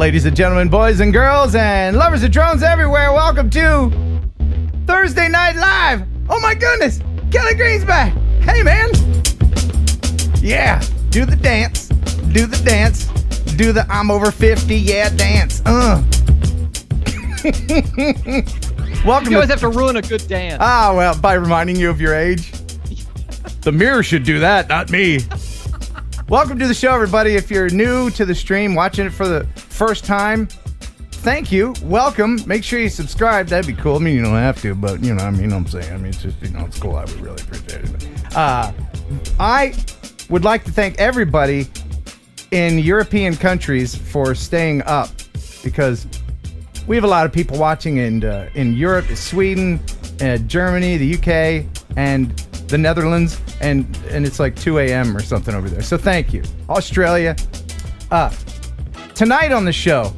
Ladies and gentlemen, boys and girls, and lovers of drones everywhere, welcome to Thursday Night Live. Oh my goodness, Kelly Green's back. Hey man. Yeah, do the dance, do the dance, do the I'm over 50, yeah, dance. Welcome. You always have to ruin a good dance. Ah, well, by reminding you of your age. The mirror should do that, not me. Welcome to the show, everybody. If you're new to the stream, watching it for the first time, thank you. Welcome. Make sure you subscribe. That'd be cool. I mean, you don't have to, but, you know, what I'm saying. I mean, it's just, it's cool. I would really appreciate it. I would like to thank everybody in European countries for staying up, because we have a lot of people watching in Europe, Sweden, Germany, the UK, and the Netherlands, and it's like 2 a.m. or something over there. So thank you. Australia. Tonight on the show,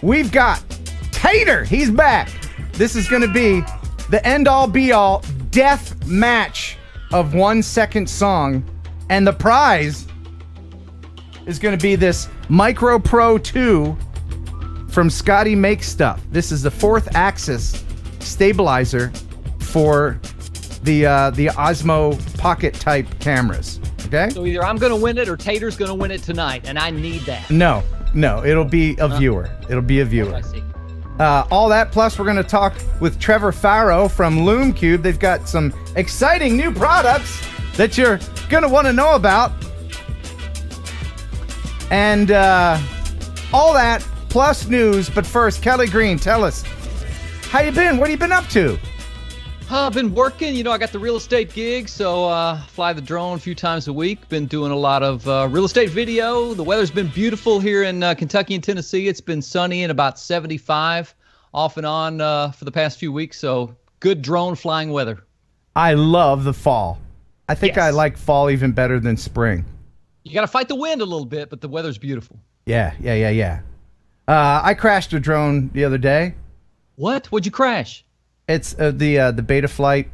we've got Tater. He's back. This is going to be the end-all, be-all death match of 1 second song, and the prize is going to be this Micro Pro 2 from Scotty Makes Stuff. This is the 4th axis stabilizer for the Osmo Pocket type cameras. Okay? So either I'm going to win it or Tater's going to win it tonight, and I need that. No, it'll be a viewer. It'll be a viewer. I see. All that, plus we're going to talk with Trevor Farrow from Lume Cube. They've got some exciting new products that you're going to want to know about. And all that, plus news. But first, Kelly Green, tell us, how you been? What have you been up to? I've been working. You know, I got the real estate gig, so fly the drone a few times a week. Been doing a lot of real estate video. The weather's been beautiful here in Kentucky and Tennessee. It's been sunny and about 75 off and on for the past few weeks, so good drone flying weather. I love the fall. I think yes. I like fall even better than spring. You got to fight the wind a little bit, but the weather's beautiful. Yeah. I crashed a drone the other day. What? What'd you crash? It's the Beta Flight,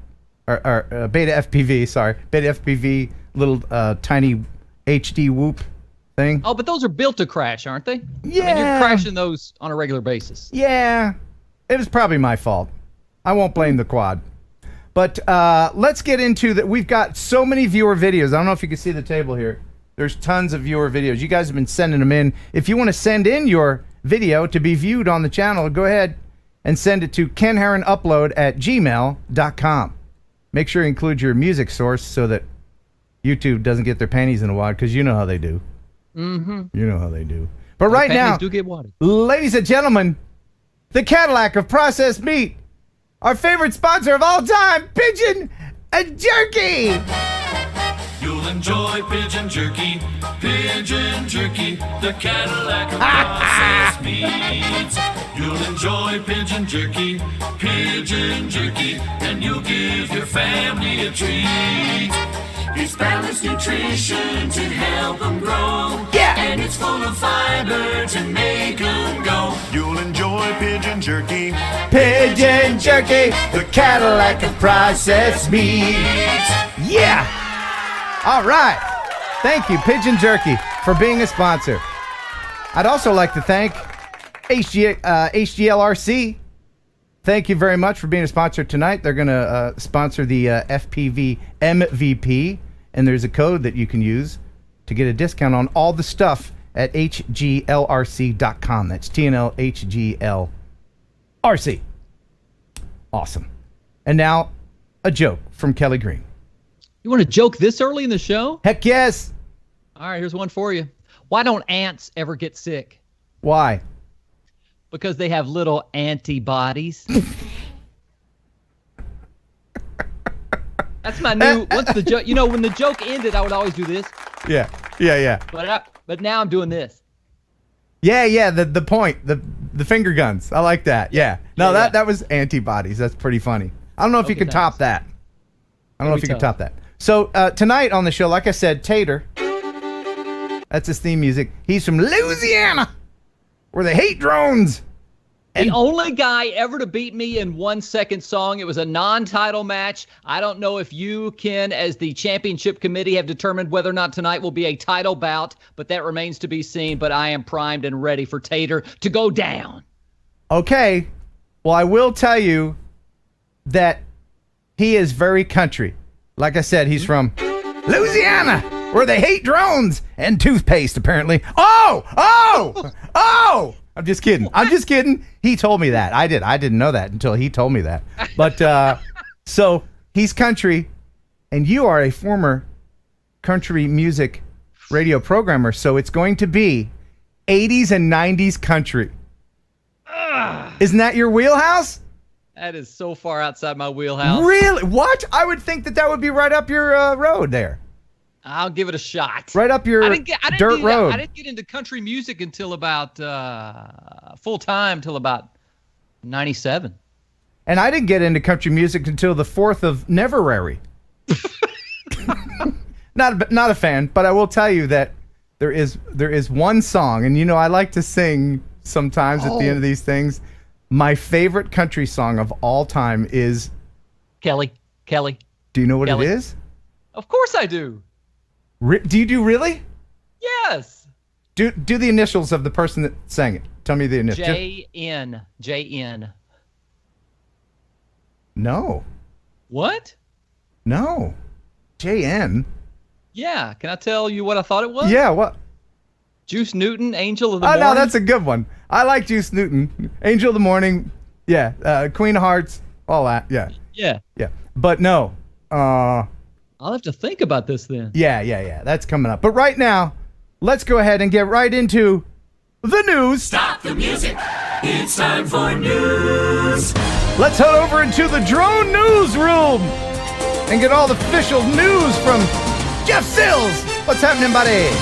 or Beta FPV, sorry. Beta FPV, little tiny HD whoop thing. Oh, but those are built to crash, aren't they? Yeah. I mean, you're crashing those on a regular basis. Yeah. It was probably my fault. I won't blame the quad. But let's get into that. We've got so many viewer videos. I don't know if you can see the table here. There's tons of viewer videos. You guys have been sending them in. If you want to send in your video to be viewed on the channel, go ahead and send it to kenheronupload@gmail.com. Make sure you include your music source so that YouTube doesn't get their panties in a wad, because you know how they do. Mm-hmm. You know how they do. But right now, do get wadded. Ladies and gentlemen, the Cadillac of processed meat, our favorite sponsor of all time, Pigeon Jerky. You'll enjoy pigeon jerky, the Cadillac of processed meats. You'll enjoy pigeon jerky, and you'll give your family a treat. It's balanced nutrition to help them grow. Yeah. And it's full of fiber to make them go. You'll enjoy pigeon jerky, the Cadillac of processed meat. Yeah. All right. Thank you, Pigeon Jerky, for being a sponsor. I'd also like to thank HGLRC. Thank you very much for being a sponsor tonight. They're going to sponsor the FPV MVP, and there's a code that you can use to get a discount on all the stuff at hglrc.com. That's TNL HGLRC. Awesome. And now, a joke from Kelly Green. You want to joke this early in the show? Heck yes. All right, here's one for you. Why don't ants ever get sick? Why? Because they have little antibodies. That's my new. Once the joke, when the joke ended, I would always do this. Yeah. But now I'm doing this. Yeah. The point, the finger guns. I like that. Yeah. No, that was antibodies. That's pretty funny. I don't know if you can top that. I don't know if you can top that. So tonight on the show, like I said, Tater. That's his theme music. He's from Louisiana, where they hate drones. The only guy ever to beat me in 1 second song. It was a non-title match. I don't know if you, Ken, as the championship committee, have determined whether or not tonight will be a title bout, but that remains to be seen. But I am primed and ready for Tater to go down. Okay. Well, I will tell you that he is very country. Like I said, he's from Louisiana, where they hate drones and toothpaste, apparently. Oh! I'm just kidding. I'm just kidding. He told me that. I didn't know that until he told me that. But so he's country, and you are a former country music radio programmer. So it's going to be 80s and 90s country. Isn't that your wheelhouse? That is so far outside my wheelhouse. Really? What? I would think that would be right up your road there. I'll give it a shot. Right up your dirt road. I didn't get into country music until about full time till about 97. And I didn't get into country music until the 4th of Neverary. Not a fan, but I will tell you that there is one song, and I like to sing sometimes at the end of these things. My favorite country song of all time is Kelly. Do you know what it is? Of course I do. Do you do really? Yes. Do the initials of the person that sang it. Tell me the initials. J-N. No. What? No. J-N. Yeah. Can I tell you what I thought it was? Yeah, what? Juice Newton, Angel of the Morning. Oh, no, that's a good one. I like Juice Newton. Angel of the Morning. Yeah. Queen of Hearts. All that. Yeah. Yeah. Yeah. But no. I'll have to think about this then. Yeah. That's coming up. But right now, let's go ahead and get right into the news. Stop the music. It's time for news. Let's head over into the drone newsroom and get all the official news from Jeff Sills. What's happening, buddy?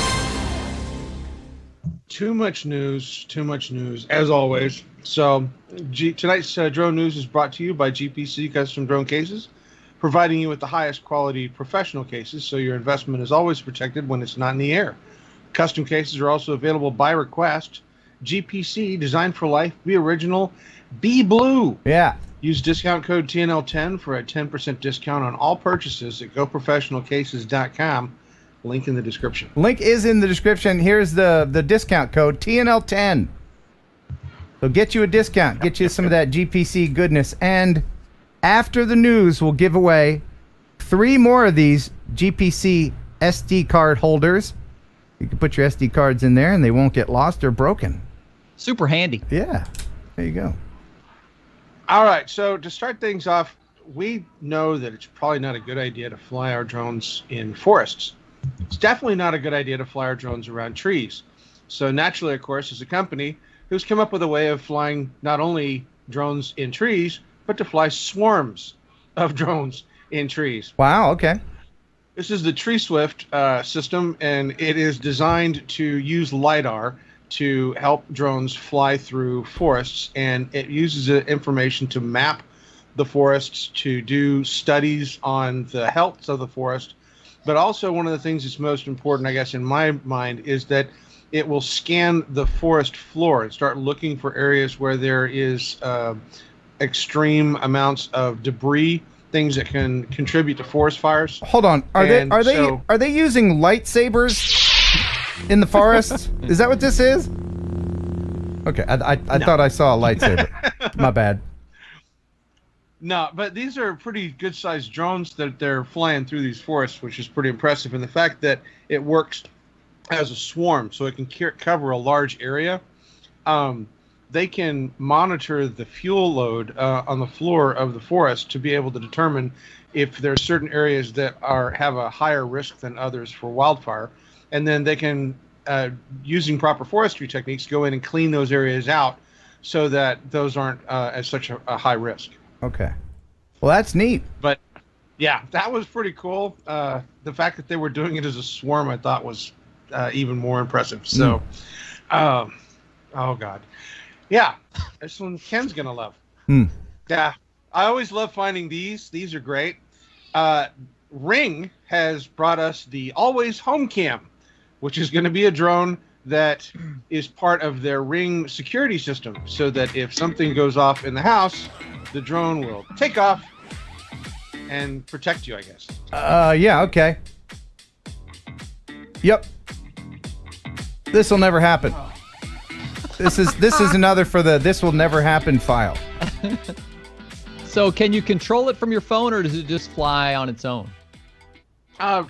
Too much news, as always. So tonight's drone news is brought to you by GPC Custom Drone Cases, providing you with the highest quality professional cases so your investment is always protected when it's not in the air. Custom cases are also available by request. GPC, designed for life, be original, be blue. Yeah. Use discount code TNL10 for a 10% discount on all purchases at goprofessionalcases.com. Link in the description. Link is in the description. Here's the discount code, TNL10. So get you a discount. Get you some of that GPC goodness. And after the news, we'll give away 3 more of these GPC SD card holders. You can put your SD cards in there, and they won't get lost or broken. Super handy. Yeah. There you go. All right. So to start things off, we know that it's probably not a good idea to fly our drones in forests. It's definitely not a good idea to fly our drones around trees. So naturally, of course, is a company who's come up with a way of flying not only drones in trees, but to fly swarms of drones in trees. Wow, okay. This is the Tree Swift system, and it is designed to use LiDAR to help drones fly through forests, and it uses the information to map the forests, to do studies on the health of the forest. But also one of the things that's most important, I guess, in my mind, is that it will scan the forest floor and start looking for areas where there is extreme amounts of debris, things that can contribute to forest fires. Hold on. Are they using lightsabers in the forest? Is that what this is? Okay, I thought I saw a lightsaber. My bad. No, but these are pretty good-sized drones that they're flying through these forests, which is pretty impressive. And the fact that it works as a swarm, so it can cover a large area. They can monitor the fuel load on the floor of the forest to be able to determine if there are certain areas that have a higher risk than others for wildfire. And then they can, using proper forestry techniques, go in and clean those areas out so that those aren't as such a high risk. Okay. Well, that's neat. But, yeah, that was pretty cool. The fact that they were doing it as a swarm, I thought, was even more impressive. So, oh, God. Yeah, this one Ken's going to love. Yeah, I always love finding these. These are great. Ring has brought us the Always Home Cam, which is going to be a drone that is part of their Ring security system, so that if something goes off in the house, the drone will take off and protect you, I guess. Yeah, okay. Yep. This will never happen. This is another for the this will never happen file. So can you control it from your phone, or does it just fly on its own?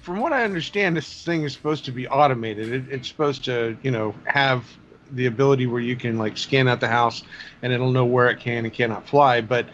From what I understand, this thing is supposed to be automated. It's supposed to, have the ability where you can like scan out the house and it'll know where it can and cannot fly. But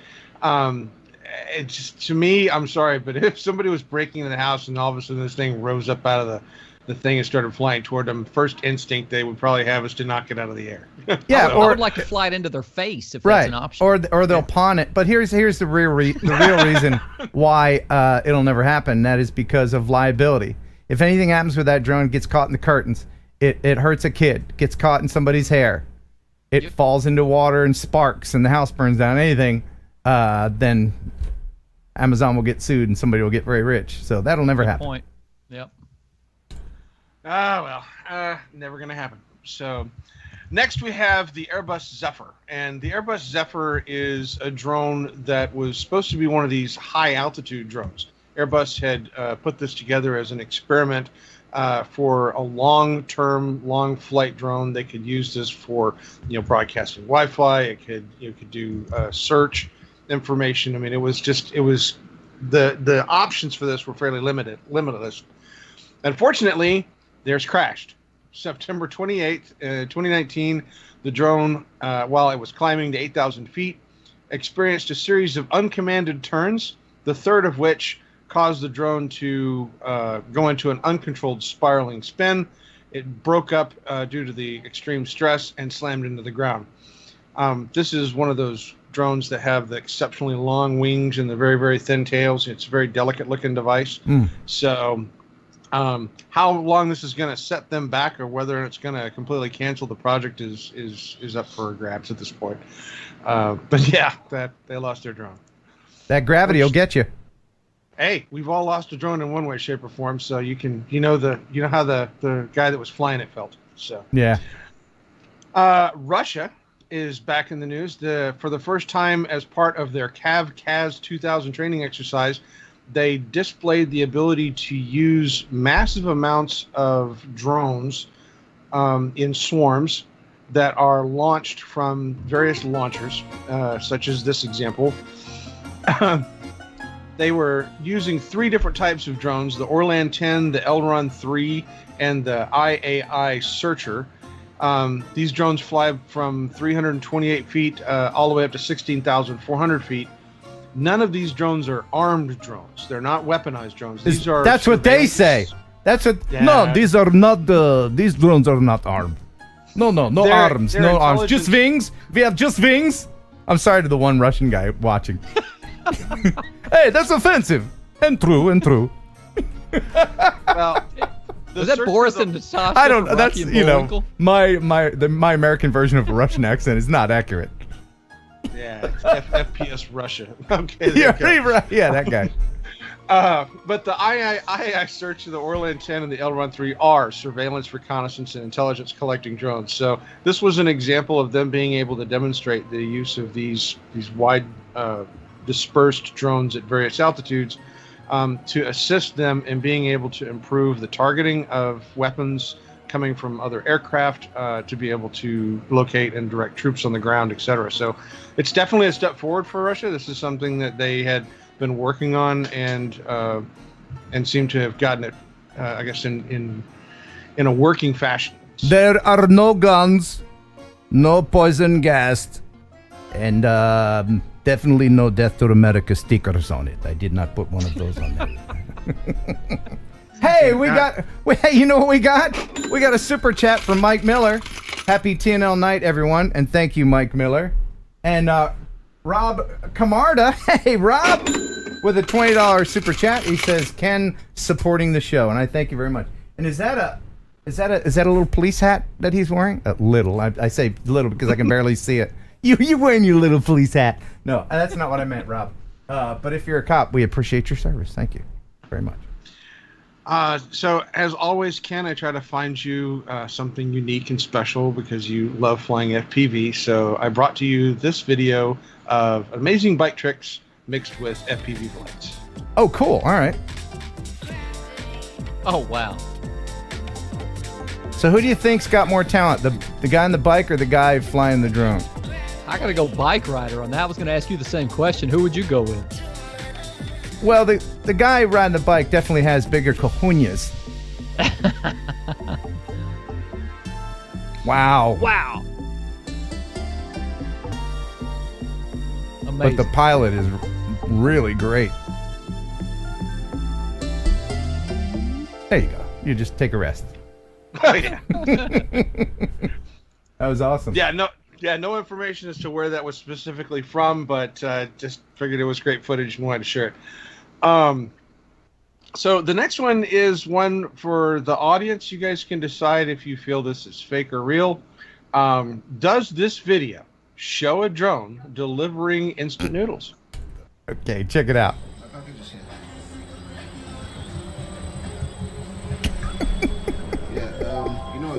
it's just, to me, I'm sorry, but if somebody was breaking into the house and all of a sudden this thing rose up out of the thing and started flying toward them, first instinct they would probably have is to knock it out of the air. Yeah, I would like to fly it into their face if that's an option. Or they'll pawn it. But here's the real reason why it'll never happen. That is because of liability. If anything happens with that drone, gets caught in the curtains, it hurts a kid, gets caught in somebody's hair, it falls into water and sparks and the house burns down, anything, then Amazon will get sued and somebody will get very rich. So that'll never happen. Point. Yep. Never going to happen. So next we have the Airbus Zephyr. And the Airbus Zephyr is a drone that was supposed to be one of these high altitude drones. Airbus had put this together as an experiment for a long-term, long flight drone. They could use this for, broadcasting Wi-Fi. It could do search information. I mean, it was the options for this were fairly limitless. Unfortunately, theirs crashed. September 28th, 2019, the drone, while it was climbing to 8,000 feet, experienced a series of uncommanded turns, the third of which caused the drone to go into an uncontrolled spiraling spin. It broke up due to the extreme stress and slammed into the ground. This is one of those drones that have the exceptionally long wings and the very, very thin tails. It's a very delicate-looking device. So how long this is going to set them back, or whether it's going to completely cancel the project, is up for grabs at this point. But yeah, that they lost their drone. That gravity will get you. Hey, we've all lost a drone in one way, shape, or form. So you know how the guy that was flying it felt. So yeah. Russia is back in the news. For the first time, as part of their CAV-CAZ 2000 training exercise, they displayed the ability to use massive amounts of drones in swarms that are launched from various launchers, such as this example. They were using 3 different types of drones: the Orlan 10, the Elron 3, and the IAI Searcher. These drones fly from 328 feet all the way up to 16,400 feet. None of these drones are armed drones. They're not weaponized drones. That's what they say. That's what. Yeah. No, these are not. These drones are not armed. No arms, no arms. Just wings. We have just wings. I'm sorry to the one Russian guy watching. Hey, that's offensive. And true. Well, was that Boris and Natasha? I don't. That's my American version of a Russian accent is not accurate. Yeah, it's FPS Russia. Okay. Yeah, right. Yeah, that guy. But the II search of the Orlan 10 and the Elron 3 are surveillance, reconnaissance, and intelligence collecting drones. So this was an example of them being able to demonstrate the use of these wide dispersed drones at various altitudes to assist them in being able to improve the targeting of weapons coming from other aircraft, to be able to locate and direct troops on the ground, etc. So it's definitely a step forward for Russia. This is something that they had been working on and seem to have gotten it, I guess, in a working fashion. There are no guns, no poison gas, and definitely no Death to America stickers on it. I did not put one of those on there. Hey, you know what we got? We got a super chat from Mike Miller. Happy TNL night, everyone, and thank you, Mike Miller. And Rob Camarda, hey Rob, with a $20 super chat. He says Ken supporting the show, and I thank you very much. And is that a little police hat that he's wearing? A little. I say little because I can barely see it. You wearing your little police hat? No, that's not what I meant, Rob. But if you're a cop, we appreciate your service. Thank you very much. So, as always, Ken, I try to find you something unique and special because you love flying FPV. So, I brought to you this video of amazing bike tricks mixed with FPV flights. Oh, cool. All right. Oh, wow. So who do you think's got more talent, the guy on the bike or the guy flying the drone? I got to go bike rider on that. I was going to ask you the same question. Who would you go with? Well, the guy riding the bike definitely has bigger cojones. Wow. Wow. But Amazing. the pilot is really great. There you go. You just take a rest. Oh, yeah. That was awesome. No information as to where that was specifically from, but just figured it was great footage and wanted to share it. So the next one is one for the audience. You guys can decide if you feel this is fake or real. Does this video show a drone delivering instant noodles? Okay, check it out.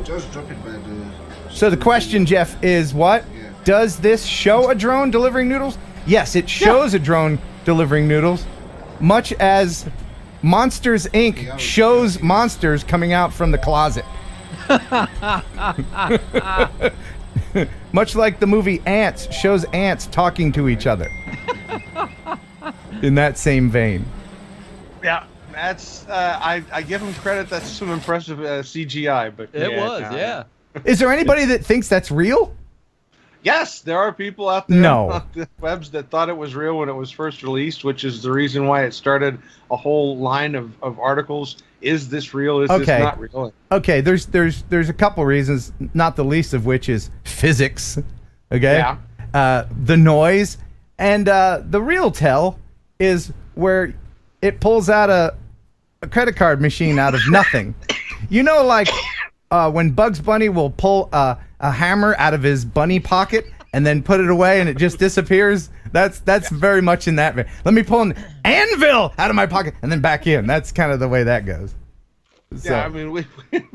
Just drop it by the... So the question, Jeff, is what? Yeah. Does this show a drone delivering noodles? Yes, it shows a drone delivering noodles, much as Monsters, Inc. shows monsters coming out from the closet. Much like the movie Ants shows ants talking to each other. In that same vein. Yeah, that's I give them credit. That's some impressive CGI, but It was, yeah. Is there anybody that thinks that's real? Yes, there are people out there No. on the webs that thought it was real when it was first released, which is the reason why it started a whole line of articles. Is this real? Is this not real? Okay, there's a couple reasons, not the least of which is physics. Okay? Yeah. The noise. And the real tell is where it pulls out a credit card machine out of nothing. You know, like when Bugs Bunny will pull a hammer out of his bunny pocket and then put it away and it just disappears? That's very much in that vein. Let me pull an anvil out of my pocket and then back in. That's kind of the way that goes. So. Yeah, I mean, we've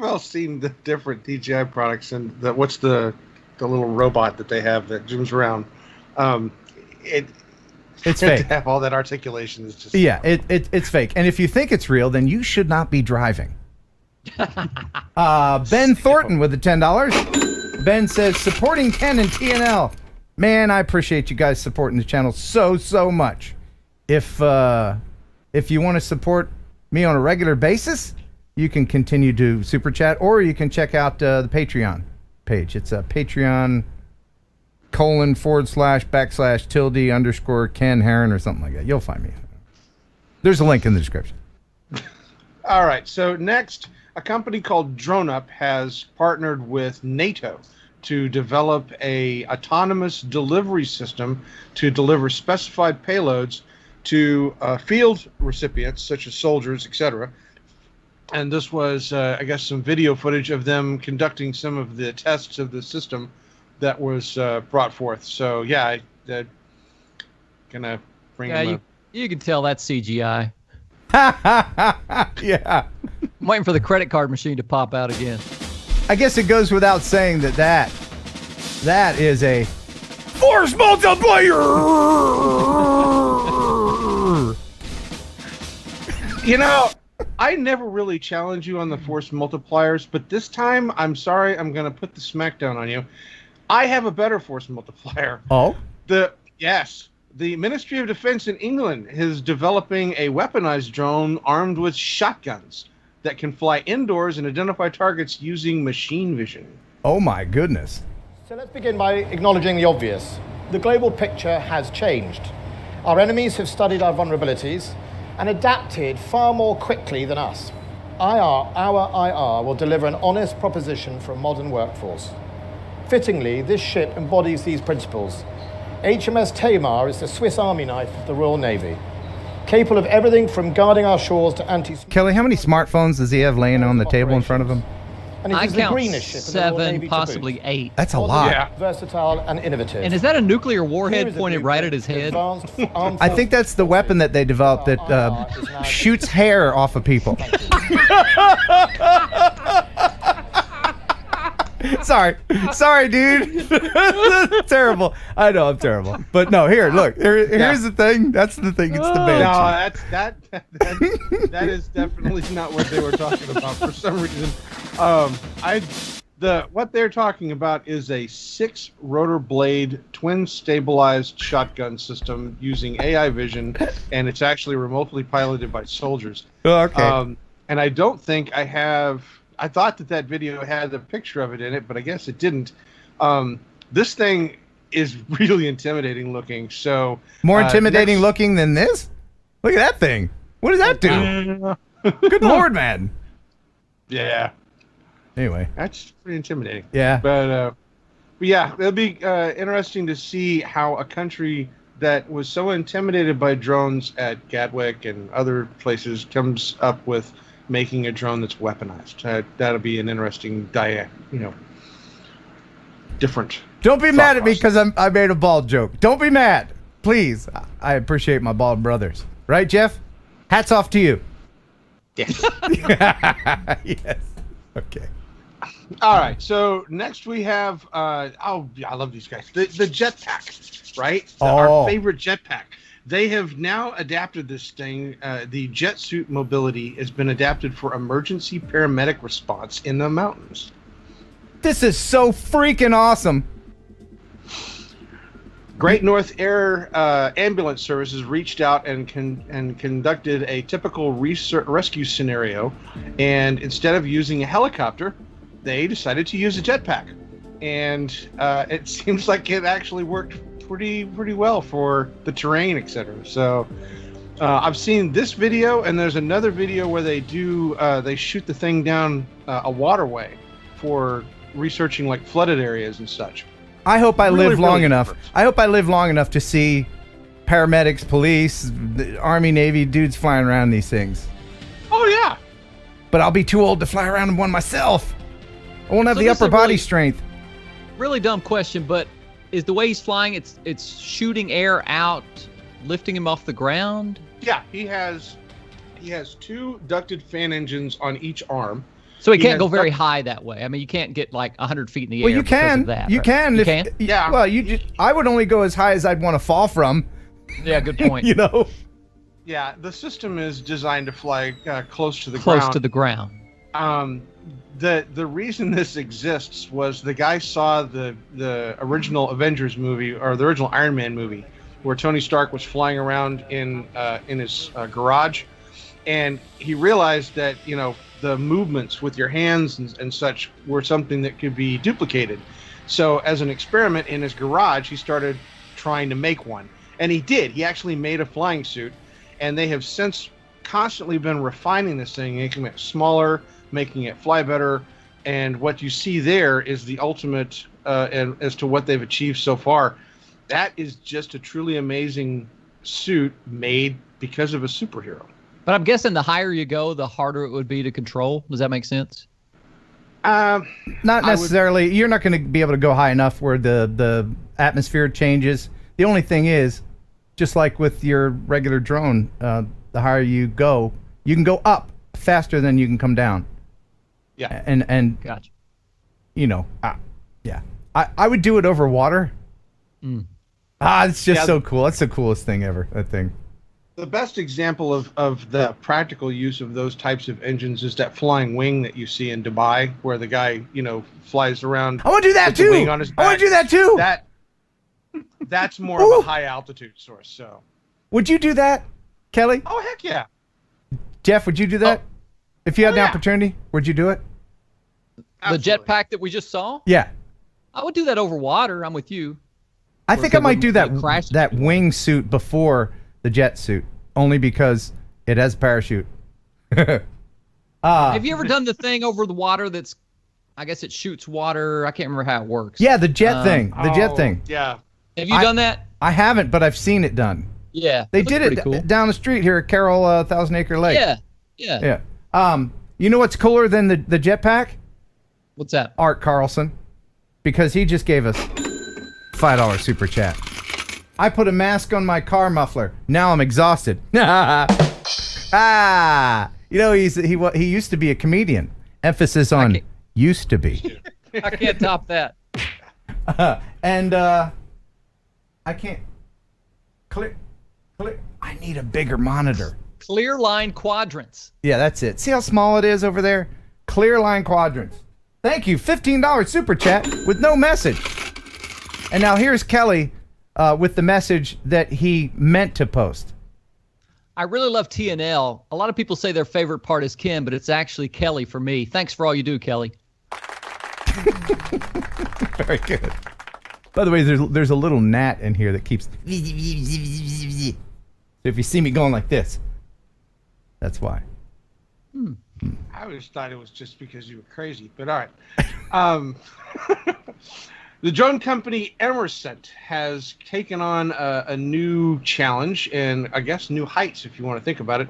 all seen the different DJI products, and what's the little robot that they have that zooms around. It's fake. To have all that articulation is just... Yeah, it's fake. And if you think it's real, then you should not be driving. Ben Thornton with the $10. Ben says, supporting Ken and TNL. Man, I appreciate you guys supporting the channel so much. If you want to support me on a regular basis, you can continue to super chat, or you can check out the Patreon page. It's Patreon://Ken Heron or something like that. You'll find me. There's a link in the description. All right. So next, a company called DroneUp has partnered with NATO to develop a autonomous delivery system to deliver specified payloads to field recipients such as soldiers, etc. And this was, I guess, some video footage of them conducting some of the tests of the system that was brought forth. So yeah, gonna bring. Yeah, you can tell that's CGI. Yeah. I'm waiting for the credit card machine to pop out again. I guess it goes without saying that is a force multiplier. You know, I never really challenge you on the force multipliers, but this time, I'm sorry, I'm going to put the smackdown on you. I have a better force multiplier. Oh? The Ministry of Defense in England is developing a weaponized drone armed with shotguns that can fly indoors and identify targets using machine vision. Oh my goodness. So let's begin by acknowledging the obvious. The global picture has changed. Our enemies have studied our vulnerabilities and adapted far more quickly than us. Our IR will deliver an honest proposition for a modern workforce. Fittingly, this ship embodies these principles. HMS Tamar is the Swiss Army knife of the Royal Navy, capable of everything from guarding our shores to Kelly, how many smartphones does he have laying on the table in front of him? And it I is the count greenest ship in the Royal 7, Navy to possibly boot. 8. That's a Modern, lot. Yeah. Versatile and innovative. And is that a nuclear Here warhead is a pointed right at his blueprint head? for advanced armed I think that's the weapon that they developed that shoots hair off of people. Sorry, dude. Terrible. I know I'm terrible, but no. Here, look. Here's the thing. That's the thing. It's the banshee. No, that is definitely not what they were talking about for some reason. What they're talking about is a 6 rotor blade twin stabilized shotgun system using AI vision, and it's actually remotely piloted by soldiers. Okay. And I don't think I have. I thought that video had a picture of it in it, but I guess it didn't. This thing is really intimidating looking. So More intimidating looking than this? Look at that thing. What does that do? Good Lord, man. Yeah, Anyway. that's pretty intimidating. Yeah. But yeah, it'll be interesting to see how a country that was so intimidated by drones at Gatwick and other places comes up with making a drone that's weaponized. That'll be an interesting different. Don't be mad at me process. because I made a bald joke. Don't be mad. Please. I appreciate my bald brothers. Right, Jeff? Hats off to you. Yes. Yes. Okay. All right. So next we have I love these guys. The Jetpack, right? Our favorite Jetpack. They have now adapted this thing. The jet suit mobility has been adapted for emergency paramedic response in the mountains. This is so freaking awesome. Great North Air Ambulance Services reached out and conducted a typical rescue scenario, and instead of using a helicopter, they decided to use a jetpack, and it seems like it actually worked pretty well for the terrain, etc. So I've seen this video, and there's another video where they shoot the thing down a waterway for researching like flooded areas and such. I hope I live long really enough. works. I hope I live long enough to see paramedics, police, the Army, Navy dudes flying around these things. Oh yeah. But I'll be too old to fly around in one myself. I won't have So the this upper is body really- strength. Really dumb question, but is the way he's flying, it's shooting air out, lifting him off the ground? Yeah, he has 2 ducted fan engines on each arm. So he He can't has go very duct- high that way. I mean, you can't get like 100 feet in the Well, air you because can. of that. You right? can. You if- can? Yeah. Well, I would only go as high as I'd want to fall from. Yeah, good point. You know. Yeah, the system is designed to fly close to the Close ground. to the ground. The reason this exists was the guy saw the original Avengers movie, or the original Iron Man movie, where Tony Stark was flying around in his garage, and he realized that the movements with your hands and such were something that could be duplicated. So as an experiment in his garage, he started trying to make one, and he did. He actually made a flying suit, and they have since constantly been refining this thing, making it smaller, making it fly better, and what you see there is the ultimate and as to what they've achieved so far. That is just a truly amazing suit made because of a superhero. But I'm guessing the higher you go, the harder it would be to control. Does that make sense? Not necessarily. You're not going to be able to go high enough where the atmosphere changes. The only thing is, just like with your regular drone, the higher you go, you can go up faster than you can come down. Yeah. And Gotcha. yeah. I would do it over water. It's just so cool. That's the coolest thing ever, that thing. The best example of the practical use of those types of engines is that flying wing that you see in Dubai, where the guy, flies around. I want to do that with the too. wing on his I want back. to do that too. That's more of a high altitude source. So. Would you do that, Kelly? Oh heck yeah. Jeff, would you do that? If you had the yeah. opportunity, would you do it? Absolutely. The jetpack that we just saw? Yeah. I would do that over water. I'm with you. I think I might do that crash that wing suit before the jet suit, only because it has a parachute. Have you ever done the thing over the water that's, I guess it shoots water. I can't remember how it works. Yeah, the jet thing. The jet thing. Yeah. Have you done that? I haven't, but I've seen it done. Yeah. They looks did pretty it cool. down the street here at Carroll Thousand Acre Lake. Yeah. Yeah. Yeah. You know what's cooler than the jetpack? What's that? Art Carlson, because he just gave us $5 super chat. I put a mask on my car muffler. Now I'm exhausted. You know, he used to be a comedian. Emphasis on used to be. I can't top that. I can't click. I need a bigger monitor. Clear line quadrants. Yeah, that's it. See how small it is over there? Clear line quadrants. Thank you. $15 super chat with no message. And now here's Kelly with the message that he meant to post. I really love TNL. A lot of people say their favorite part is Ken, but it's actually Kelly for me. Thanks for all you do, Kelly. Very good. By the way, there's a little gnat in here that keeps... So if you see me going like this, that's why. I always thought it was just because you were crazy, but all right. The drone company Emercent has taken on a new challenge and I guess new heights, if you want to think about it.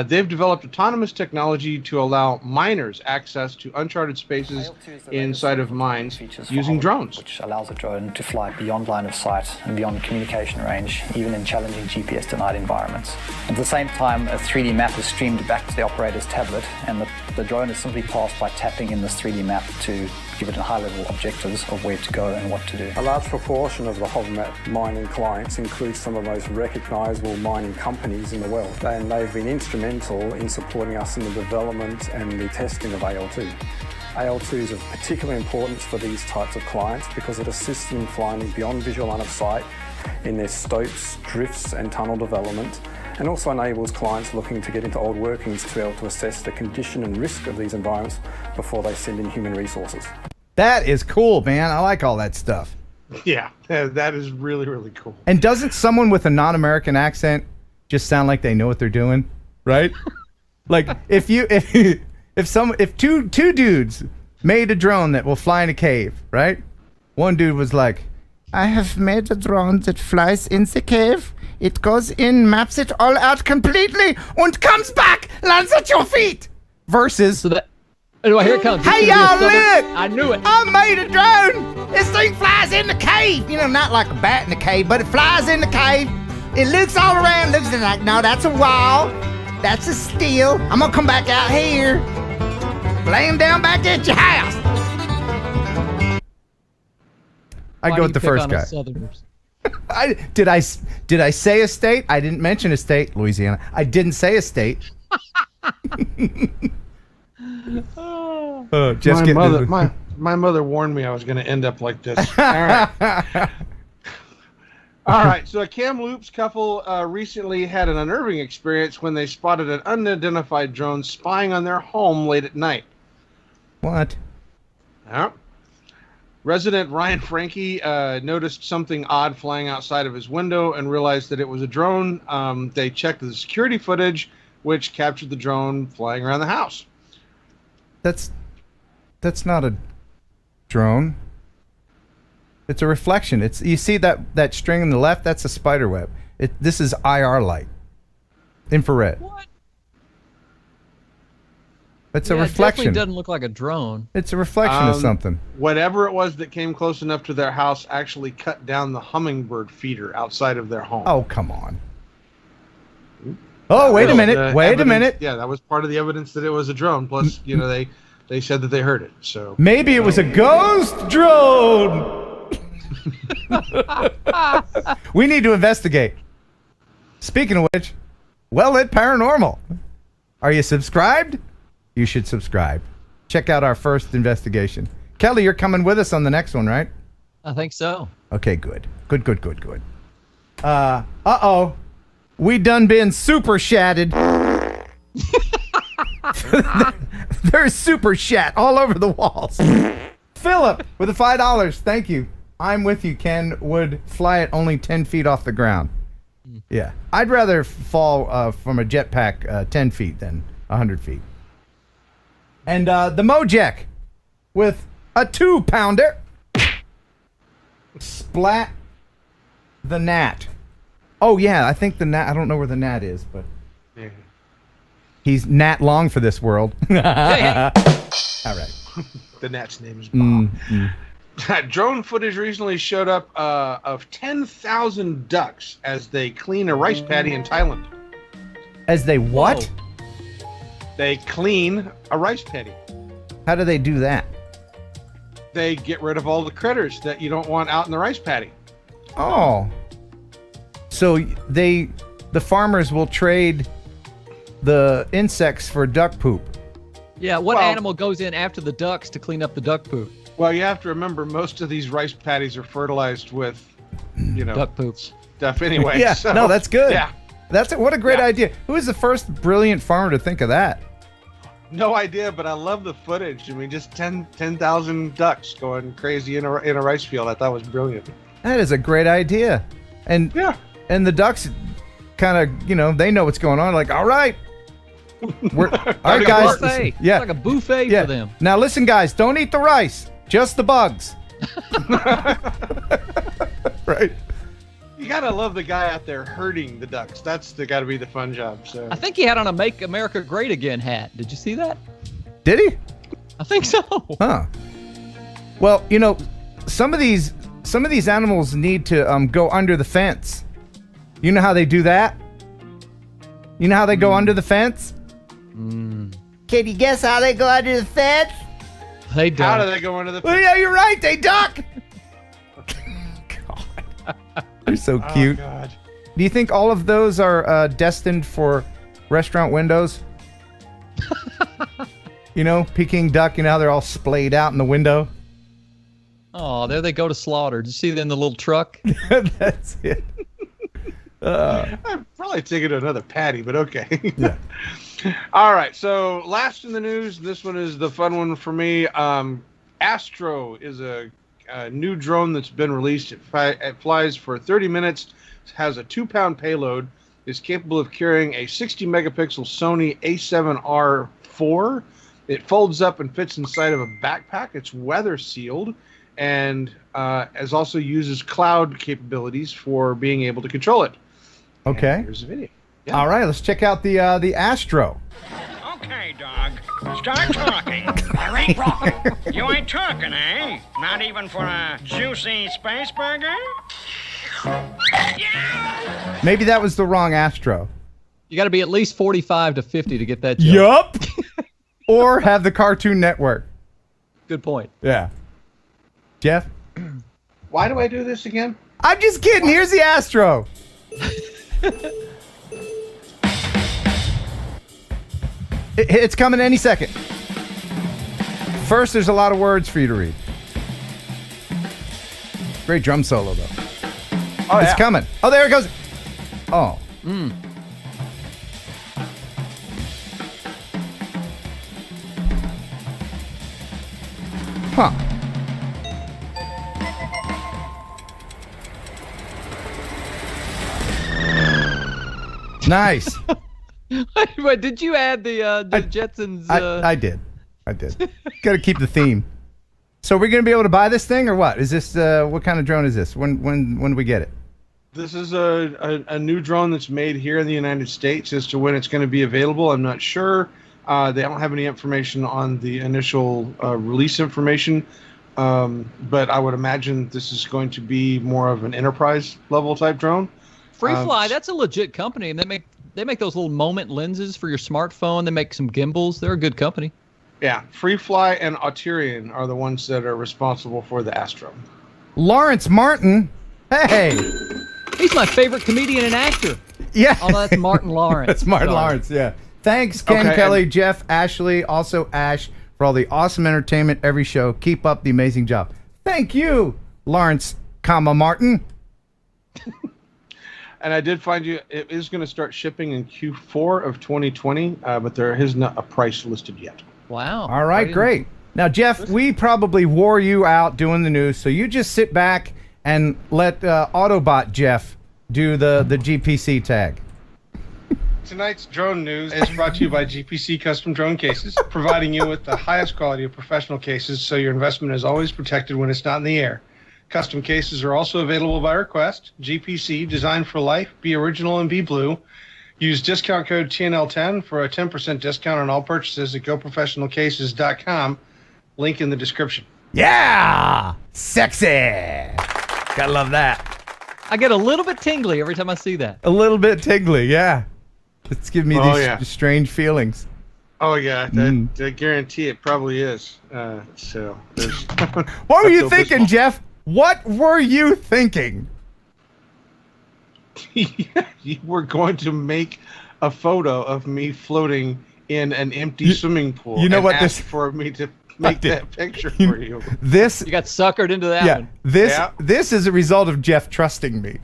They've developed autonomous technology to allow miners access to uncharted spaces inside of mines using drones. Which allows a drone to fly beyond line of sight and beyond communication range, even in challenging GPS-denied environments. At the same time, a 3D map is streamed back to the operator's tablet, and the drone is simply passed by tapping in this 3D map to give it a high-level objectives of where to go and what to do. A large proportion of the HOVMAP mining clients include some of the most recognisable mining companies in the world, and they've been instrumental in supporting us in the development and the testing of AL2. AL2 is of particular importance for these types of clients because it assists them in flying beyond visual line of sight in their stopes, drifts and tunnel development, and also enables clients looking to get into old workings to be able to assess the condition and risk of these environments before they send in human resources. That is cool, man. I like all that stuff. Yeah, that is really, really cool. And doesn't someone with a non-American accent just sound like they know what they're doing, right? Like if two dudes made a drone that will fly in a cave, right? One dude was like, I have made a drone that flies in the cave. It goes in, maps it all out completely, and comes back, lands at your feet. Versus, So that. Oh, here it comes. hey y'all, look! I knew it. I made a drone. This thing flies in the cave. You know, not like a bat in the cave, but it flies in the cave. It looks all around, looks like, no, that's a wall. That's a steel. I'm gonna come back out here, lay him down back at your house. I go with the first guy. Did I say a state? I didn't mention a state, Louisiana. I didn't say a state. Just my mother warned me I was going to end up like this. All right. All right. So a Kamloops couple recently had an unnerving experience when they spotted an unidentified drone spying on their home late at night. What? Yeah. Resident Ryan Frankie noticed something odd flying outside of his window and realized that it was a drone. They checked the security footage, which captured the drone flying around the house. That's not a drone. It's a reflection. You see that string on the left? That's a spider web. This is IR light, infrared. What? It's a reflection. It definitely doesn't look like a drone. It's a reflection of something. Whatever it was that came close enough to their house actually cut down the hummingbird feeder outside of their home. Oh, come on. Oh, wait a minute. Wait a minute. Yeah, that was part of the evidence that it was a drone. Plus, you know, they said that they heard it. So maybe it was a ghost drone. We need to investigate. Speaking of which, Well Lit Paranormal. Are you subscribed? You should subscribe. Check out our first investigation. Kelly, you're coming with us on the next one, right? I think so. Okay, good. Good. Uh-oh. We done been super shatted. There's super shat all over the walls. Philip with the $5. Thank you. I'm with you, Ken. Would fly at only 10 feet off the ground. Yeah. I'd rather fall from a jetpack 10 feet than 100 feet. And the Mojek with a 2-pounder. Splat the gnat. Oh, yeah. I think the gnat. I don't know where the gnat is, but he's gnat long for this world. Hey. All right. The gnat's name is Bob. Mm. Drone footage recently showed up of 10,000 ducks as they clean a rice paddy in Thailand. As they what? Whoa. They clean a rice paddy. How do they do that? They get rid of all the critters that you don't want out in the rice paddy. Oh. So the farmers will trade the insects for duck poop. Yeah, what Well- animal goes in after the ducks to clean up the duck poop? Well, you have to remember most of these rice paddies are fertilized with, Duck poop. stuff anyway. Yeah, so, no, that's good. Yeah, What a great idea. Who was the first brilliant farmer to think of that? no idea, but I love the footage. I mean, just 10,000 ducks going crazy in a rice field. I thought was brilliant. That is a great idea. And Yeah. and the ducks kind of, they know what's going on. Like, all right. All right, Like a guys. buffet. Yeah. It's like a buffet Yeah. for them. Now listen, guys, don't eat the rice. Just the bugs. Right. You gotta love the guy out there herding the ducks. That's got to be the fun job. So I think he had on a Make America Great Again hat. Did you see that? Did he? I think so. Huh. Well, some of these animals need to go under the fence. You know how they do that? You know how they go under the fence? Can you guess how they go under the fence? They don't. how do they go into the? Well, yeah, you're right. They duck. God. They're so cute. Oh God. Do you think all of those are destined for restaurant windows? Peking duck, how they're all splayed out in the window? Oh, there they go to slaughter. Did you see them in the little truck? That's it. I'm probably taking another patty, but okay. Yeah. All right. So last in the news, this one is the fun one for me. Astro is a new drone that's been released. It flies for 30 minutes, has a 2-pound payload, is capable of carrying a 60-megapixel Sony A7R4. It folds up and fits inside of a backpack. It's weather sealed, and as also uses cloud capabilities for being able to control it. Okay. And here's the video. Yeah. All right, let's check out the Astro. Okay, dog. Start talking. I ain't talking. You ain't talking, eh? Not even for a juicy space burger? Maybe that was the wrong Astro. You got to be at least 45 to 50 to get that joke. Yup. Or have the Cartoon Network. Good point. Yeah. Jeff? Why do I do this again? I'm just kidding. Here's the Astro. It's coming any second. First, there's a lot of words for you to read. Great drum solo, though. Oh, It's yeah. coming. Oh, there it goes. Oh. Huh. Nice. Wait, did you add the Jetsons? I did. Got to keep the theme. So we're going to be able to buy this thing or what? Is this what kind of drone is this? When do we get it? This is a new drone that's made here in the United States. As to when it's going to be available, I'm not sure. They don't have any information on the initial release information, but I would imagine this is going to be more of an enterprise level type drone. Freefly, that's a legit company, and they make those little moment lenses for your smartphone. They make some gimbals. They're a good company. Yeah, Freefly and Auterion are the ones that are responsible for the Astro. Lawrence Martin. Hey. He's my favorite comedian and actor. Yeah. Although that's Martin Lawrence. That's Martin Sorry. Lawrence, yeah. Thanks, Ken, Okay, Kelly, and- Jeff, Ashley, also Ash, for all the awesome entertainment every show. Keep up the amazing job. Thank you, Lawrence, Martin. And I did find it is going to start shipping in Q4 of 2020, but there is not a price listed yet. Wow. All right, great. Now, Jeff, we probably wore you out doing the news, so you just sit back and let Autobot Jeff do the GPC tag. Tonight's drone news is brought to you by GPC Custom Drone Cases, providing you with the highest quality of professional cases so your investment is always protected when it's not in the air. Custom cases are also available by request. GPC, designed for life, be original and be blue. Use discount code TNL10 for a 10% discount on all purchases at GoProfessionalCases.com. Link in the description. Yeah! Sexy! Gotta love that. I get a little bit tingly every time I see that. A little bit tingly, yeah. It's giving me these strange feelings. Oh, yeah. I guarantee it probably is. So, there's... What were you thinking, Jeff? What were you thinking? You were going to make a photo of me floating in an empty swimming pool. You know and what ask this... for me to make that picture for you. This... You got suckered into that one. This is a result of Jeff trusting me.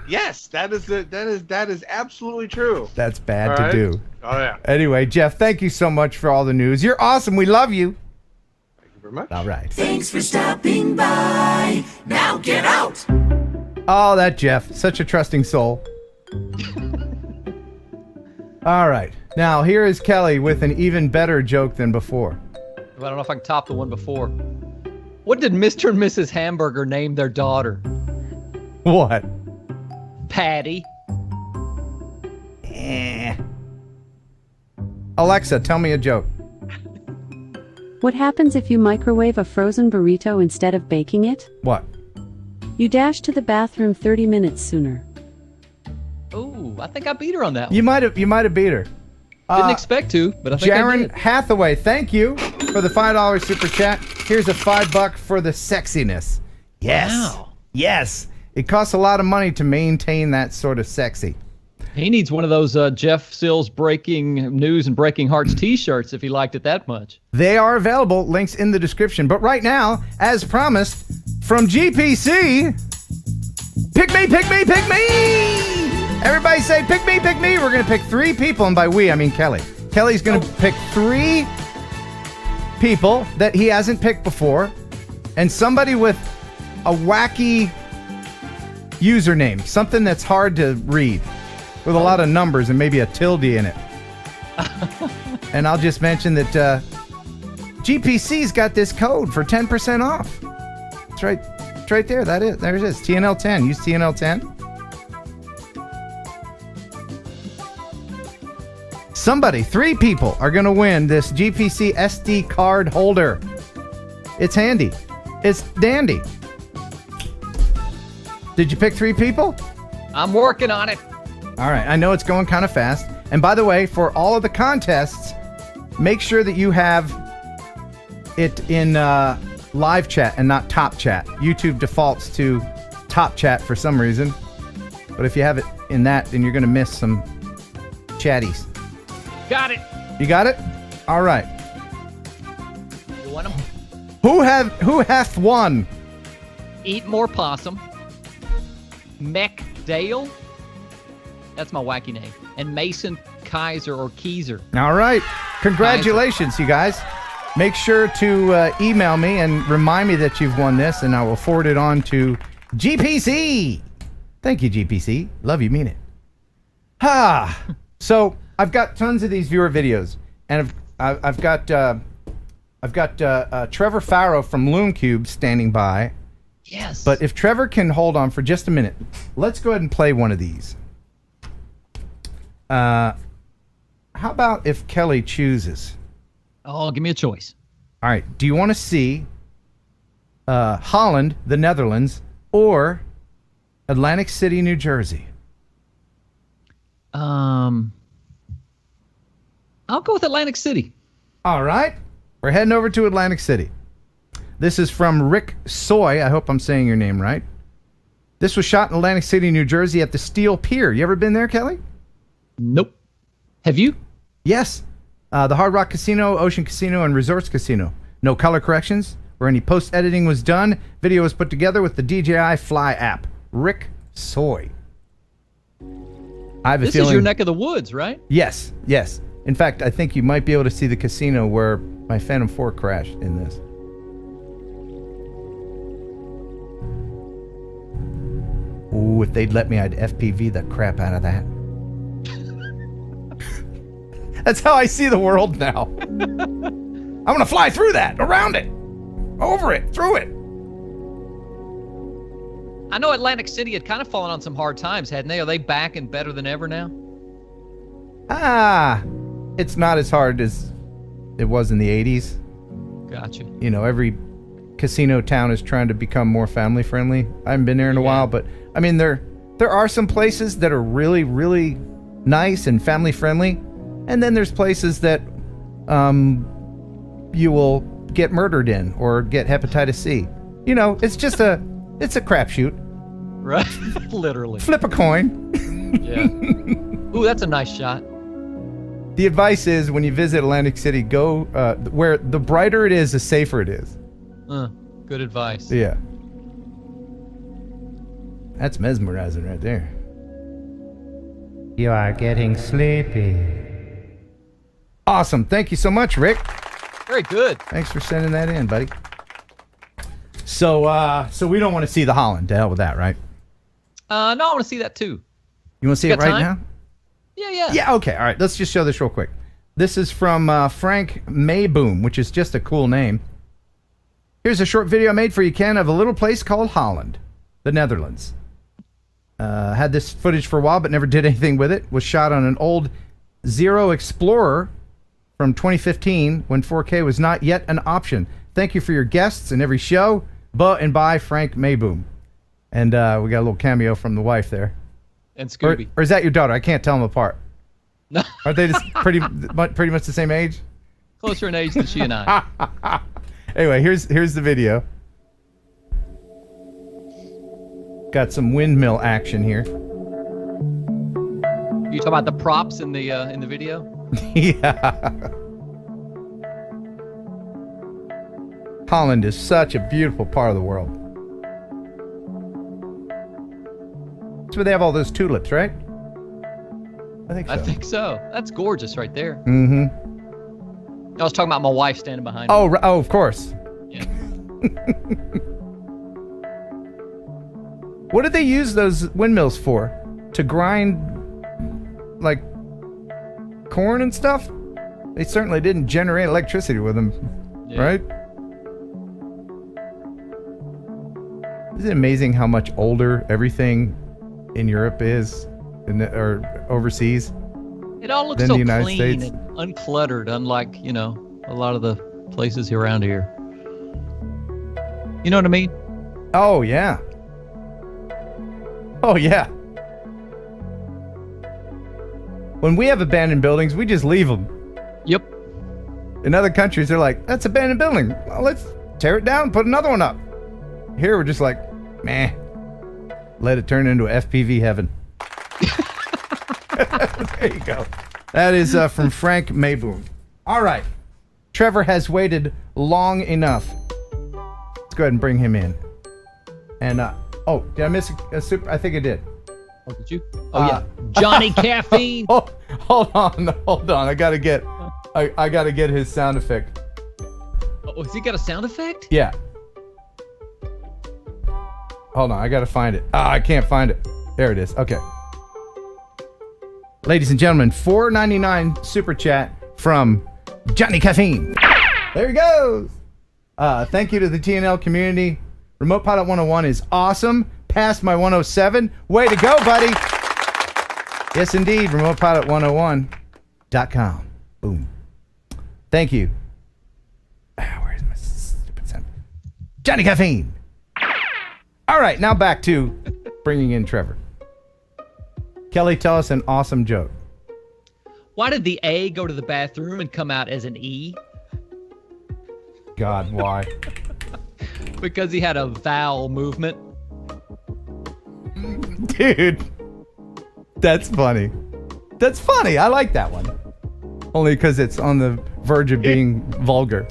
Yes, that is absolutely true. That's bad to do. Oh, yeah. Anyway, Jeff, thank you so much for all the news. You're awesome. We love you. Thank you very much. All right. Thanks for stopping by. Now get out. Oh, that Jeff. Such a trusting soul. All right. Now, here is Kelly with an even better joke than before. I don't know if I can top the one before. What did Mr. and Mrs. Hamburger name their daughter? What? Patty. Alexa, tell me a joke. What happens if you microwave a frozen burrito instead of baking it? What? You dash to the bathroom 30 minutes sooner. Ooh, I think I beat her on that one. You might have beat her. Didn't expect to, but I think I Jaron did. Hathaway, thank you for the $5 super chat. Here's a $5 for the sexiness. Yes. Wow. Yes. It costs a lot of money to maintain that sort of sexy. He needs one of those Jeff Sills breaking news and breaking hearts t-shirts if he liked it that much. They are available. Links in the description. But right now, as promised, from GPC, pick me, pick me, pick me! Everybody say, pick me, pick me. We're going to pick 3 people, and by we, I mean Kelly. Kelly's going to pick 3 people that he hasn't picked before, and somebody with a wacky username, something that's hard to read, with a lot of numbers and maybe a tilde in it. And I'll just mention that GPC's got this code for 10% off. It's right, it's right there. There it is. TNL10. Use TNL10. Somebody, 3 people are going to win this GPC SD card holder. It's handy. It's dandy. Did you pick 3 people? I'm working on it. All right. I know it's going kind of fast. And by the way, for all of the contests, make sure that you have it in live chat and not top chat. YouTube defaults to top chat for some reason. But if you have it in that, then you're going to miss some chatties. Got it. You got it? All right. You want them? Who hath won? Eat more possum. McDale. That's my wacky name. And Mason Kaiser or Keiser. All right. Congratulations, you guys. Make sure to email me and remind me that you've won this, and I will forward it on to GPC. Thank you, GPC. Love you, mean it. So I've got tons of these viewer videos, and I've got Trevor Farrow from Lume Cube standing by. Yes. But if Trevor can hold on for just a minute, let's go ahead and play one of these. How about if Kelly chooses? Oh, give me a choice. All right. Do you want to see Holland, the Netherlands, or Atlantic City, New Jersey? I'll go with Atlantic City. All right. We're heading over to Atlantic City. This is from Rick Soy. I hope I'm saying your name right. This was shot in Atlantic City, New Jersey at the Steel Pier. You ever been there, Kelly? Nope. Have you? Yes. The Hard Rock Casino, Ocean Casino, and Resorts Casino. No color corrections or any post-editing was done. Video was put together with the DJI Fly app. Rick Soy. I have a feeling... This is your neck of the woods, right? Yes, yes. In fact, I think you might be able to see the casino where my Phantom 4 crashed in this. Ooh, if they'd let me, I'd FPV the crap out of that. That's how I see the world now. I'm going to fly through that, around it, over it, through it. I know Atlantic City had kind of fallen on some hard times, hadn't they? Are they back and better than ever now? It's not as hard as it was in the 80s. Gotcha. You know, every casino town is trying to become more family friendly. I haven't been there in a while, but I mean, there are some places that are really, really nice and family friendly, and then there's places that you will get murdered in or get hepatitis C. You know, it's a crapshoot. Right. Literally. Flip a coin. Yeah. Ooh, that's a nice shot. The advice is when you visit Atlantic City, go where the brighter it is, the safer it is. Good advice. Yeah. That's mesmerizing right there. You are getting sleepy. Awesome. Thank you so much, Rick. Very good. Thanks for sending that in, buddy. So we don't want to see the Holland. To hell with that, right? No, I want to see that too. You want to see it right now? Yeah. Yeah, okay. All right, let's just show this real quick. This is from Frank Mayboom, which is just a cool name. Here's a short video I made for you, Ken, of a little place called Holland, the Netherlands. Had this footage for a while, but never did anything with it. Was shot on an old Zero Explorer from 2015 when 4K was not yet an option. Thank you for your guests in every show. And by Frank Mayboom. And we got a little cameo from the wife there. And Scooby. Or is that your daughter? I can't tell them apart. No. Aren't they just pretty much the same age? Closer in age than she and I. Anyway, here's the video. Got some windmill action here. You talking about the props in the video? Yeah. Holland is such a beautiful part of the world. That's where they have all those tulips, right? I think so. That's gorgeous right there. Mm-hmm. I was talking about my wife standing behind me. Oh, of course. Yeah. What did they use those windmills for? To grind, like, corn and stuff? They certainly didn't generate electricity with them, right? Isn't it amazing how much older everything in Europe is, or overseas? It all looks than so the United clean States? and uncluttered, unlike, a lot of the places around here. You know what I mean? Oh, yeah. Oh, yeah. When we have abandoned buildings, we just leave them. Yep. In other countries, they're like, that's an abandoned building. Well, let's tear it down, put another one up. Here, we're just like, meh. Let it turn into FPV heaven. There you go. That is from Frank Mayboom. All right. Trevor has waited long enough. Let's go ahead and bring him in. And, did I miss a super? I think I did. Oh, did you? Oh, yeah. Johnny Caffeine. Oh, hold on. I gotta get his sound effect. Oh, has he got a sound effect? Yeah. Hold on, I gotta find it. I can't find it. There it is. Okay. Ladies and gentlemen, $4.99 super chat from Johnny Caffeine. There he goes. Thank you to the TNL community. Remote Pilot 101 is awesome. Passed my 107. Way to go, buddy. Yes, indeed. RemotePilot101.com. Boom. Thank you. Where's my stupid sound? Johnny Caffeine. All right, now back to bringing in Trevor. Kelly, tell us an awesome joke. Why did the A go to the bathroom and come out as an E? God, why? Because he had a vowel movement. Dude, that's funny. That's funny. I like that one. Only because it's on the verge of being vulgar.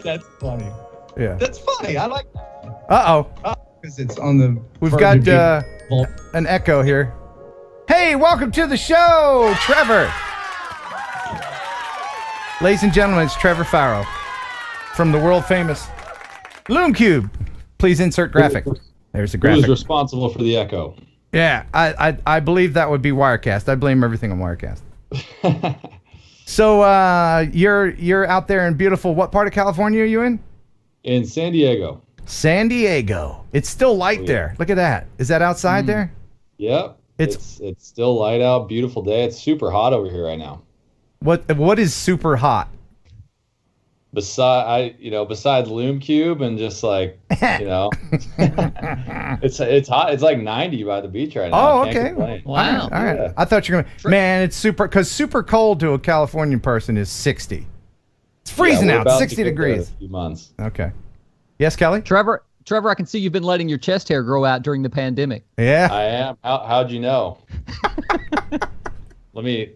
That's funny. Yeah. That's funny. I like that. Uh-oh. Because it's on the. We've got an echo here. Hey, welcome to the show, Trevor. Ladies and gentlemen, it's Trevor Farrow from the world famous Lume Cube. Please insert graphic. There's the graphic. Who's responsible for the echo? Yeah, I believe that would be Wirecast. I blame everything on Wirecast. So you're out there in beautiful, what part of California are you in? In San Diego. San Diego. It's still light there. Look at that. Is that outside there? Yep. It's still light out. Beautiful day. It's super hot over here right now. What is super hot? besides Lume Cube and just like, it's hot. It's like 90 by the beach right now. Oh, okay. Wow. All right. Yeah. I thought you were going to, man, it's super cold to a Californian person is 60. It's freezing out, 60 degrees. In a few months. Okay. Yes, Kelly? Trevor, I can see you've been letting your chest hair grow out during the pandemic. Yeah. I am. How'd you know? Let me.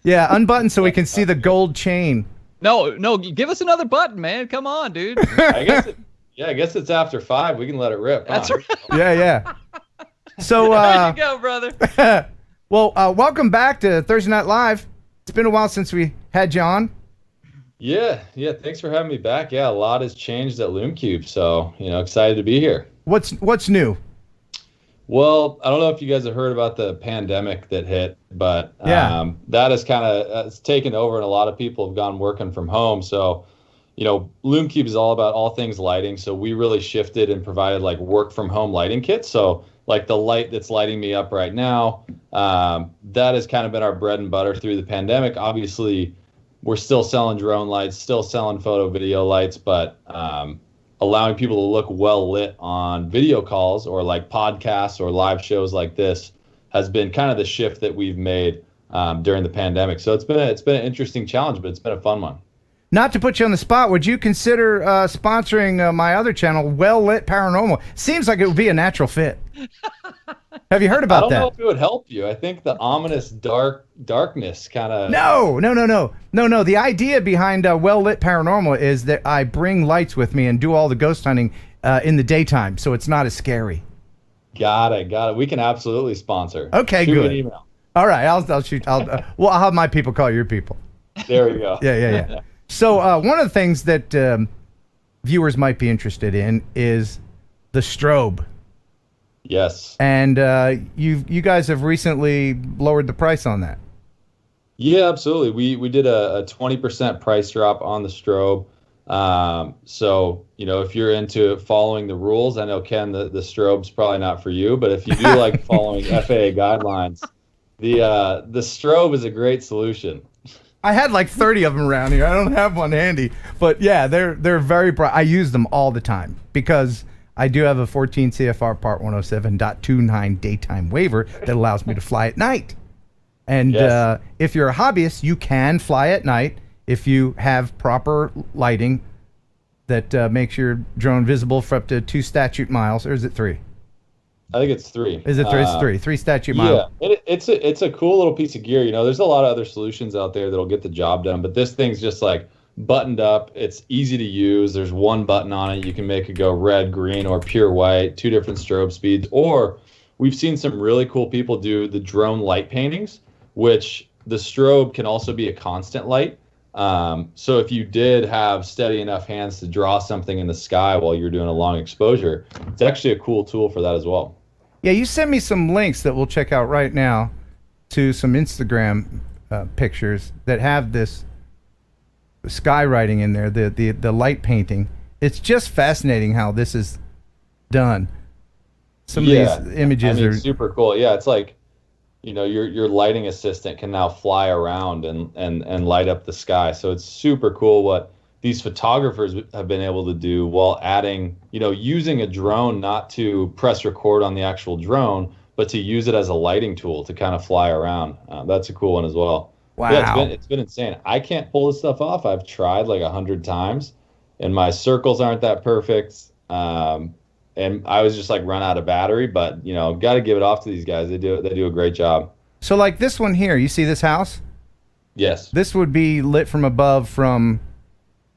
Yeah, unbutton so we can see the gold chain. No, give us another button, man. Come on, dude. I guess it's after 5. We can let it rip. That's right. Yeah. So there you go, brother. Well, welcome back to Thursday Night Live. It's been a while since we had you on. Yeah. Thanks for having me back. Yeah, a lot has changed at Lume Cube, so excited to be here. What's new? Well, I don't know if you guys have heard about the pandemic that hit, but that has kind of taken over, and a lot of people have gone working from home. So, Lume Cube is all about all things lighting. So we really shifted and provided like work from home lighting kits. So like the light that's lighting me up right now, that has kind of been our bread and butter through the pandemic. Obviously, we're still selling drone lights, still selling photo video lights, but allowing people to look well lit on video calls or like podcasts or live shows like this has been kind of the shift that we've made during the pandemic. So it's been an interesting challenge, but it's been a fun one. Not to put you on the spot, would you consider sponsoring my other channel, Well Lit Paranormal? Seems like it would be a natural fit. Have you heard about that? I don't know if it would help you. I think the ominous darkness kind of... No. The idea behind Well Lit Paranormal is that I bring lights with me and do all the ghost hunting in the daytime, so it's not as scary. Got it. We can absolutely sponsor. Okay, Shoot good. An email. All right, I'll shoot. I'll have my people call your people. There we go. Yeah. So one of the things that viewers might be interested in is the strobe. Yes. And you guys have recently lowered the price on that. Yeah, absolutely. We did a 20% price drop on the strobe. So, if you're into following the rules, I know, Ken, the strobe's probably not for you, but if you do like following FAA guidelines, the strobe is a great solution. I had like 30 of them around here. I don't have one handy, but yeah, they're very bright. I use them all the time because I do have a 14 CFR Part 107.29 daytime waiver that allows me to fly at night. And yes. If you're a hobbyist, you can fly at night if you have proper lighting that makes your drone visible for up to 2 statute miles, or is it 3? I think it's 3. Is it 3? It's 3. 3 statute miles. Yeah, it's a cool little piece of gear. There's a lot of other solutions out there that'll get the job done, but this thing's just like buttoned up. It's easy to use. There's one button on it. You can make it go red, green, or pure white, 2 different strobe speeds. Or we've seen some really cool people do the drone light paintings, which the strobe can also be a constant light. So if you did have steady enough hands to draw something in the sky while you're doing a long exposure, it's actually a cool tool for that as well. Yeah, you sent me some links that we'll check out right now to some Instagram pictures that have this sky writing in there, the light painting. It's just fascinating how this is done. Some of these images are super cool. Yeah, it's like, your lighting assistant can now fly around and light up the sky. So it's super cool what these photographers have been able to do while adding, using a drone not to press record on the actual drone, but to use it as a lighting tool to kind of fly around. That's a cool one as well. Wow. Yeah, it's been insane. I can't pull this stuff off. I've tried like 100 times, and my circles aren't that perfect. And I was just like run out of battery, but got to give it off to these guys. They do a great job. So like this one here, you see this house? Yes. This would be lit from above from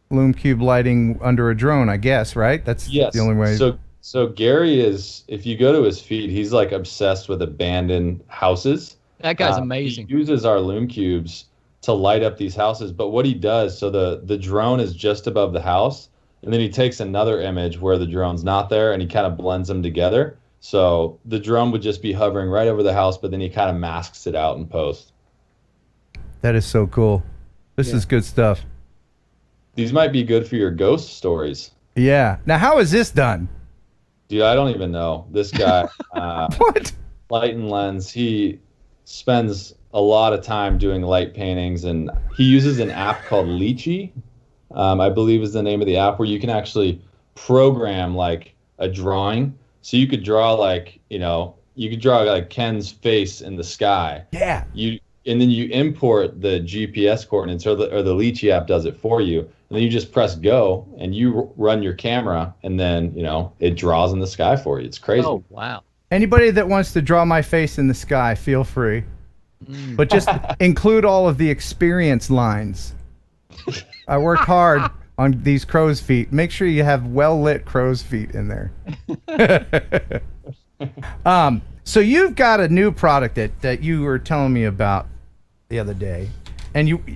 Lume Cube lighting under a drone, I guess, right? That's the only way. So Gary is, if you go to his feed, he's like obsessed with abandoned houses. That guy's amazing. He uses our Lume Cubes to light up these houses, but what he does, so the drone is just above the house, and then he takes another image where the drone's not there, and he kind of blends them together. So the drone would just be hovering right over the house, but then he kind of masks it out in post. That is so cool. This is good stuff. These might be good for your ghost stories. Yeah. Now, how is this done? Dude, I don't even know. This guy, what? Light and Lens, he spends a lot of time doing light paintings, and he uses an app called Lychee. I believe is the name of the app, where you can actually program like a drawing. So you could draw like Ken's face in the sky. Yeah. And then you import the GPS coordinates, or the Lychee app does it for you. And then you just press go and you run your camera, and then, it draws in the sky for you. It's crazy. Oh, wow. Anybody that wants to draw my face in the sky, feel free. But just include all of the experience lines. I worked hard on these crow's feet. Make sure you have well-lit crow's feet in there. So you've got a new product that you were telling me about the other day,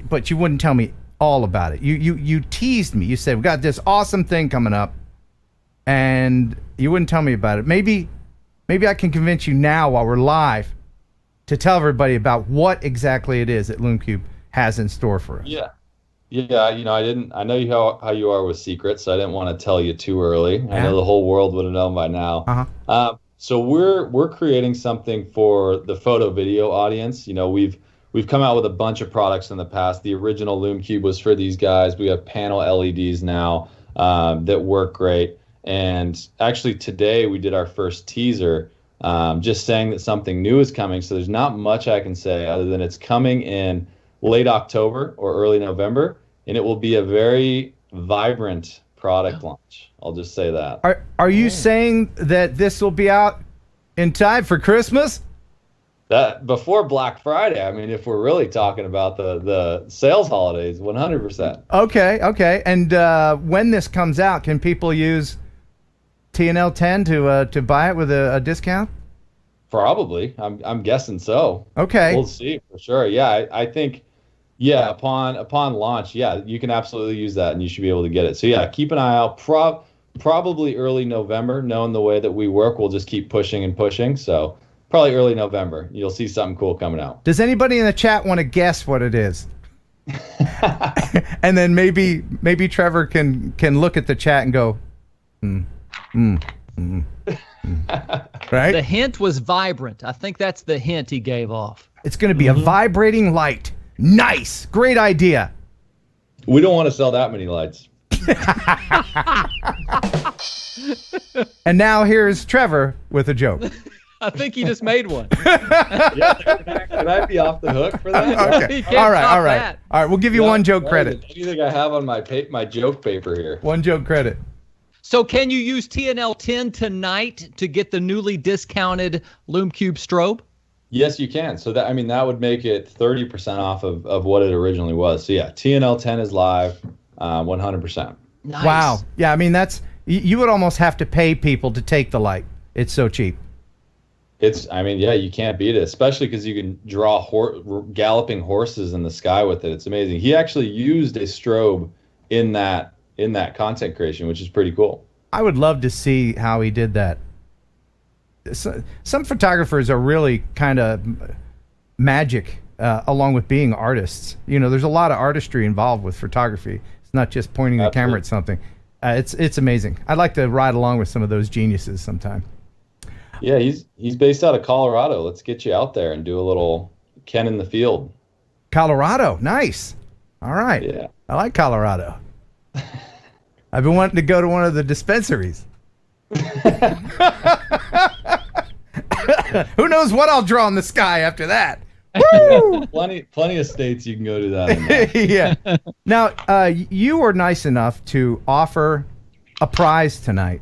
but you wouldn't tell me all about it. You teased me. You said, we got this awesome thing coming up, and you wouldn't tell me about it. Maybe I can convince you now while we're live to tell everybody about what exactly it is that Lume Cube has in store for us. Yeah. I know how you are with secrets, so I didn't want to tell you too early. Yeah. I know the whole world would have known by now. Uh-huh. So we're creating something for the photo video audience. We've come out with a bunch of products in the past. The original Lume Cube was for these guys. We have panel LEDs now that work great. And actually today we did our first teaser, just saying that something new is coming. So there's not much I can say other than it's coming in late October or early November, and it will be a very vibrant product launch. I'll just say that. Are you saying that this will be out in time for Christmas? That before Black Friday. I mean, if we're really talking about the sales holidays, 100%. Okay. And when this comes out, can people use TNL 10 to buy it with a discount? Probably. I'm guessing so. Okay. We'll see for sure. Yeah, I think. Yeah, upon launch, yeah, you can absolutely use that, and you should be able to get it. So yeah, keep an eye out. Probably early November. Knowing the way that we work, we'll just keep pushing and pushing. So probably early November, you'll see something cool coming out. Does anybody in the chat want to guess what it is? And then maybe Trevor can look at the chat and go, right? The hint was vibrant. I think that's the hint he gave off. It's going to be a vibrating light. Nice. Great idea. We don't want to sell that many lights. And now here's Trevor with a joke. I think he just made one. Yeah, can I be off the hook for that? Okay. All right. We'll give you one joke credit. What do you think I have on my joke paper here? One joke credit. So can you use TNL 10 tonight to get the newly discounted Lume Cube strobe? Yes, you can. So that would make it 30% off of what it originally was. So yeah, TNL 10 is live, 100%. Nice. Wow. Yeah, you would almost have to pay people to take the light. It's so cheap. You can't beat it, especially because you can draw galloping horses in the sky with it. It's amazing. He actually used a strobe in that content creation, which is pretty cool. I would love to see how he did that. Some photographers are really kind of magic, along with being artists. There's a lot of artistry involved with photography. It's not just pointing the camera at something. It's amazing. I'd like to ride along with some of those geniuses sometime. Yeah, he's based out of Colorado. Let's get you out there and do a little Ken in the field. Colorado, nice. All right. Yeah, I like Colorado. I've been wanting to go to one of the dispensaries. Who knows what I'll draw in the sky after that? Woo! Plenty of states you can go to that. Yeah. Now, you were nice enough to offer a prize tonight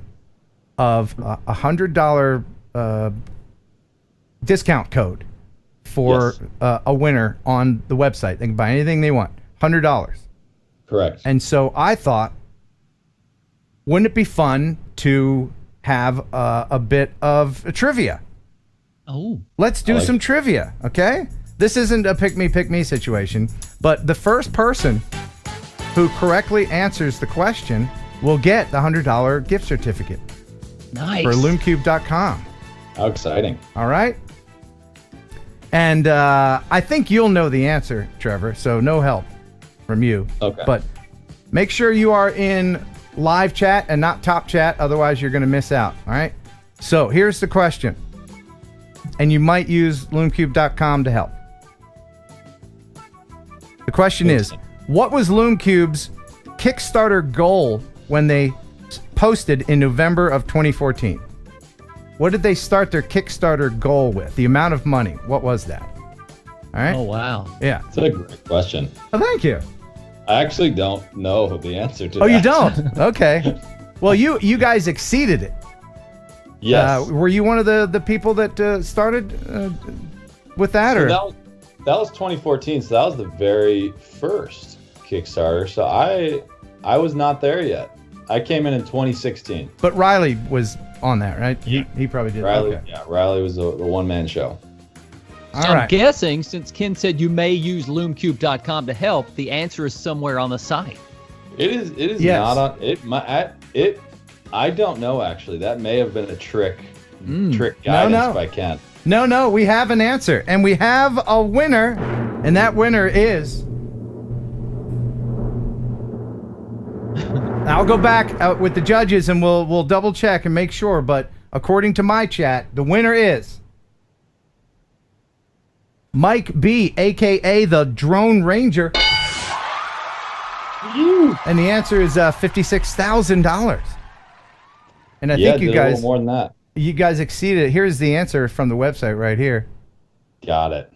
of a $100 discount code for a winner on the website. They can buy anything they want. $100. Correct. And so I thought, wouldn't it be fun to have a bit of trivia? Oh. Let's do some trivia, okay? This isn't a pick me situation, but the first person who correctly answers the question will get the $100 gift certificate. Nice. For lumecube.com. How exciting. All right. And I think you'll know the answer, Trevor, so no help from you. Okay. But make sure you are in live chat and not top chat, otherwise you're going to miss out. All right. So here's the question, and you might use lumecube.com to help. The question is, what was Lume Cube's Kickstarter goal when they posted in November of 2014? What did they start their Kickstarter goal with? The amount of money. What was that? All right. Oh, wow. Yeah. That's a great question. Oh, thank you. I actually don't know the answer to that. Oh, you don't? Okay. Well, you guys exceeded it. Yes. Were you one of the people that started with that? So or that was 2014, so that was the very first Kickstarter. So I was not there yet. I came in 2016. But Riley was on that, right? He probably did. Riley, Okay. yeah, Riley was the one-man show. So I'm guessing, since Ken said you may use LumeCube.com to help, the answer is somewhere on the site. It is Yes. not on it. I don't know actually. That may have been a trick guidance by Ken. No, we have an answer, and we have a winner, and that winner is. I'll go back with the judges, and we'll double check and make sure. But according to my chat, the winner is Mike B, aka the Drone Ranger, and the answer is $56,000. And I think you did guys a little more than that. You guys exceeded it. Here's the answer from the website right here. Got it.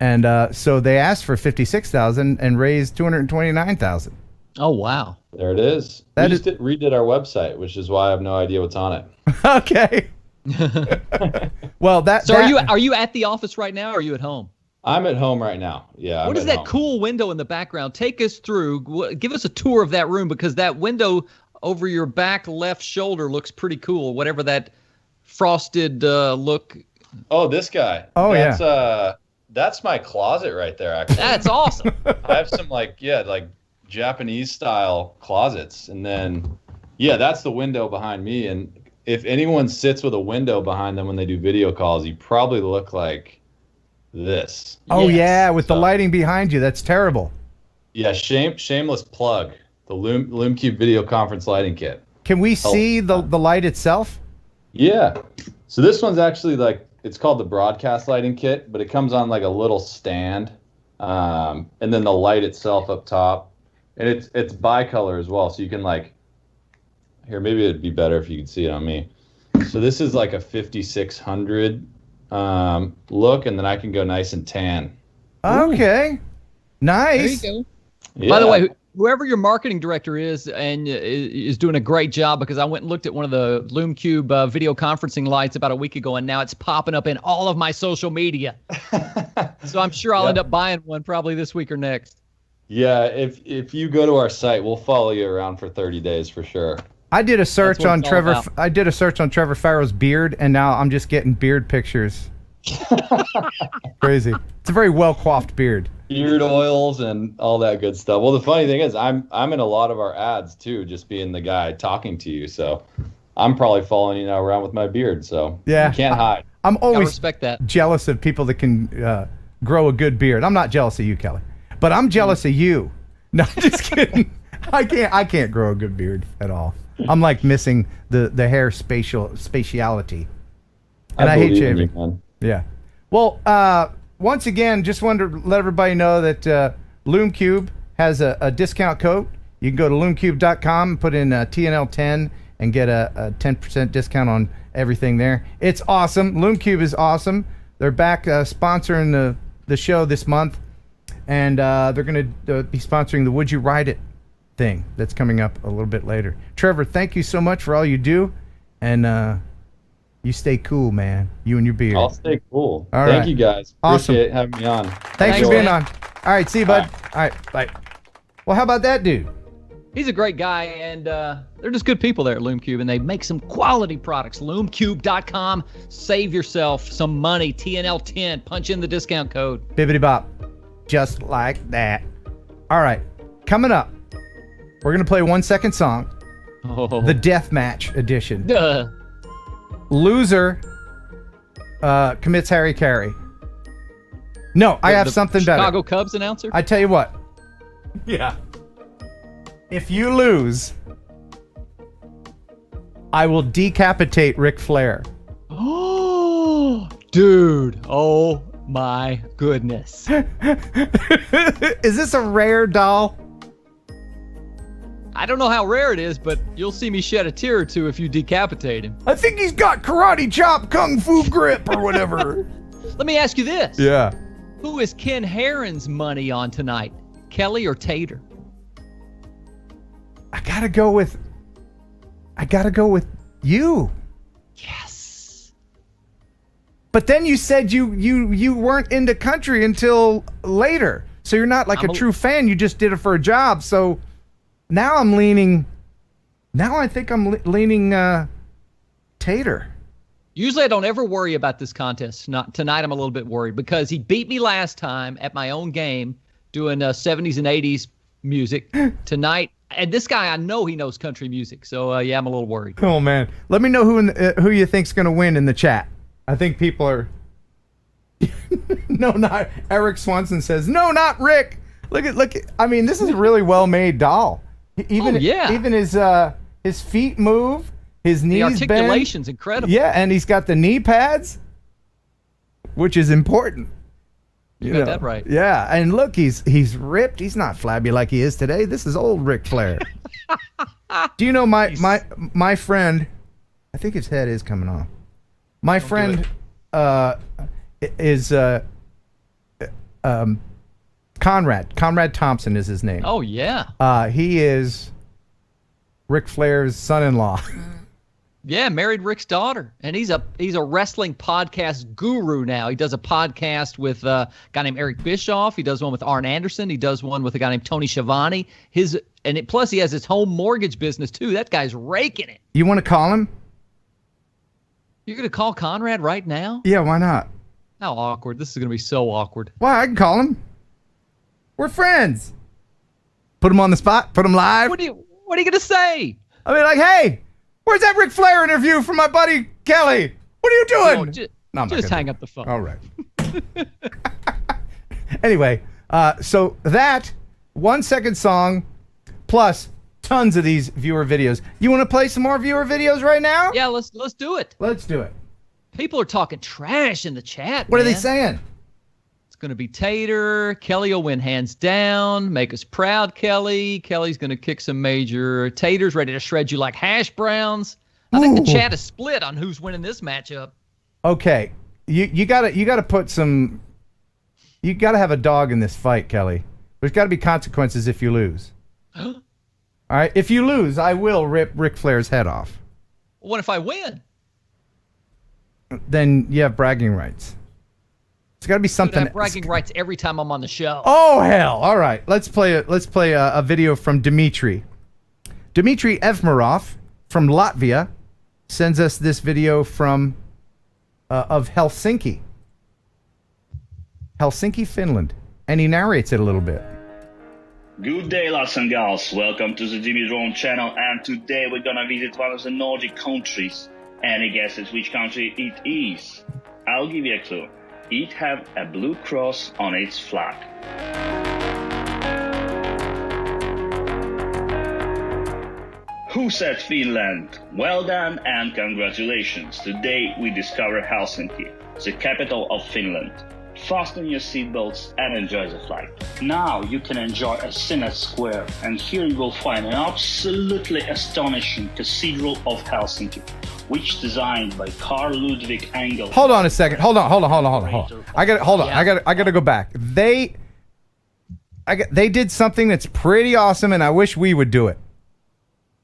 And so they asked for $56,000 and raised $229,000. Oh, wow. There it is. We just redid our website, which is why I have no idea what's on it. Okay. Well, So are you at the office right now, or are you at home? I'm at home right now. Yeah. What is that cool window in the background? Take us through. Give us a tour of that room, because that window over your back left shoulder looks pretty cool. Whatever that frosted look. Oh, this guy. Oh, that's my closet right there, actually. That's awesome. I have some like Japanese style closets, and then that's the window behind me. And if anyone sits with a window behind them when they do video calls, you probably look like this. Oh yeah, with the lighting behind you. That's terrible. Yeah, shameless plug. The Lume Cube video conference lighting kit. Can we see the light itself? Yeah. So this one's actually it's called the broadcast lighting kit, but it comes on like a little stand, and then the light itself up top, and it's bicolor as well. So you can here, maybe it'd be better if you could see it on me. So this is like a 5600 look, and then I can go nice and tan. Okay. Nice. There you go. Yeah. By the way, whoever your marketing director is doing a great job, because I went and looked at one of the Lume Cube video conferencing lights about a week ago, and now it's popping up in all of my social media. So I'm sure I'll end up buying one probably this week or next. Yeah, if you go to our site, we'll follow you around for 30 days for sure. I did a search on Trevor. I did a search on Trevor Farrow's beard, and now I'm just getting beard pictures. Crazy. It's a very well coiffed beard. Beard oils and all that good stuff. Well, the funny thing is, I'm in a lot of our ads too, just being the guy talking to you. So I'm probably following you now around with my beard. So you can't hide. I'm always respect that. Jealous of people that can grow a good beard. I'm not jealous of you, Kelly, but I'm jealous of you. No, just kidding. I can't grow a good beard at all. I'm like missing the hair spatiality, and I hate shaving. Yeah. Well, once again, just wanted to let everybody know that Lume Cube has a discount code. You can go to lumecube.com and put in TNL 10 and get a 10% discount on everything there. It's awesome. Lume Cube is awesome. They're back sponsoring the show this month, and they're going to be sponsoring the Would You Ride It thing that's coming up a little bit later. Trevor, thank you so much for all you do, and you stay cool, man. You and your beard. I'll stay cool. All Thank right. you guys. Awesome. Appreciate having me on. Thanks for being on. All right, see you, bud. All right, bye. Well, how about that dude? He's a great guy, and they're just good people there at Lume Cube, and they make some quality products. LumeCube.com. Save yourself some money. TNL 10. Punch in the discount code. Bibbity bop. Just like that. All right, coming up, we're going to play 1 second song. Oh. The Deathmatch edition. Duh. Loser commits Harry Carey. No, I have something better. Chicago Cubs announcer? I tell you what. Yeah. If you lose, I will decapitate Ric Flair. Oh, dude. Oh, my goodness. Is this a rare doll? I don't know how rare it is, but you'll see me shed a tear or two if you decapitate him. I think he's got karate chop, kung fu grip, or whatever. Let me ask you this. Yeah. Who is Ken Heron's money on tonight? Kelly or Tater? I gotta go with you. Yes. But then you said you weren't into country until later. So you're not like a true fan. You just did it for a job. So now I'm leaning. Now I think I'm leaning Tater. Usually I don't ever worry about this contest. Not tonight. I'm a little bit worried because he beat me last time at my own game doing 70s and 80s music. Tonight, and this guy, I know he knows country music. So yeah, I'm a little worried. Oh man, let me know who you think's gonna win in the chat. I think people are. No, not Eric Swanson says no, not Rick. Look at. I mean, this is a really well made doll. Even his feet move. His knees bend. The articulation's incredible. Yeah, and he's got the knee pads, which is important. You got that right. Yeah, and look, he's ripped. He's not flabby like he is today. This is old Ric Flair. Do you know my friend? I think his head is coming off. My friend is Conrad. Conrad Thompson is his name. Oh yeah. He is Ric Flair's son-in-law. Yeah, married Rick's daughter, and he's a wrestling podcast guru now. He does a podcast with a guy named Eric Bischoff. He does one with Arn Anderson. He does one with a guy named Tony Schiavone. Plus he has his home mortgage business too. That guy's raking it. You want to call him? You're gonna call Conrad right now? Yeah, why not? How awkward! This is gonna be so awkward. Why? I can call him. We're friends. Put him on the spot. Put him live. What are you gonna say? I mean, like, hey. Where's that Ric Flair interview from my buddy Kelly? What are you doing? No, just hang up the phone. All right. Anyway, so that 1 second song plus tons of these viewer videos. You want to play some more viewer videos right now? Yeah, let's do it. Let's do it. People are talking trash in the chat. What are they saying? It's going to be Tater. Kelly will win hands down. Make us proud, Kelly. Kelly's going to kick some major. Tater's ready to shred you like hash browns. I think the chat is split on who's winning this matchup. Okay, you gotta put some. You gotta have a dog in this fight, Kelly. There's got to be consequences if you lose. All right, if you lose, I will rip Ric Flair's head off. What if I win? Then you have bragging rights. It's got to be something. I have bragging rights every time I'm on the show. Oh hell! All right, let's play a video from Dmitry. Dmitry Evmerov from Latvia sends us this video from of Helsinki, Finland, and he narrates it a little bit. Good day, lads and gals. Welcome to the Jimmy Drone channel, and today we're gonna visit one of the Nordic countries. Any guesses which country it is? I'll give you a clue. It have a blue cross on its flag. Who said Finland? Well done and congratulations. Today we discover Helsinki, the capital of Finland. Fasten your seatbelts and enjoy the flight. Now you can enjoy a Senate Square, and here you will find an absolutely astonishing Cathedral of Helsinki, which designed by Carl Ludwig Engel. Hold on a second. Hold on. I got to go back. They did something that's pretty awesome, and I wish we would do it.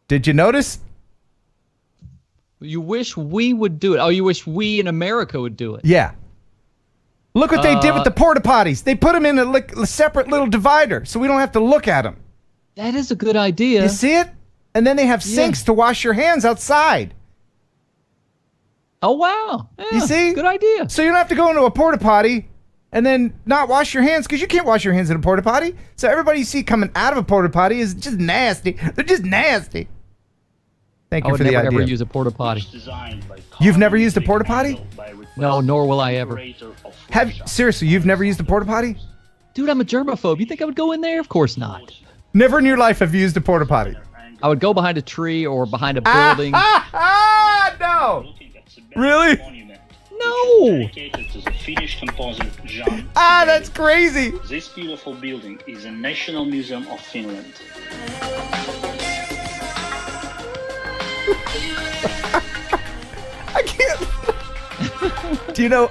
Did you notice? You wish we would do it. Oh, you wish we in America would do it. Yeah. Look what they did with the porta potties. They put them in a separate little divider, so we don't have to look at them. That is a good idea. You see it? And then they have sinks to wash your hands outside. Oh, wow. Yeah, you see? Good idea. So you don't have to go into a porta potty and then not wash your hands, because you can't wash your hands in a porta potty. So everybody you see coming out of a porta potty is just nasty. They're just nasty. Thank you for the idea. I would never ever use a porta potty. You've never used a porta potty? No, nor will I ever. Seriously, you've never used a porta potty? Dude, I'm a germaphobe. You think I would go in there? Of course not. Never in your life have you used a porta potty? I would go behind a tree or behind a building. No! Really? No! That's crazy. This beautiful building is a National Museum of Finland. I can't. Do you know,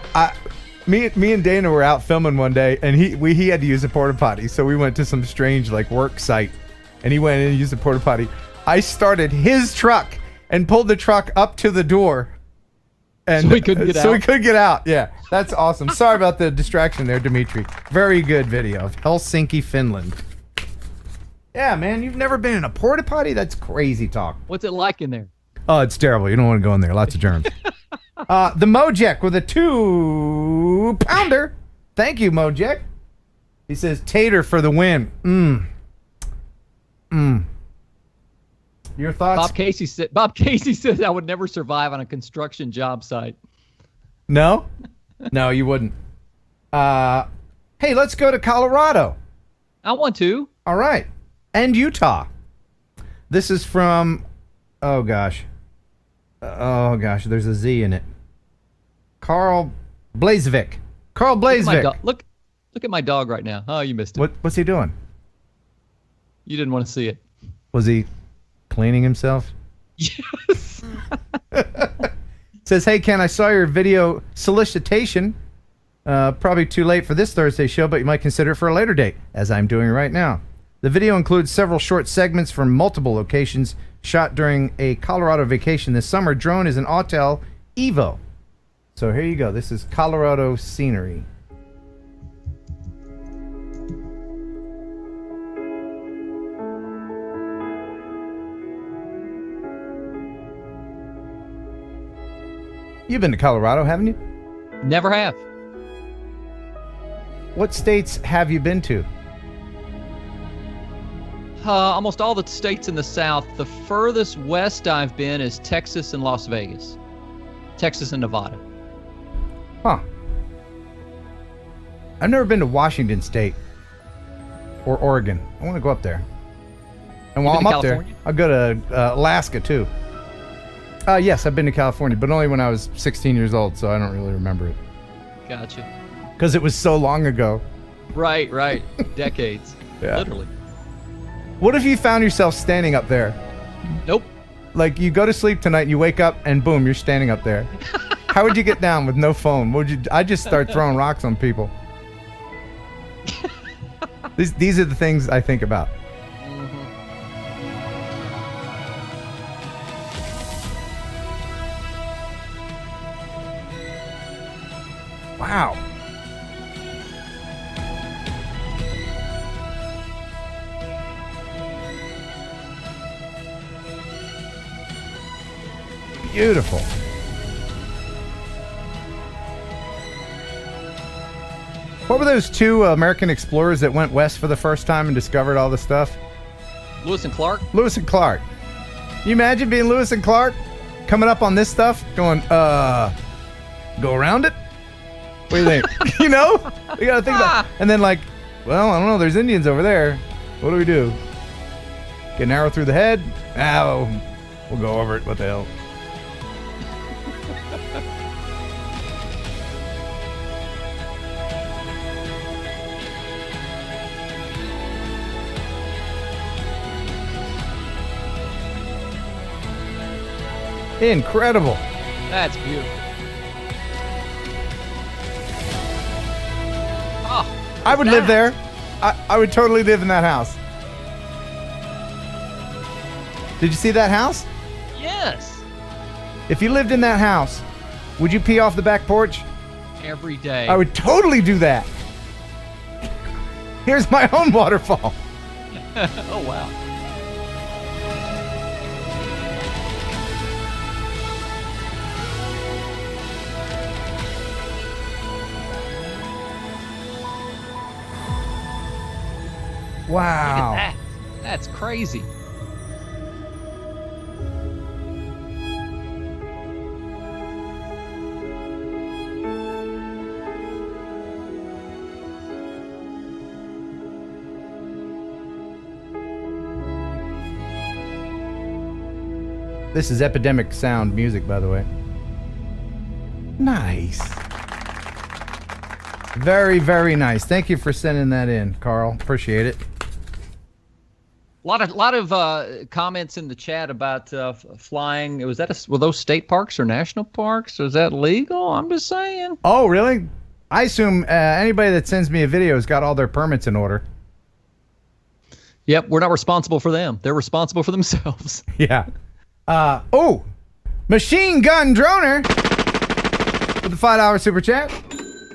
me and Dana were out filming one day, and he had to use a porta potty, so we went to some strange like work site, and he went in and used a porta potty. I started his truck and pulled the truck up to the door, and so we couldn't get out. So we couldn't get out. Yeah, that's awesome. Sorry about the distraction there, Dimitri. Very good video of Helsinki, Finland. Yeah, man, you've never been in a porta potty? That's crazy talk. What's it like in there? Oh, it's terrible. You don't want to go in there. Lots of germs. The Mojek with a 2-pounder. Thank you, Mojek. He says, Tater for the win. Your thoughts? Bob Casey says I would never survive on a construction job site. No? No, you wouldn't. Hey, let's go to Colorado. I want to. All right. And Utah. This is from, oh gosh, there's a Z in it. Carl Blazevik. Look at my dog right now. Oh, you missed it. What's he doing? You didn't want to see it. Was he cleaning himself? Yes. Says, hey, Ken, I saw your video solicitation. Probably too late for this Thursday show, but you might consider it for a later date, as I'm doing right now. The video includes several short segments from multiple locations shot during a Colorado vacation this summer. Drone is an Autel Evo. So here you go. This is Colorado scenery. You've been to Colorado, haven't you? Never have. What states have you been to? Almost all the states in the South. The furthest west I've been is Texas and Las Vegas. Texas and Nevada. Huh. I've never been to Washington State or Oregon. I want to go up there. And while I'm up there, I'll go to Alaska too. Yes, I've been to California, but only when I was 16 years old, so I don't really remember it. Gotcha. Because it was so long ago. Right. Decades. Yeah. Literally. What if you found yourself standing up there? Nope. Like you go to sleep tonight and you wake up and boom, you're standing up there. How would you get down with no phone? I'd just start throwing rocks on people. These are the things I think about. Wow. Beautiful. What were those two American explorers that went west for the first time and discovered all this stuff? Lewis and Clark? Lewis and Clark. You imagine being Lewis and Clark coming up on this stuff going, go around it? What do you think? You know? We gotta think about it. And then like, well, I don't know, there's Indians over there. What do we do? Get an arrow through the head? We'll go over it. What the hell? Incredible. That's beautiful. Oh, I would live there. I would totally live in that house. Did you see that house? Yes. If you lived in that house, would you pee off the back porch? Every day. I would totally do that. Here's my own waterfall. Oh, wow. Wow. Look at that. That's crazy. This is Epidemic Sound music, by the way. Nice. Very, very nice. Thank you for sending that in, Carl. Appreciate it. Lot of comments in the chat about flying. Were those state parks or national parks? Was that legal? I'm just saying. Oh, really? I assume anybody that sends me a video has got all their permits in order. Yep, we're not responsible for them. They're responsible for themselves. Yeah. Machine Gun Droner with the $5 super chat.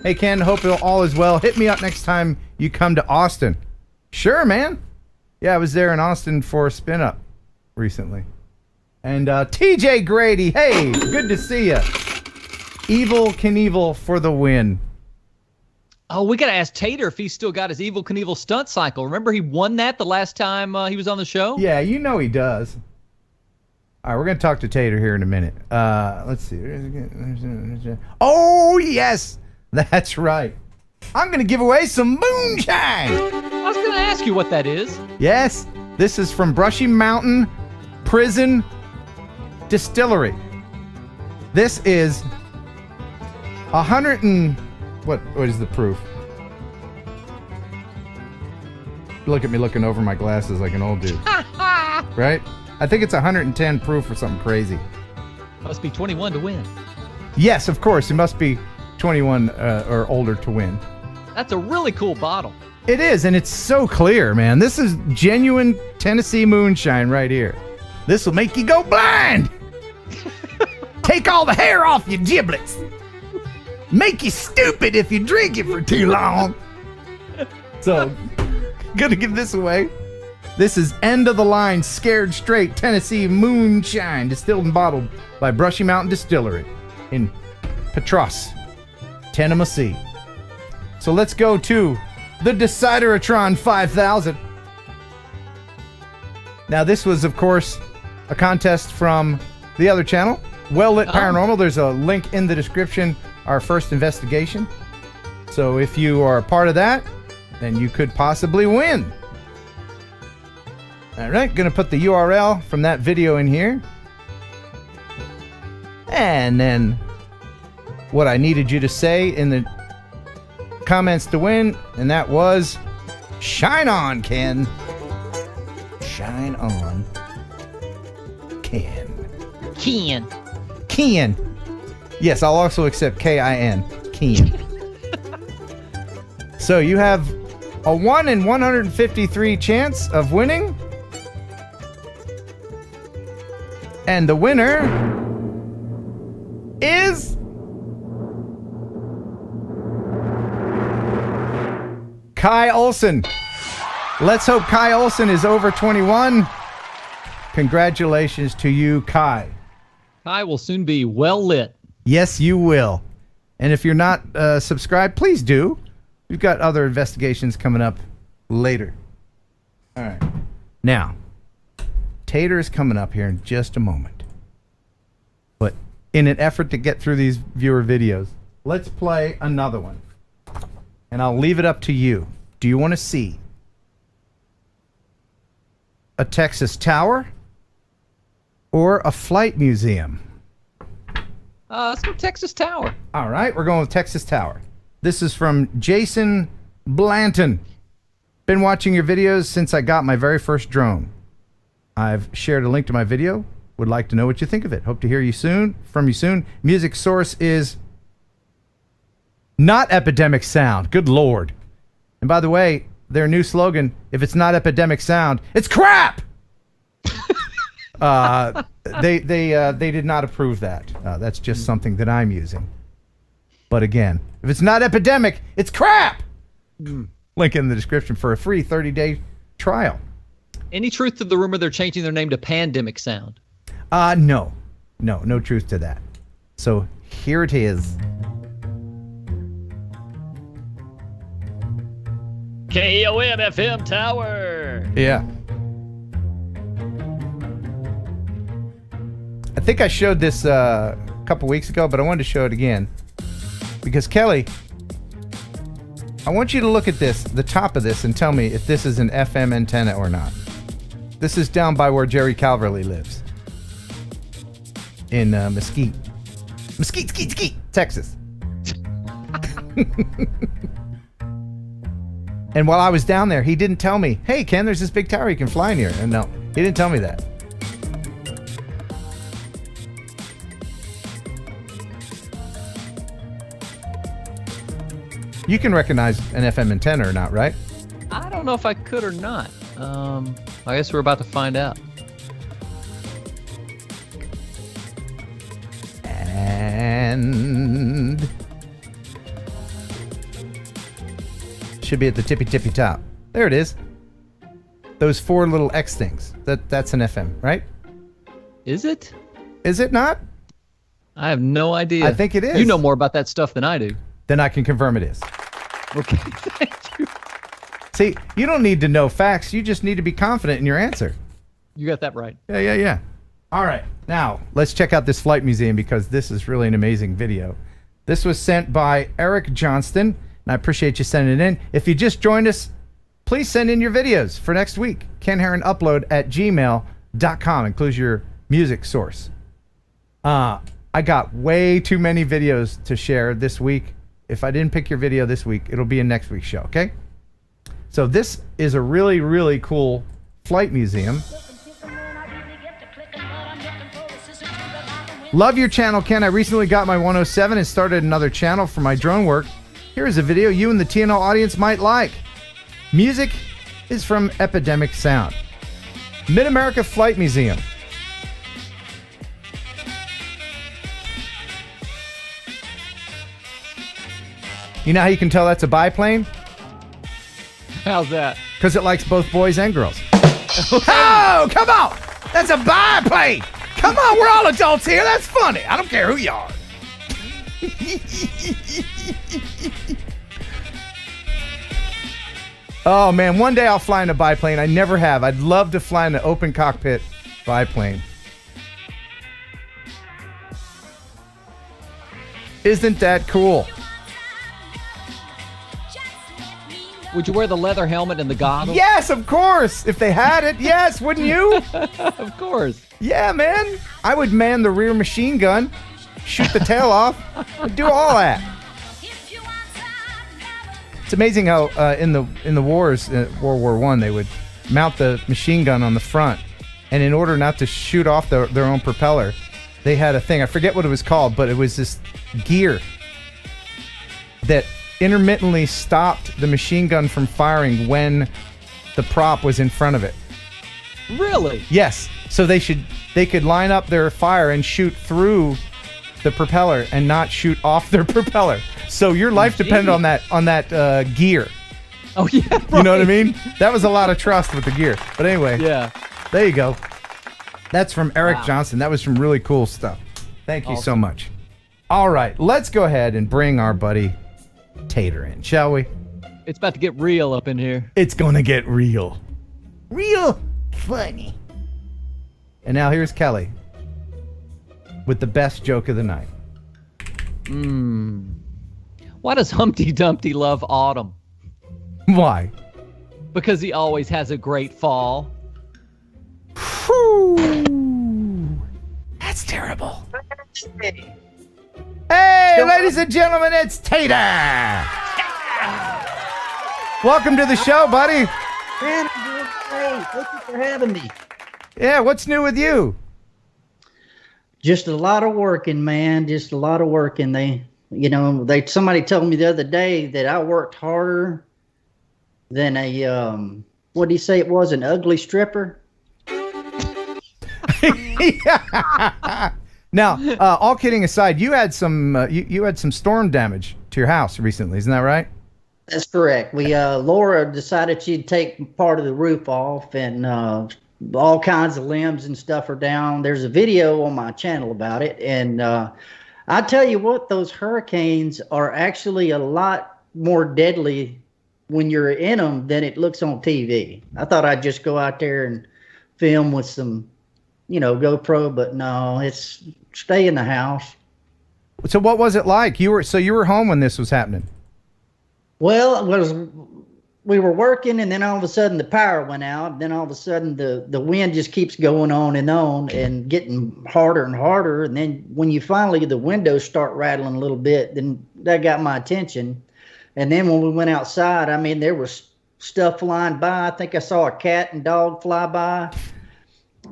Hey, Ken, hope all is well. Hit me up next time you come to Austin. Sure, man. Yeah, I was there in Austin for a spin-up recently. And TJ Grady, hey, good to see you. Evil Knievel for the win. Oh, we got to ask Tater if he's still got his Evil Knievel stunt cycle. Remember he won that the last time he was on the show? Yeah, you know he does. All right, we're going to talk to Tater here in a minute. Let's see. Oh, yes. That's right. I'm going to give away some moonshine. I was going to ask you what that is. Yes. This is from Brushy Mountain Prison Distillery. This is 100 and... What is the proof? Look at me looking over my glasses like an old dude. Right? I think it's 110 proof or something crazy. Must be 21 to win. Yes, of course. It must be 21 or older to win. That's a really cool bottle. It is, and it's so clear, man. This is genuine Tennessee moonshine right here. This will make you go blind. Take all the hair off your giblets. Make you stupid if you drink it for too long. So, gonna give this away. This is end of the line, scared straight Tennessee moonshine, distilled and bottled by Brushy Mountain Distillery in Patras, Tennessee. So let's go to the Decideratron 5000. Now this was, of course, a contest from the other channel, Well Lit Paranormal. There's a link in the description, our first investigation. So if you are a part of that, then you could possibly win. All right, gonna put the URL from that video in here. And then what I needed you to say in the comments to win, and that was, shine on, Ken. Shine on, Ken. Ken. Yes, I'll also accept K-I-N. Ken. So you have a 1 in 153 chance of winning. And the winner is Kai Olson. Let's hope Kai Olson is over 21. Congratulations to you, Kai. Kai will soon be well lit. Yes, you will. And if you're not subscribed, please do. We've got other investigations coming up later. All right. Now, Tater is coming up here in just a moment. But in an effort to get through these viewer videos, let's play another one. And I'll leave it up to you. Do you want to see a Texas tower or a flight museum? Let's go Texas Tower. All right, we're going with Texas Tower. This is from Jason Blanton. Been watching your videos since I got my very first drone. I've shared a link to my video. Would like to know what you think of it. Hope to hear from you soon. Music source is not Epidemic Sound. Good Lord. And by the way, their new slogan, if it's not Epidemic Sound, it's crap! They did not approve that. That's just something that I'm using. But again, if it's not Epidemic, it's crap! Link in the description for a free 30-day trial. Any truth to the rumor they're changing their name to Pandemic Sound? No truth to that. So here it is. KOM FM Tower. Yeah. I think I showed this a couple weeks ago, but I wanted to show it again. Because Kelly, I want you to look at this, the top of this, and tell me if this is an FM antenna or not. This is down by where Jerry Calverley lives. In Mesquite, Texas. And while I was down there, he didn't tell me, hey, Ken, there's this big tower you can fly in here. And no, he didn't tell me that. You can recognize an FM antenna or not, right? I don't know if I could or not. I guess we're about to find out. And should be at the tippy top. There it is. Those 4 little X things. That's an FM, right? Is it? Is it not? I have no idea. I think it is. You know more about that stuff than I do. Then I can confirm it is. Okay, thank you. See, you don't need to know facts. You just need to be confident in your answer. You got that right. Yeah. All right. Now, let's check out this flight museum because this is really an amazing video. This was sent by Eric Johnston, and I appreciate you sending it in. If you just joined us, please send in your videos for next week. KenHeronUpload@gmail.com. Includes your music source. I got way too many videos to share this week. If I didn't pick your video this week, it'll be in next week's show, okay? So this is a really, really cool flight museum. Love your channel, Ken. I recently got my 107 and started another channel for my drone work. Here is a video you and the TNL audience might like. Music is from Epidemic Sound. Mid-America Flight Museum. You know how you can tell that's a biplane? How's that? Because it likes both boys and girls. Oh, come on! That's a biplane! Come on, we're all adults here. That's funny. I don't care who you are. Oh, man, one day I'll fly in a biplane. I never have. I'd love to fly in an open cockpit biplane. Isn't that cool? Would you wear the leather helmet and the goggles? Yes, of course. If they had it, yes, wouldn't you? Of course. Yeah, man. I would man the rear machine gun, shoot the tail off, I'd do all that. It's amazing how in the wars, World War I, they would mount the machine gun on the front, and in order not to shoot off their own propeller, they had a thing. I forget what it was called, but it was this gear that intermittently stopped the machine gun from firing when the prop was in front of it. Really? Yes. So they could line up their fire and shoot through the propeller and not shoot off their propeller. So your life depended on that gear. Oh yeah. Right. You know what I mean? That was a lot of trust with the gear. But anyway. Yeah. There you go. That's from Eric Johnson. That was some really cool stuff. Thank you so much. All right, let's go ahead and bring our buddy Tater in, shall we? It's about to get real up in here. It's gonna get real. Real funny. And now here's Kelly with the best joke of the night. Why does Humpty Dumpty love autumn? Why? Because he always has a great fall. Whew. That's terrible. Hey, ladies and gentlemen, it's Tater. Welcome to the show, buddy. Man, I'm doing great. Thank you for having me. Yeah, what's new with you? Just a lot of working, man. Just a lot of working. Somebody told me the other day that I worked harder than what did he say it was, an ugly stripper? Yeah. Now, all kidding aside, you had some you had some storm damage to your house recently, isn't that right? That's correct. Laura decided she'd take part of the roof off, and all kinds of limbs and stuff are down. There's a video on my channel about it, and I tell you what, those hurricanes are actually a lot more deadly when you're in them than it looks on TV. I thought I'd just go out there and film with some, GoPro, but no, it's stay in the house. So what was it like? You were home when this was happening? Well, we were working, and then all of a sudden the power went out. Then all of a sudden the wind just keeps going on and getting harder and harder. And then when the windows start rattling a little bit, then that got my attention. And then when we went outside, I mean, there was stuff flying by. I think I saw a cat and dog fly by.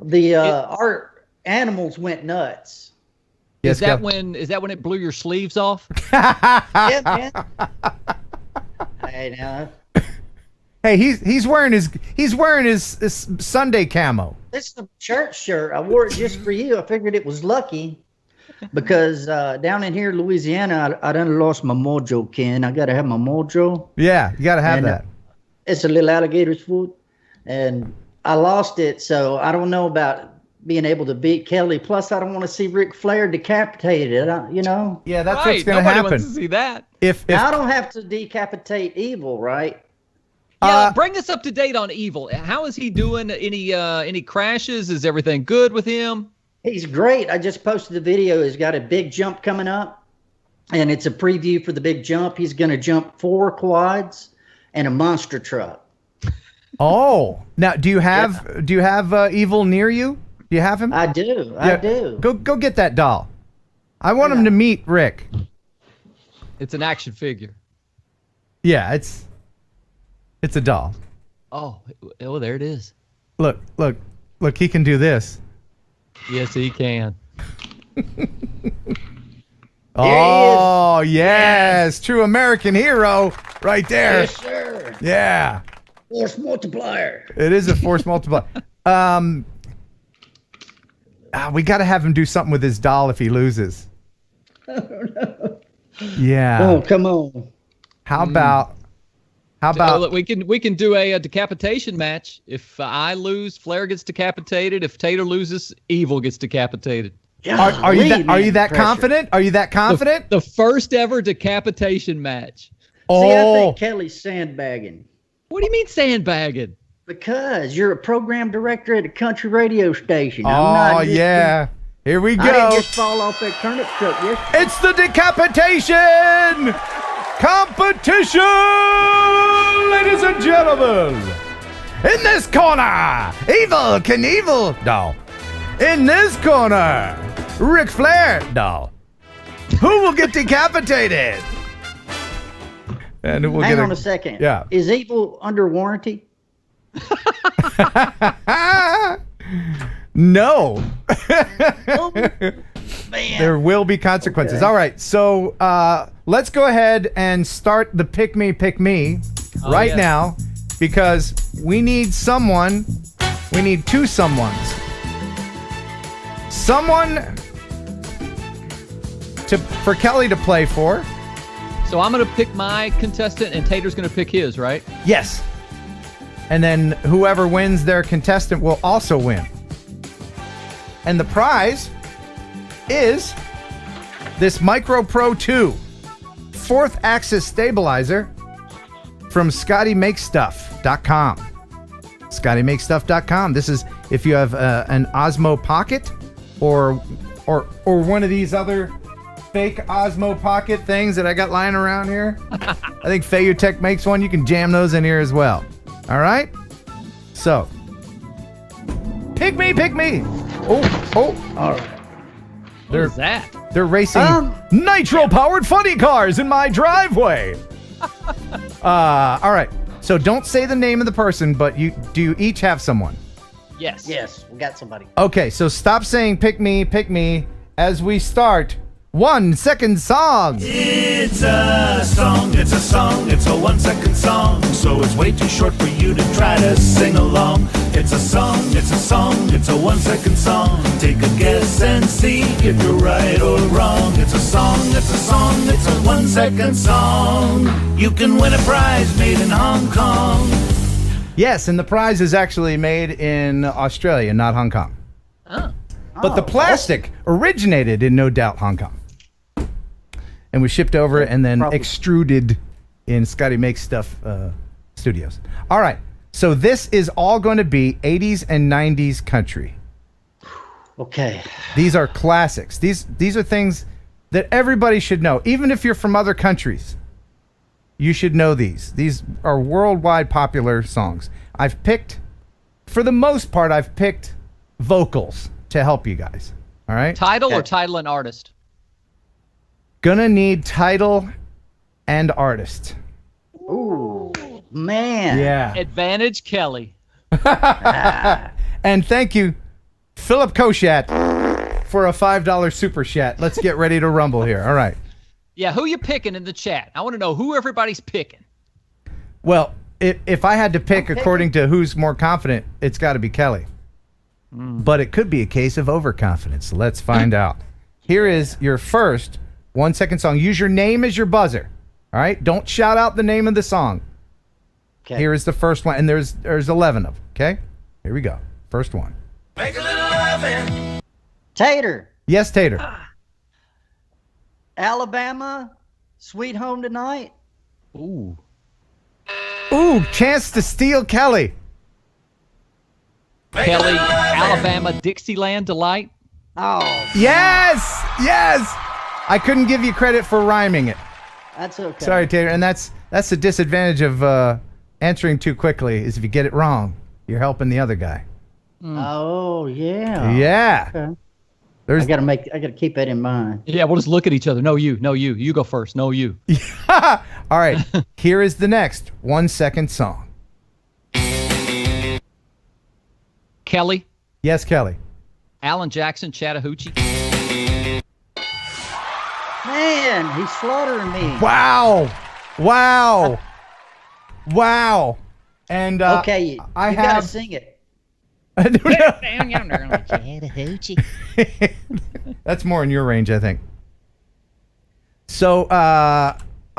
Our animals went nuts. Is that when it blew your sleeves off? Yeah, man. Hey, now. Hey, he's wearing his Sunday camo. It's the church shirt. I wore it just for you. I figured it was lucky because down in here, Louisiana, I done lost my mojo, Ken. I got to have my mojo. Yeah, you got to have that. It's a little alligator's foot, and I lost it, so I don't know about being able to beat Kelly. Plus, I don't want to see Ric Flair decapitated, you know? Yeah, that's what's going to happen. Nobody wants to see that. If I don't have to decapitate Evil, right? Yeah, bring us up to date on Evil. How is he doing? Any crashes? Is everything good with him? He's great. I just posted the video. He's got a big jump coming up, and it's a preview for the big jump. He's going to jump 4 quads and a monster truck. Oh, now do you have Evil near you? Do you have him? I do. Yeah. I do. Go get that doll. I want him to meet Rick. It's an action figure. Yeah, it's a doll. Oh, there it is. Look, he can do this. Yes, he can. Oh, yes. True American hero right there. Yes, sir. Yeah. Force multiplier. It is a force multiplier. We got to have him do something with his doll if he loses. Oh, no. Yeah. Oh, come on. How about look, we can do a decapitation match. If I lose, Flair gets decapitated. If Tater loses, Evil gets decapitated. Yeah, are you that confident? Are you that confident? The first ever decapitation match. Oh. See, I think Kelly's sandbagging. What do you mean sandbagging? Because you're a program director at a country radio station. Yeah. Here we go. I didn't just fall off that turnip truck yesterday. It's the decapitation competition, ladies and gentlemen. In this corner, Evil Knievel doll. In this corner, Ric Flair doll. Who will get decapitated? And we'll Hang on a second. Yeah. Is Evil under warranty? No. Oh, man. There will be consequences. Okay. All right. So let's go ahead and start the pick me right now, because we need someone. We need 2 someones. Someone for Kelly to play for. So I'm going to pick my contestant, and Tater's going to pick his, right? Yes. And then whoever wins their contestant will also win. And the prize is this Micro Pro 2 4th axis stabilizer from ScottyMakesStuff.com. ScottyMakesStuff.com. This is if you have an Osmo Pocket or one of these other fake Osmo Pocket things that I got lying around here. I think Fayutech makes one. You can jam those in here as well. All right? So, pick me. Oh. All right. What is that? They're racing nitro-powered funny cars in my driveway. All right. So don't say the name of the person, but you each have someone? Yes. Yes, we got somebody. Okay, so stop saying pick me as we start 1 second song. It's a song, it's a 1 second song. So it's way too short for you to try to sing along. It's a song, it's a 1 second song. Take a guess and see if you're right or wrong. It's a song, it's a 1 second song. You can win a prize made in Hong Kong. Yes, and the prize is actually made in Australia, not Hong Kong. Oh. But the plastic originated in, no doubt, Hong Kong. And was shipped over and then extruded in Scotty Makes Stuff studios. All right. So this is all going to be 80s and 90s country. Okay. These are classics. These are things that everybody should know. Even if you're from other countries, you should know these. These are worldwide popular songs. For the most part, I've picked vocals to help you guys. All right? Title or title and artist? Gonna need title and artist. Ooh. man. Yeah. Advantage Kelly. And thank you, Philip Koshat, for a $5 super chat. Let's get ready to rumble here. All right. Yeah, who you picking in the chat? I want to know who everybody's picking. Well, if I had to pick according to who's more confident, it's got to be Kelly. But it could be a case of overconfidence. Let's find out. Here is your first 1-second song. Use your name as your buzzer. All right? Don't shout out the name of the song. Okay. Here is the first one, and there's 11 of them. Okay? Here we go. First one. Make a little loving. Tater. Yes, Tater. Alabama, Sweet Home Tonight. Ooh. Ooh, chance to steal Kelly. Kelly, Alabama, Dixieland Delight. Oh. Yes! Yes! I couldn't give you credit for rhyming it. That's okay. Sorry, Tater. And that's the disadvantage of answering too quickly, is if you get it wrong, you're helping the other guy. Oh, yeah. Yeah. Okay. There's... I gotta keep that in mind. Yeah, we'll just look at each other. No, you. No, you. You go first. No, you. All right. Here is the next 1-second song. Kelly. Yes, Kelly. Alan Jackson, Chattahoochee. Man, he's slaughtering me. Wow. Wow. Wow. And okay, I you have... gotta sing it. Down yonder on Chattahoochee. That's more in your range, I think. So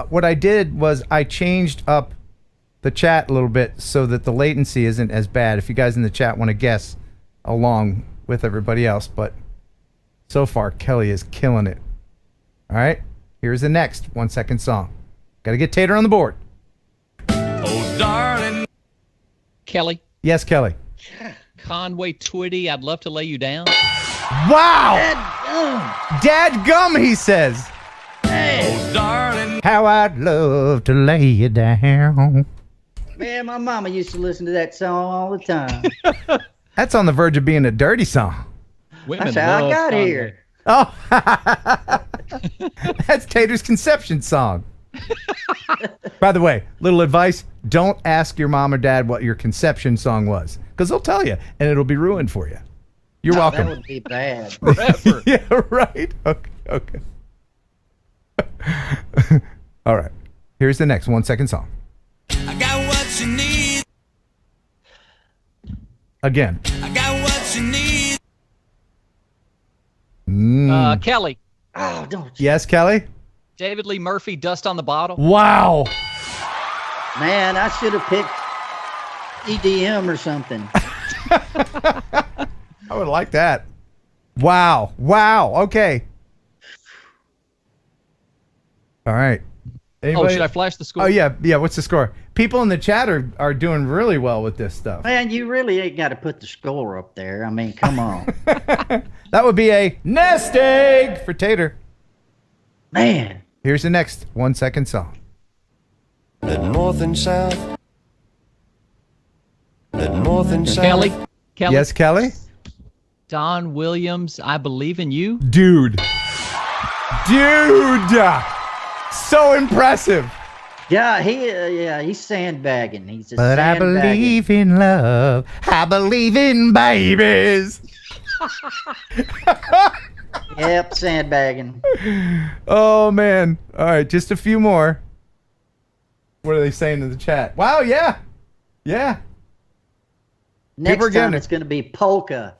what I did was I changed up the chat a little bit so that the latency isn't as bad. If you guys in the chat want to guess along with everybody else, but so far Kelly is killing it. All right, here's the next 1-second song. Got to get Tater on the board. Oh, darling. Kelly. Yes, Kelly. Conway Twitty, I'd love to lay you down. Wow! Dadgum, he says. Oh, darling. How I'd love to lay you down. Man, my mama used to listen to that song all the time. That's on the verge of being a dirty song. Women That's how I love got Conway. here. Oh, that's Tater's conception song. By the way, little advice, don't ask your mom or dad what your conception song was, because they'll tell you, and it'll be ruined for you. You're welcome. That would be bad. Forever. Yeah, right? Okay. All right. Here's the next 1-second song. I got what you need. Again. I got what you need. Kelly. Oh, don't you? Yes, Kelly? David Lee Murphy, Dust on the Bottle. Wow. Man, I should have picked EDM or something. I would like that. Wow. Wow. Okay. All right. Anybody? Oh, should I flash the score? Oh, yeah. Yeah. What's the score? People in the chat are doing really well with this stuff. Man, you really ain't got to put the score up there. I mean, come on. That would be a nest egg for Tater. Man. Here's the next 1-second song. The north and south. The north and south. Kelly. Kelly. Yes, Kelly? Don Williams, I Believe in You. Dude. So impressive. Yeah, he's sandbagging. He's just But I believe in love. I believe in babies. Yep, sandbagging. Oh, man. All right, just a few more. What are they saying in the chat? Wow, yeah. Yeah. Next time it's going to be polka.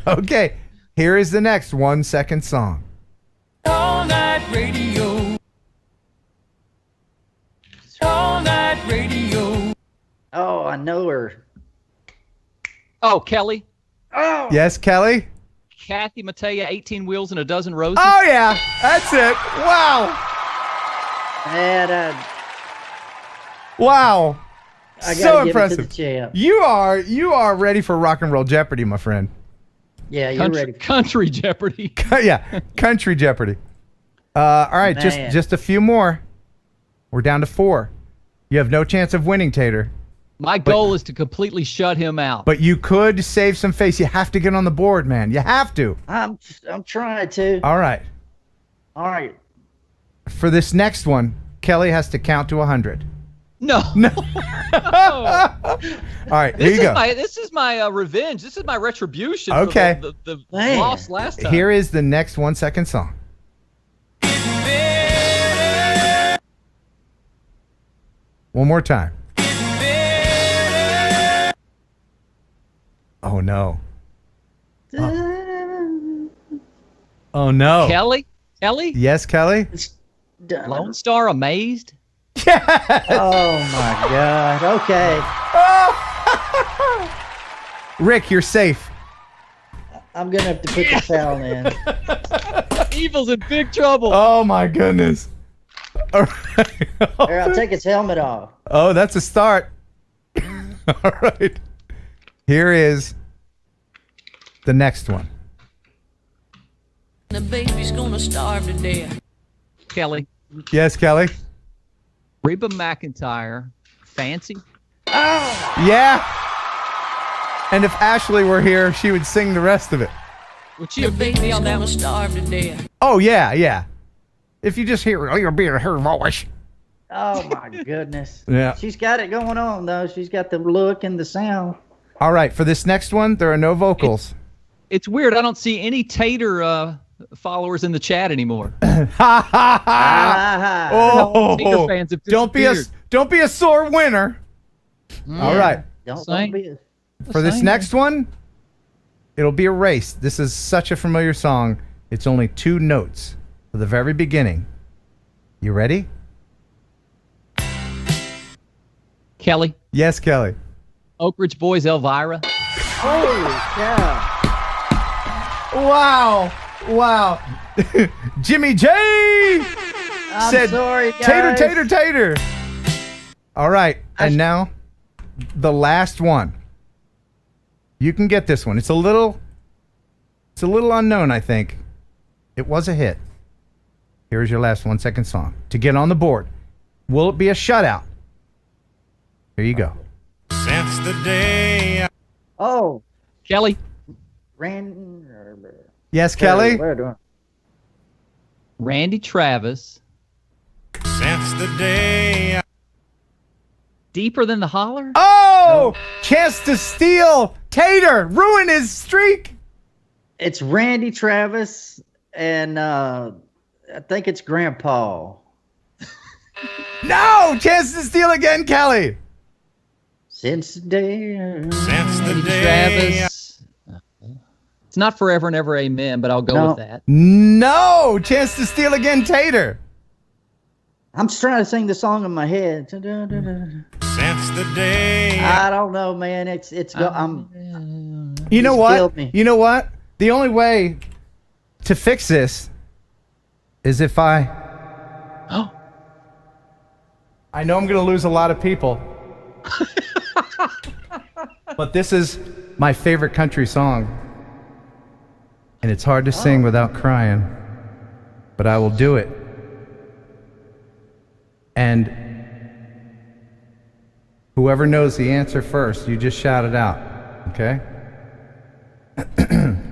Okay, here is the next 1-second song. All night radio. All night radio. Oh, I know her. Oh, Kelly. Oh. Yes, Kelly? Kathy Mattea, 18 Wheels and a Dozen Roses. Oh, yeah. That's it. Wow. And, wow. I gotta So give impressive. it to the champ. You are ready for rock and roll Jeopardy, my friend. Yeah, you're ready. Country Jeopardy. Yeah, country Jeopardy. All right, Man. just a few more. We're down to 4. You have no chance of winning, Tater. My goal is to completely shut him out. But you could save some face. You have to get on the board, man. You have to. I'm trying to. All right. All right. For this next one, Kelly has to count to 100. No. No. All right, here you go. This is my revenge. This is my retribution. Okay. For the loss last time. Here is the next 1 second song. One more time. Oh no. Oh no. Kelly? Yes, Kelly? Lone Star Amazed? Yes! Oh my God. Okay. Rick, you're safe. I'm going to have to put the towel in. Evil's in big trouble. Oh my goodness. All right. Here, I'll take his helmet off. Oh, that's a start. All right. Here is the next one. The baby's gonna starve to death. Kelly. Yes, Kelly? Reba McEntire. Fancy? Yeah. And if Ashley were here, she would sing the rest of it. Would she have beat me on that one? Starve to death. Oh, yeah. If you just hear you'll be her voice. Oh my goodness. Yeah. She's got it going on though. She's got the look and the sound. All right, for this next one, there are no vocals. It's weird. I don't see any Tater followers in the chat anymore. Oh, Tater fans have don't be a sore winner. All right. Don't be a... For this next one, it'll be a race. This is such a familiar song. It's only 2 notes for the very beginning. You ready? Kelly. Yes, Kelly. Oak Ridge Boys, Elvira. Holy cow. Wow. Jimmy J said, sorry, guys. Tater. All right, and now the last one. You can get this one. It's a little unknown, I think. It was a hit. Here's your last 1 second song to get on the board. Will it be a shutout? Here you go. Since the day Oh, Kelly. Yes, Kelly? Randy Travis. Since the day Deeper Than the Holler? Oh! Chance to steal. Tater. Ruin his streak. It's Randy Travis and I think it's Grandpa. No! Chance to steal again, Kelly. Since the day. Randy Travis. It's not Forever and Ever Amen, but I'll go with that. No! Chance to steal again, Tater. I'm just trying to sing the song in my head. Since the day I don't know, man. You know He's what? killed me. You know what? The only way to fix this is if I know I'm going to lose a lot of people. But this is my favorite country song. And it's hard to sing without crying. But I will do it. And whoever knows the answer first, you just shout it out. Okay?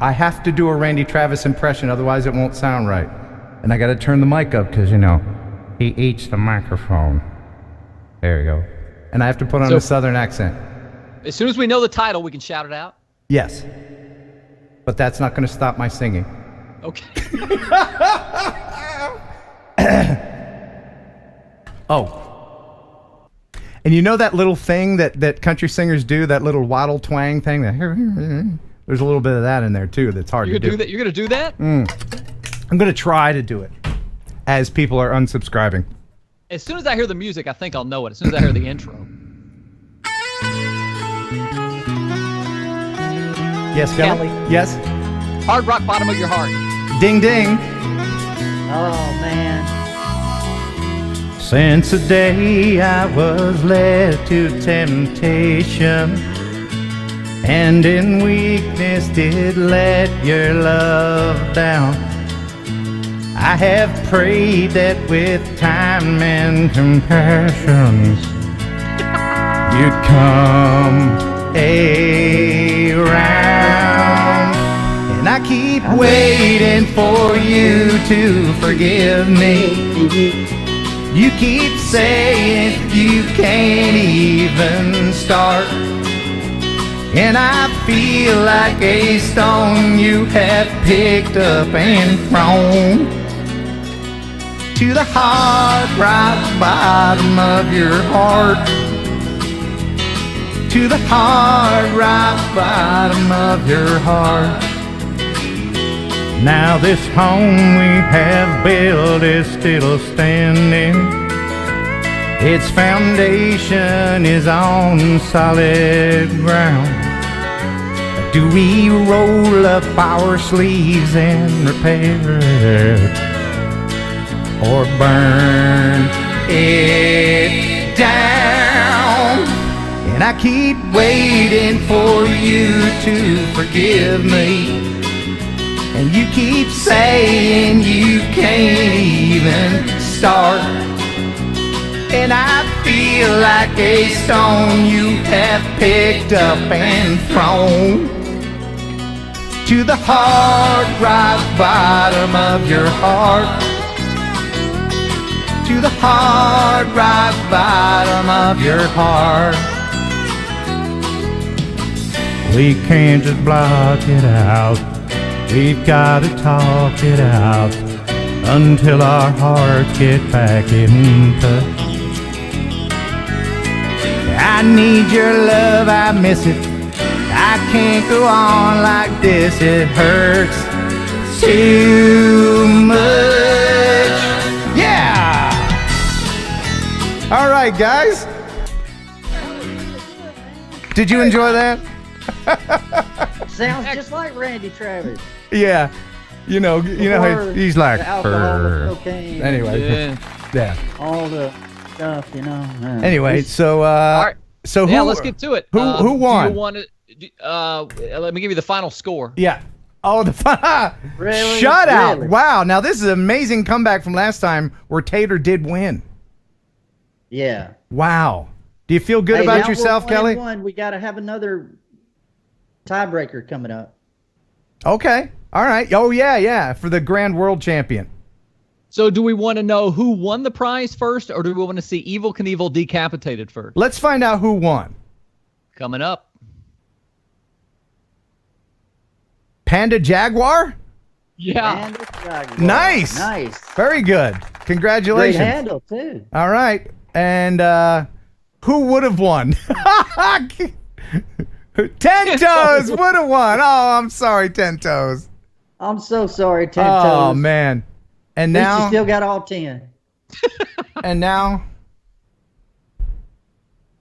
I have to do a Randy Travis impression, otherwise it won't sound right. And I got to turn the mic up because, he eats the microphone. There you go. And I have to put on a southern accent. As soon as we know the title, we can shout it out. Yes. But that's not going to stop my singing. Okay. Oh. And you know that little thing that country singers do, that little waddle twang thing? There's a little bit of that in there, too, that's hard to do. You're going to do that? I'm going to try to do it as people are unsubscribing. As soon as I hear the music, I think I'll know it. As soon as I hear the intro. Yes, Kelly? Yes? Hard Rock Bottom of Your Heart. Ding, ding. Oh, man. Since the day I was led to temptation, and in weakness did let your love down, I have prayed that with time and compassion you'd come around. And I keep waiting for you to forgive me. You keep saying you can't even start, and I feel like a stone you have picked up and thrown to the hard right bottom of your heart, to the hard right bottom of your heart. Now this home we have built is still standing. Its foundation is on solid ground. Do we roll up our sleeves and repair it, or burn it down? And I keep waiting for you to forgive me, and you keep saying you can't even start, and I feel like a stone you have picked up and thrown to the hard right bottom of your heart, to the hard right bottom of your heart. We can't just block it out, we've got to talk it out until our hearts get back in touch. I need your love, I miss it. I can't go on like this, it hurts too much. Yeah! All right, guys. Did you enjoy that? Sounds just like Randy Travis. Yeah. You know how he's like, alcohol, cocaine. Anyway. Yeah. All the stuff, you know. Anyway, so all right. So yeah, let's get to it. Who won? Do you want to, let me give you the final score. Yeah. Oh, the really? shutout. Really? Wow. Now this is an amazing comeback from last time where Tater did win. Yeah. Wow. Do you feel good about yourself, Kelly? We got to have another tiebreaker coming up. Okay. All right. Oh, yeah. For the Grand World Champion. So do we want to know who won the prize first, or do we want to see Evel Knievel decapitated first? Let's find out who won. Coming up. Panda Jaguar? Yeah. Panda Jaguar. Nice. Nice. Very good. Congratulations. Great handle, too. All right. And who would have won? 10 Toes would have won. Oh, I'm sorry, 10 Toes. I'm so sorry, 10 Toes. Toes. Man. And At least now you still got all 10. And now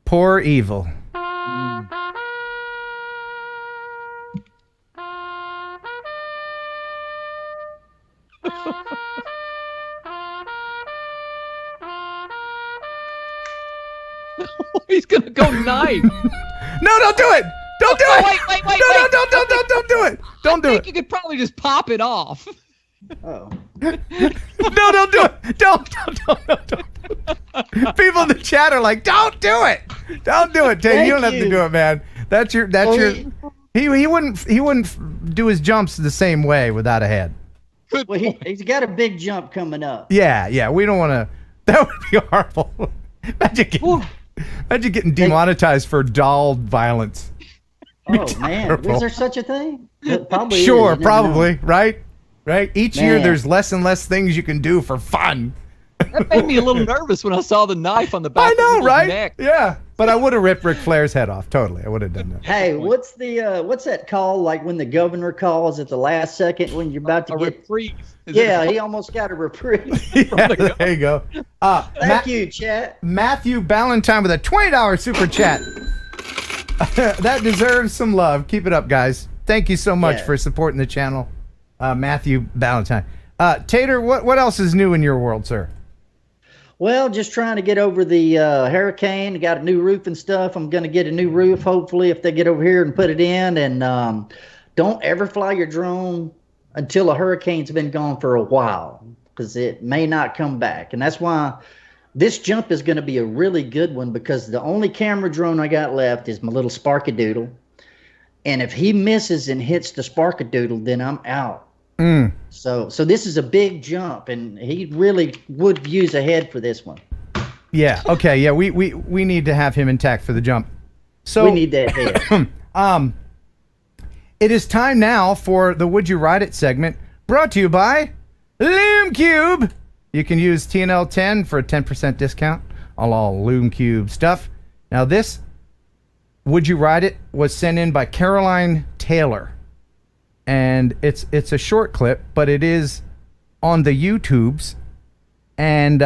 poor Evel. He's gonna go knife. No, don't do it. Don't do it. Wait. No, don't do it. Don't do it. You could probably just pop it off. Oh. No, don't do it. Don't. People in the chat are like, don't do it. Don't do it, Ted. You don't have to do it, man. That's your. He wouldn't do his jumps the same way without a head. Well, he's got a big jump coming up. Yeah. We don't want to. That would be horrible. Imagine getting demonetized for doll violence. Oh man, is there such a thing? Probably. Sure, probably. Right. Each year, Man. there's less and less things you can do for fun. That made me a little nervous when I saw the knife on the back of his right? neck. Yeah, but I would have ripped Ric Flair's head off. Totally, I would have done that. Hey, what's that call like when the governor calls at the last second when you're about to get reprieve? Yeah, he almost got a reprieve. Yeah, there you go. Thank you, chat. Matthew Ballantyne with a $20 super chat. That deserves some love. Keep it up, guys. Thank you so much for supporting the channel, Matthew Ballantyne. Tater, what else is new in your world, sir? Well, just trying to get over the hurricane. Got a new roof and stuff. I'm going to get a new roof, hopefully, if they get over here and put it in. And don't ever fly your drone until a hurricane's been gone for a while, because it may not come back. And that's why this jump is going to be a really good one, because the only camera drone I got left is my little Sparkadoodle. And if he misses and hits the Sparkadoodle, then I'm out. So this is a big jump, and he really would use a head for this one. Yeah. Okay. Yeah. We need to have him intact for the jump. So we need that head. It is time now for the Would You Ride It segment, brought to you by Lume Cube. You can use TNL 10 for a 10% discount on all Lume Cube stuff. Now this Would You Ride It was sent in by Caroline Taylor. And it's a short clip, but it is on the YouTubes. And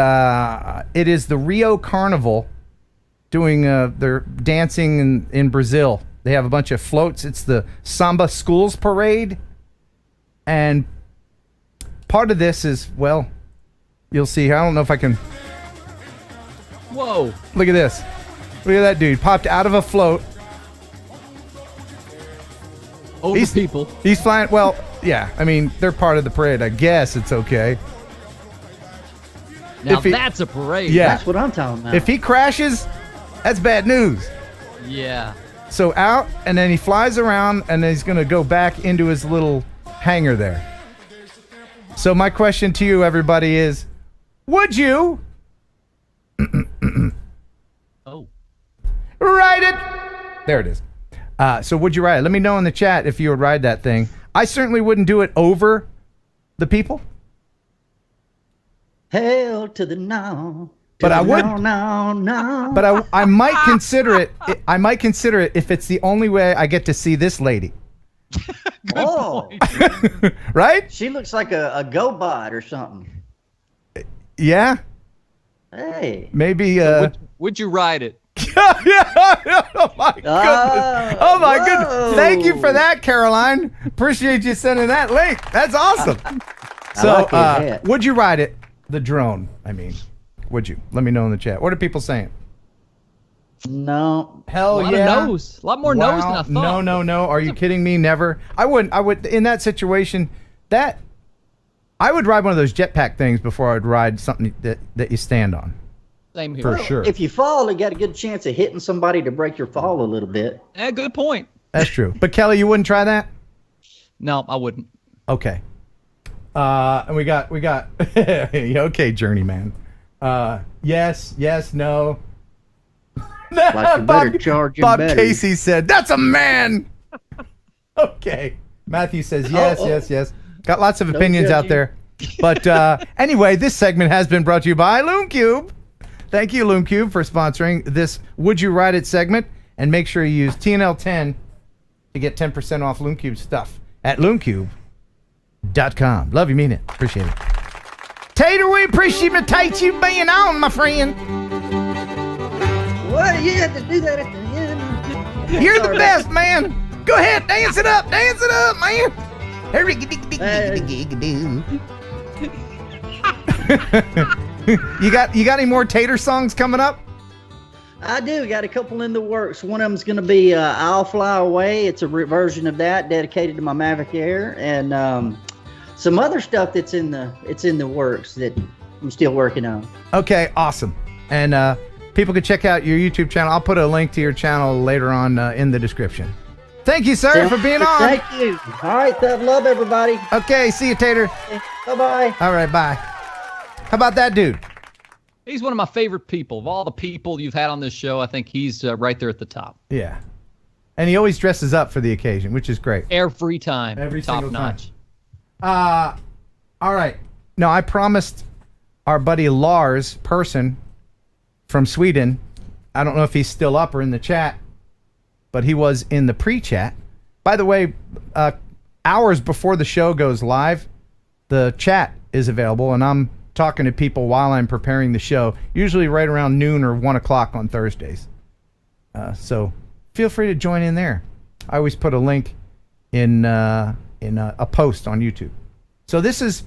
it is the Rio Carnival doing their dancing in Brazil. They have a bunch of floats. It's the Samba Schools Parade. And part of this is, well, you'll see. I don't know if I can. Whoa. Look at this. Look at that dude. Popped out of a float. Over people. He's flying. Well, yeah. I mean, they're part of the parade. I guess it's okay. Now that's a parade. Yeah. That's what I'm talking about. If he crashes, that's bad news. Yeah. So out, and then he flies around, and then he's going to go back into his little hangar there. So my question to you, everybody, is, would you ride it? There it is. So would you ride it? Let me know in the chat if you would ride that thing. I certainly wouldn't do it over the people. Hell to the no. But I would. No. But I might consider it. I might consider it if it's the only way I get to see this lady. Oh, right? She looks like a GoBot or something. Yeah. Hey. Maybe. Would you ride it? Yeah. Oh my goodness. Oh my goodness. Thank you for that, Caroline. Appreciate you sending that link. That's awesome. So, would you ride it? The drone. I mean. Would you? Let me know in the chat. What are people saying? No. Hell yeah. A lot more no's than I thought. No. Are you kidding me? Never. I would, in that situation, I would ride one of those jetpack things before I would ride something that you stand on. Same here. For sure. If you fall, you got a good chance of hitting somebody to break your fall a little bit. Yeah, good point. That's true. But Kelly, you wouldn't try that? No, I wouldn't. Okay. And we got okay, Journeyman. Yes, no. Like you better charge him Bob better. Casey said, "That's a man." Okay. Matthew says, yes. Got lots of opinions out there. But anyway, this segment has been brought to you by Lume Cube. Thank you, Lume Cube, for sponsoring this Would You Ride It segment. And make sure you use TNL 10 to get 10% off Lume Cube stuff at lumecube.com. Love you, mean it. Appreciate it. Tater, we appreciate you being on, my friend. Well, you had to do that at the end. You're the best, man. Go ahead, dance it up, man. You got any more Tater songs coming up? I do. Got a couple in the works. One of them's going to be "I'll Fly Away." It's a version of that dedicated to my Maverick Air, and some other stuff that's in the works that I'm still working on. Okay, awesome. And people can check out your YouTube channel. I'll put a link to your channel later on in the description. Thank you, sir, for being on. Thank you. All right, love everybody. Okay, see you, Tater. Bye-bye. All right, bye. How about that dude? He's one of my favorite people. Of all the people you've had on this show, I think he's right there at the top. Yeah. And he always dresses up for the occasion, which is great. Every time. Every top single notch. All right. Now, I promised our buddy Lars Persson from Sweden, I don't know if he's still up or in the chat, but he was in the pre-chat. By the way, hours before the show goes live, the chat is available, and I'm talking to people while I'm preparing the show, usually right around noon or 1 o'clock on Thursdays. So feel free to join in there. I always put a link in a post on YouTube. So this is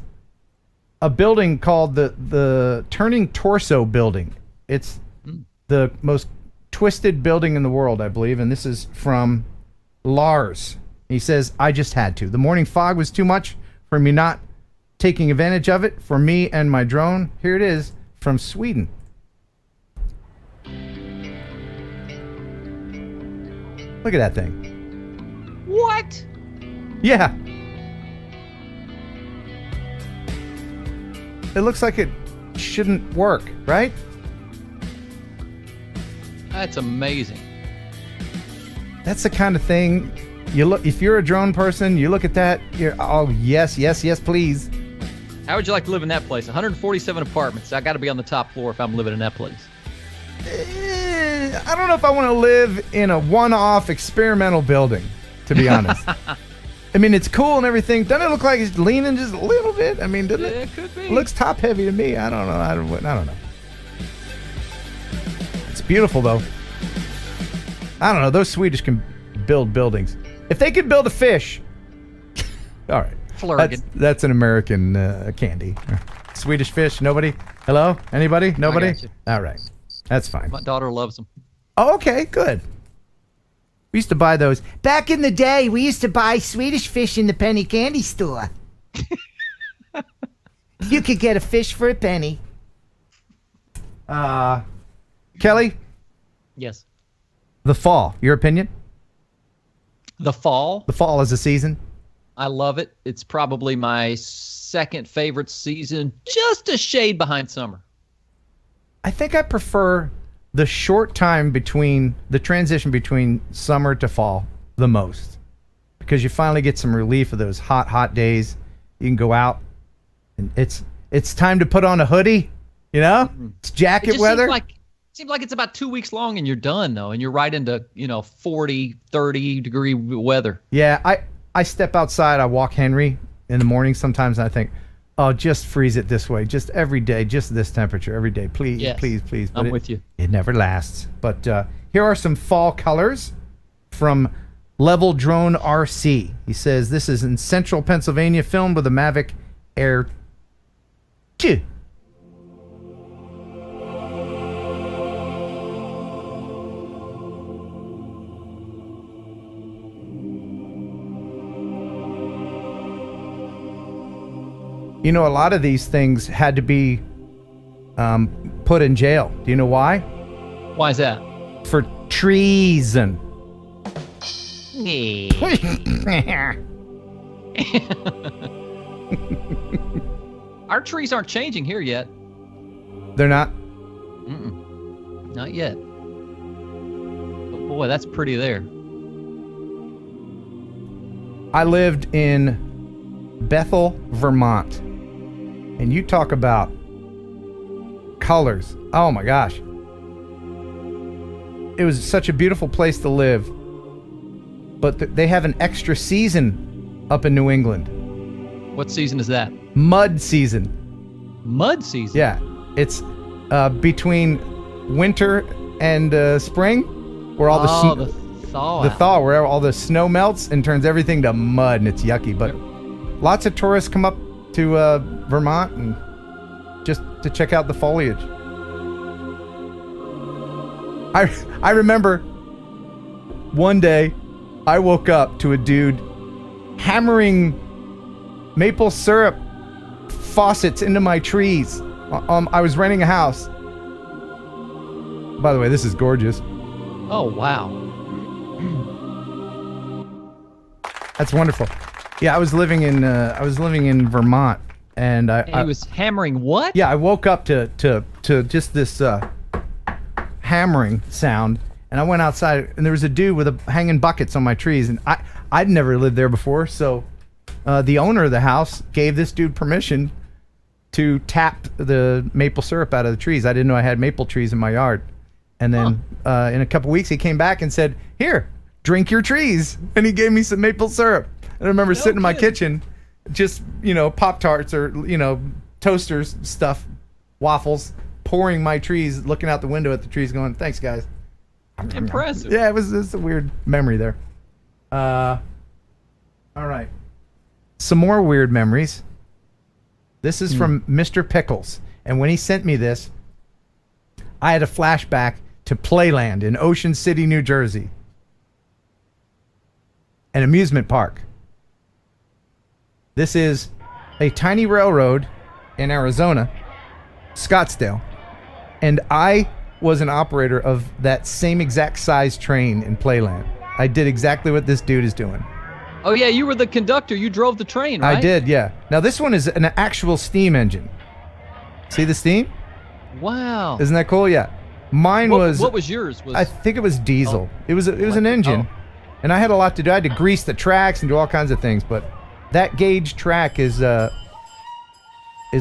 a building called the Turning Torso Building. It's the most twisted building in the world, I believe, and this is from Lars. He says, "I just had to. The morning fog was too much for me not taking advantage of it for me and my drone. Here it is from Sweden." Look at that thing. What? Yeah. It looks like it shouldn't work, right? That's amazing. That's the kind of thing you look. If you're a drone person, you look at that. You're yes, please. How would you like to live in that place? 147 apartments. I got to be on the top floor if I'm living in that place. I don't know if I want to live in a one-off experimental building, to be honest. I mean, it's cool and everything. Doesn't it look like it's leaning just a little bit? I mean, doesn't it? It could be. It looks top-heavy to me. I don't know. I don't know. It's beautiful, though. I don't know. Those Swedish can build buildings. If they could build a fish, all right. That's an American candy. Swedish fish. Nobody. Hello. Anybody? Nobody. I got you. All right. That's fine. My daughter loves them. Oh, okay. Good. We used to buy those back in the day. We used to buy Swedish fish in the penny candy store. You could get a fish for a penny. Kelly. Yes. The fall. Your opinion? The fall? The fall is a season. I love it. It's probably my second favorite season, just a shade behind summer. I think I prefer the short time between the transition between summer to fall the most, because you finally get some relief of those hot days. You can go out, and it's time to put on a hoodie. You know, it's jacket weather. Seems like it's about 2 weeks long, and you're done though, and you're right into 40, 30 degree weather. Yeah, I step outside. I walk Henry in the morning sometimes, and I think, oh, just freeze it this way, just every day, just this temperature every day, please, yes, please. But I'm with you. It never lasts. But here are some fall colors from Level Drone RC. He says this is in central Pennsylvania, filmed with a Mavic Air 2. You know, a lot of these things had to be put in jail. Do you know why? Why is that? For treason. Our trees aren't changing here yet. They're not? Mm-mm. Not yet. But boy, that's pretty there. I lived in Bethel, Vermont. And you talk about colors. Oh my gosh. It was such a beautiful place to live. But they have an extra season up in New England. What season is that? Mud season. Mud season? Yeah. It's between winter and spring, where all the thaw. The thaw, where all the snow melts and turns everything to mud, and it's yucky. But lots of tourists come up to Vermont and just to check out the foliage. I remember one day I woke up to a dude hammering maple syrup faucets into my trees. I was renting a house. By the way, this is gorgeous. Oh, wow. That's wonderful. Yeah, I was living in Vermont, and he was hammering what? Yeah, I woke up to just this hammering sound, and I went outside, and there was a dude with hanging buckets on my trees, and I'd never lived there before, so the owner of the house gave this dude permission to tap the maple syrup out of the trees. I didn't know I had maple trees in my yard, and then in a couple weeks he came back and said, "Here, drink your trees," and he gave me some maple syrup. I remember sitting in my kitchen, just, Pop-Tarts or, toasters, stuff, waffles, pouring my trees, looking out the window at the trees going, "Thanks, guys." Impressive. Yeah, it's a weird memory there. All right. Some more weird memories. This is from Mr. Pickles. And when he sent me this, I had a flashback to Playland in Ocean City, New Jersey. An amusement park. This is a tiny railroad in Arizona, Scottsdale, and I was an operator of that same exact size train in Playland. I did exactly what this dude is doing. Oh yeah, you were the conductor. You drove the train, right? I did, yeah. Now this one is an actual steam engine. See the steam? Wow. Isn't that cool? Yeah. Mine was. What was yours? I think it was diesel. It was an engine, and I had a lot to do. I had to grease the tracks and do all kinds of things. But that gauge track is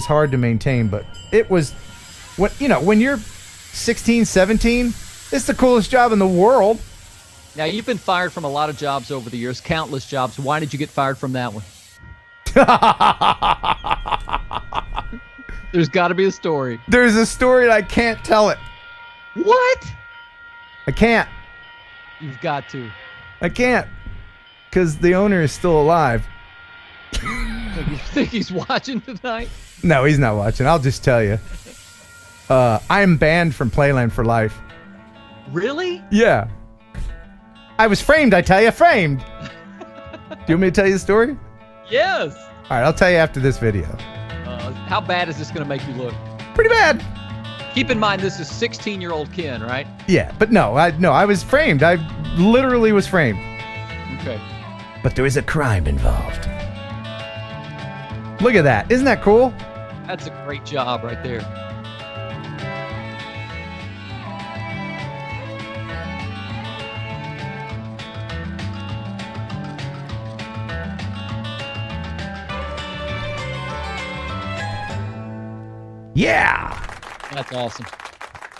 hard to maintain. But it was, when you're 16, 17, it's the coolest job in the world. Now, you've been fired from a lot of jobs over the years, countless jobs. Why did you get fired from that one? There's got to be a story. There's a story and I can't tell it. What? I can't. You've got to. I can't. Because the owner is still alive. You think he's watching tonight? No, he's not watching. I'll just tell you. I'm banned from Playland for life. Really? Yeah. I was framed, I tell you. Framed. Do you want me to tell you the story? Yes. All right, I'll tell you after this video. How bad is this going to make you look? Pretty bad. Keep in mind, this is 16-year-old Ken, right? Yeah, but no, I was framed. I literally was framed. Okay. But there is a crime involved. Look at that. Isn't that cool? That's a great job right there. Yeah. That's awesome.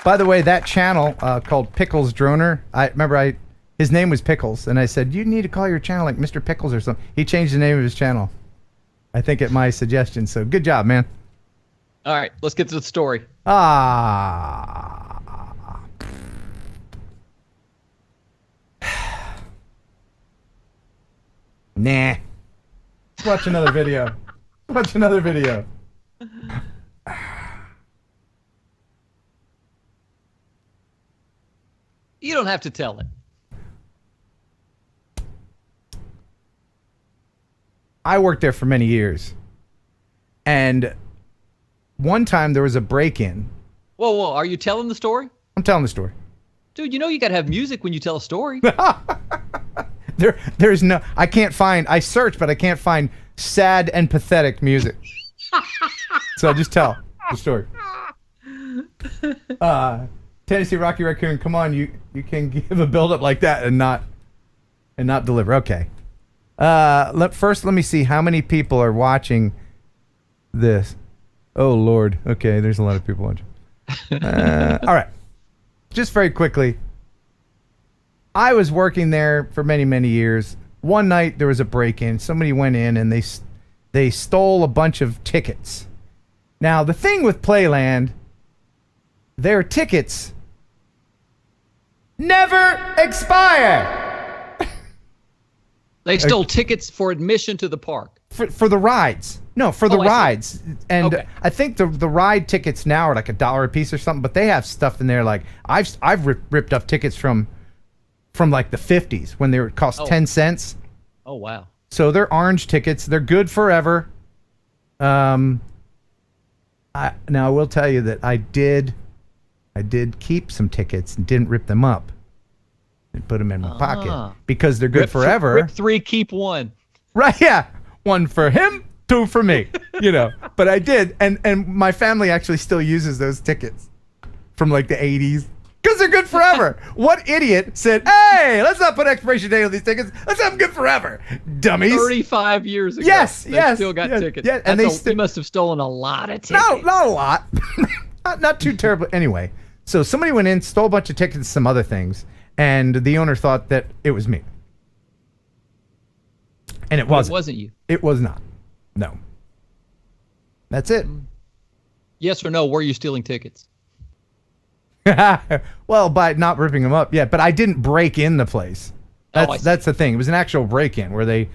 By the way, that channel called Pickles Droner, his name was Pickles, and I said, you need to call your channel like Mr. Pickles or something. He changed the name of his channel. I think at my suggestion, so good job, man. All right, let's get to the story. Nah. Let's watch another video. Watch another video. You don't have to tell it. I worked there for many years. And one time there was a break-in. Whoa, are you telling the story? I'm telling the story. Dude, you know you got to have music when you tell a story. There's no, I can't find, I searched, but I can't find sad and pathetic music. So just tell the story. Tennessee Rocky Raccoon, come on, you can give a build-up like that and not deliver. Okay. First, let me see how many people are watching this. Oh, Lord. Okay, there's a lot of people watching. All right. Just very quickly. I was working there for many, many years. One night, there was a break-in. Somebody went in, and they stole a bunch of tickets. Now, the thing with Playland, their tickets never expire. They stole tickets for admission to the park. For the rides. No, for the rides. And okay. I think the ride tickets now are like $1 a piece or something, but they have stuff in there like I've ripped up tickets from like the 50s when they would cost 10 cents. Oh, wow. So they're orange tickets. They're good forever. Now I will tell you that I did keep some tickets and didn't rip them up and put them in my pocket because they're good forever. Rip 3, keep 1. Right, yeah. 1 for him, 2 for me, But I did, and my family actually still uses those tickets from like the 80s because they're good forever. What idiot said, hey, let's not put expiration date on these tickets. Let's have them good forever. Dummies. 35 years ago. Yes, they still got tickets. Yeah, and they must have stolen a lot of tickets. No, not a lot. not too terrible. Anyway, so somebody went in, stole a bunch of tickets and some other things, and the owner thought that it was me. And it wasn't. It wasn't you. It was not. No. That's it. Yes or no, were you stealing tickets? Well, by not ripping them up, yeah, but I didn't break in the place. That's the thing. It was an actual break-in where they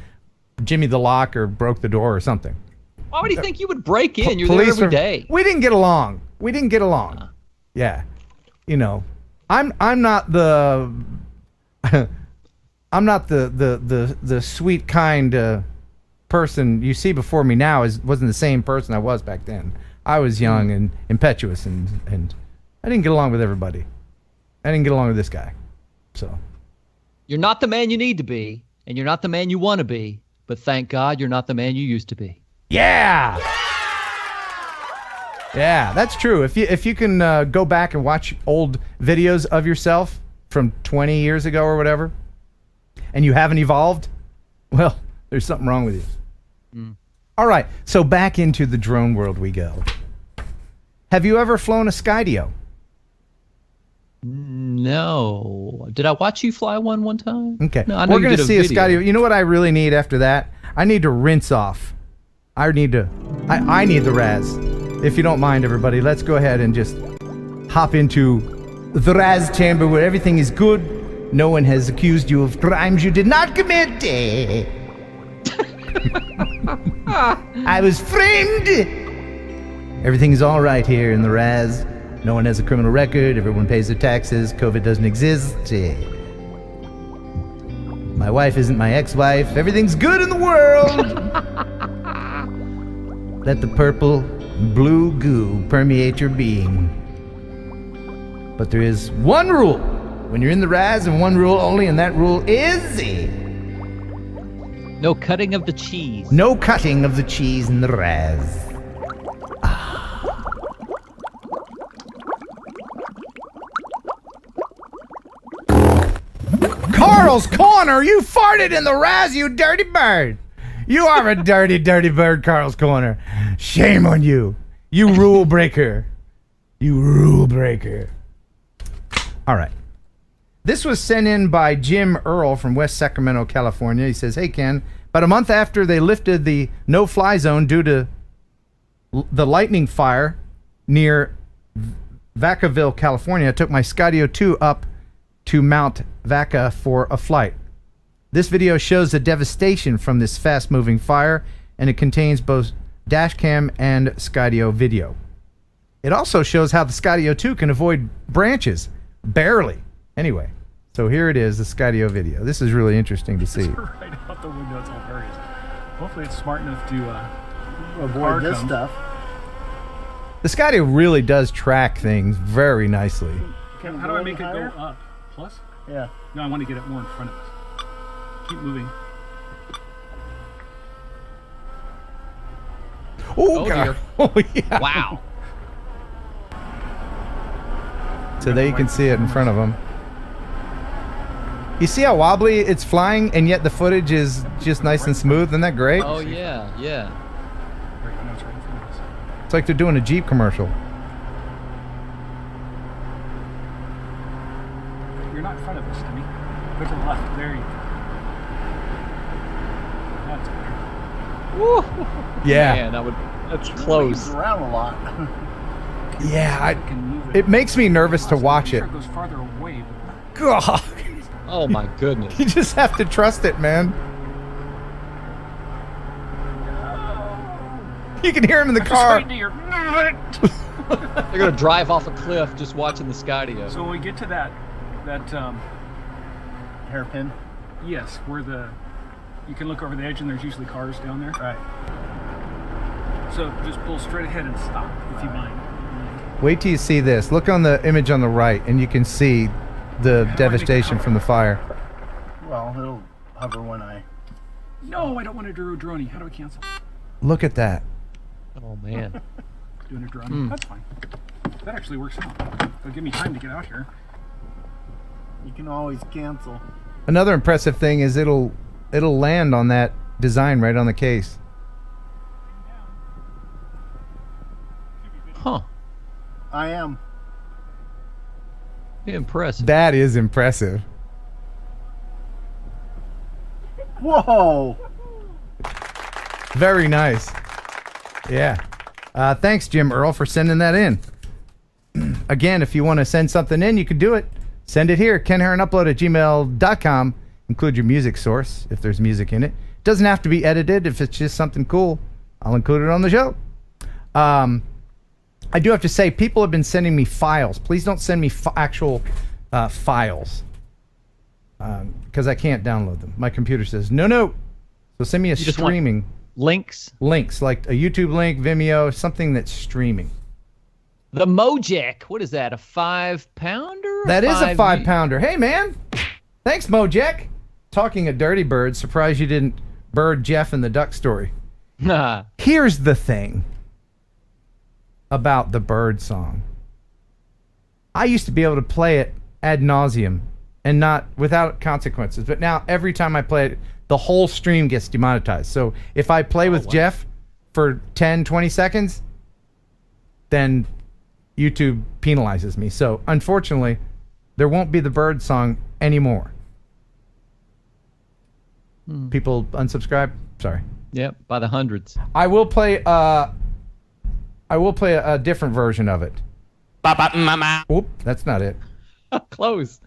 jimmied the lock or broke the door or something. Why would you think you would break in? You're there every day. We didn't get along. Yeah. I'm not the I'm not the sweet kind person you see before me now wasn't the same person I was back then. I was young and impetuous and I didn't get along with everybody. I didn't get along with this guy. So you're not the man you need to be, and you're not the man you want to be, but thank God you're not the man you used to be. Yeah! Yeah, that's true. If you can go back and watch old videos of yourself from 20 years ago or whatever, and you haven't evolved, well, there's something wrong with you. All right, so back into the drone world we go. Have you ever flown a Skydio? No. Did I watch you fly one time? Okay. No, I know We're going to see a video. Skydio. You know what I really need after that? I need to rinse off. I need the Raz. If you don't mind, everybody, let's go ahead and just hop into the Raz chamber where everything is good. No one has accused you of crimes you did not commit. I was framed. Everything's all right here in the Raz. No one has a criminal record. Everyone pays their taxes. COVID doesn't exist. My wife isn't my ex-wife. Everything's good in the world. Let the purple and blue goo permeate your being. But there is one rule when you're in the Raz, and one rule only, and that rule is no cutting of the cheese. No cutting of the cheese in the Raz. Carl's Corner, you farted in the Raz, you dirty bird. You are a dirty, dirty bird, Carl's Corner. Shame on you. You rule breaker. You rule breaker. All right. This was sent in by Jim Earl from West Sacramento, California. He says, hey, Ken, about a month after they lifted the no-fly zone due to the lightning fire near Vacaville, California, I took my Skydio 2 up to Mount Vaca for a flight. This video shows the devastation from this fast-moving fire, and it contains both dashcam and Skydio video. It also shows how the Skydio 2 can avoid branches, barely. Anyway, so here it is, the Skydio video. This is really interesting to see. Right out the window, it's hilarious. Hopefully it's smart enough to avoid this stuff. The Skydio really does track things very nicely. How do I make it go up? Plus? Yeah. No, I want to get it more in front of us. Keep moving. Oh, God. Oh, yeah. Wow. So there you can see it in front of them. You see how wobbly it's flying, and yet the footage is just nice and smooth? Isn't that great? Oh, yeah, yeah. It's like they're doing a Jeep commercial. You're not in front of us, Timmy. Go to the left. There you go. That's better. Woo! Yeah. Man, that's close. Moves around a lot. Yeah, it makes me nervous to watch it. It goes farther away. God. Oh my goodness. You just have to trust it, man. You can hear him in the car. They're gonna drive off a cliff just watching the Skydio. So when we get to that hairpin. Yes, where you can look over the edge and there's usually cars down there. Right. So just pull straight ahead and stop if you mind. Wait till you see this. Look on the image on the right, and you can see the devastation from the fire. Well, it'll hover when I... No, I don't want to do a droney. How do I cancel? Look at that. Oh, man. Doing a droney. That's fine. That actually works out. It'll give me time to get out here. You can always cancel. Another impressive thing is it'll land on that design right on the case. Huh. I am. Impressive. That is impressive. Whoa! Very nice. Yeah. Thanks, Jim Earl, for sending that in. Again, if you want to send something in, you can do it. Send it here, kenheronupload@gmail.com. Include your music source if there's music in it. Doesn't have to be edited. If it's just something cool, I'll include it on the show. I do have to say, people have been sending me files. Please don't send me actual files because I can't download them. My computer says, no. So send me a streaming. Links? Links, like a YouTube link, Vimeo, something that's streaming. The Mojack. What is that, a 5-pounder? That is a 5-pounder. Hey, man. Thanks, Mojack. Talking of dirty birds, surprised you didn't bird Jeff in the duck story. Here's the thing. about the bird song. I used to be able to play it ad nauseum and not without consequences. But now every time I play it, the whole stream gets demonetized. So if I play with Jeff for 10, 20 seconds, then YouTube penalizes me. So unfortunately, there won't be the bird song anymore. People unsubscribe? Sorry. Yep, by the hundreds. I will play a different version of it. Oop, that's not it. Close.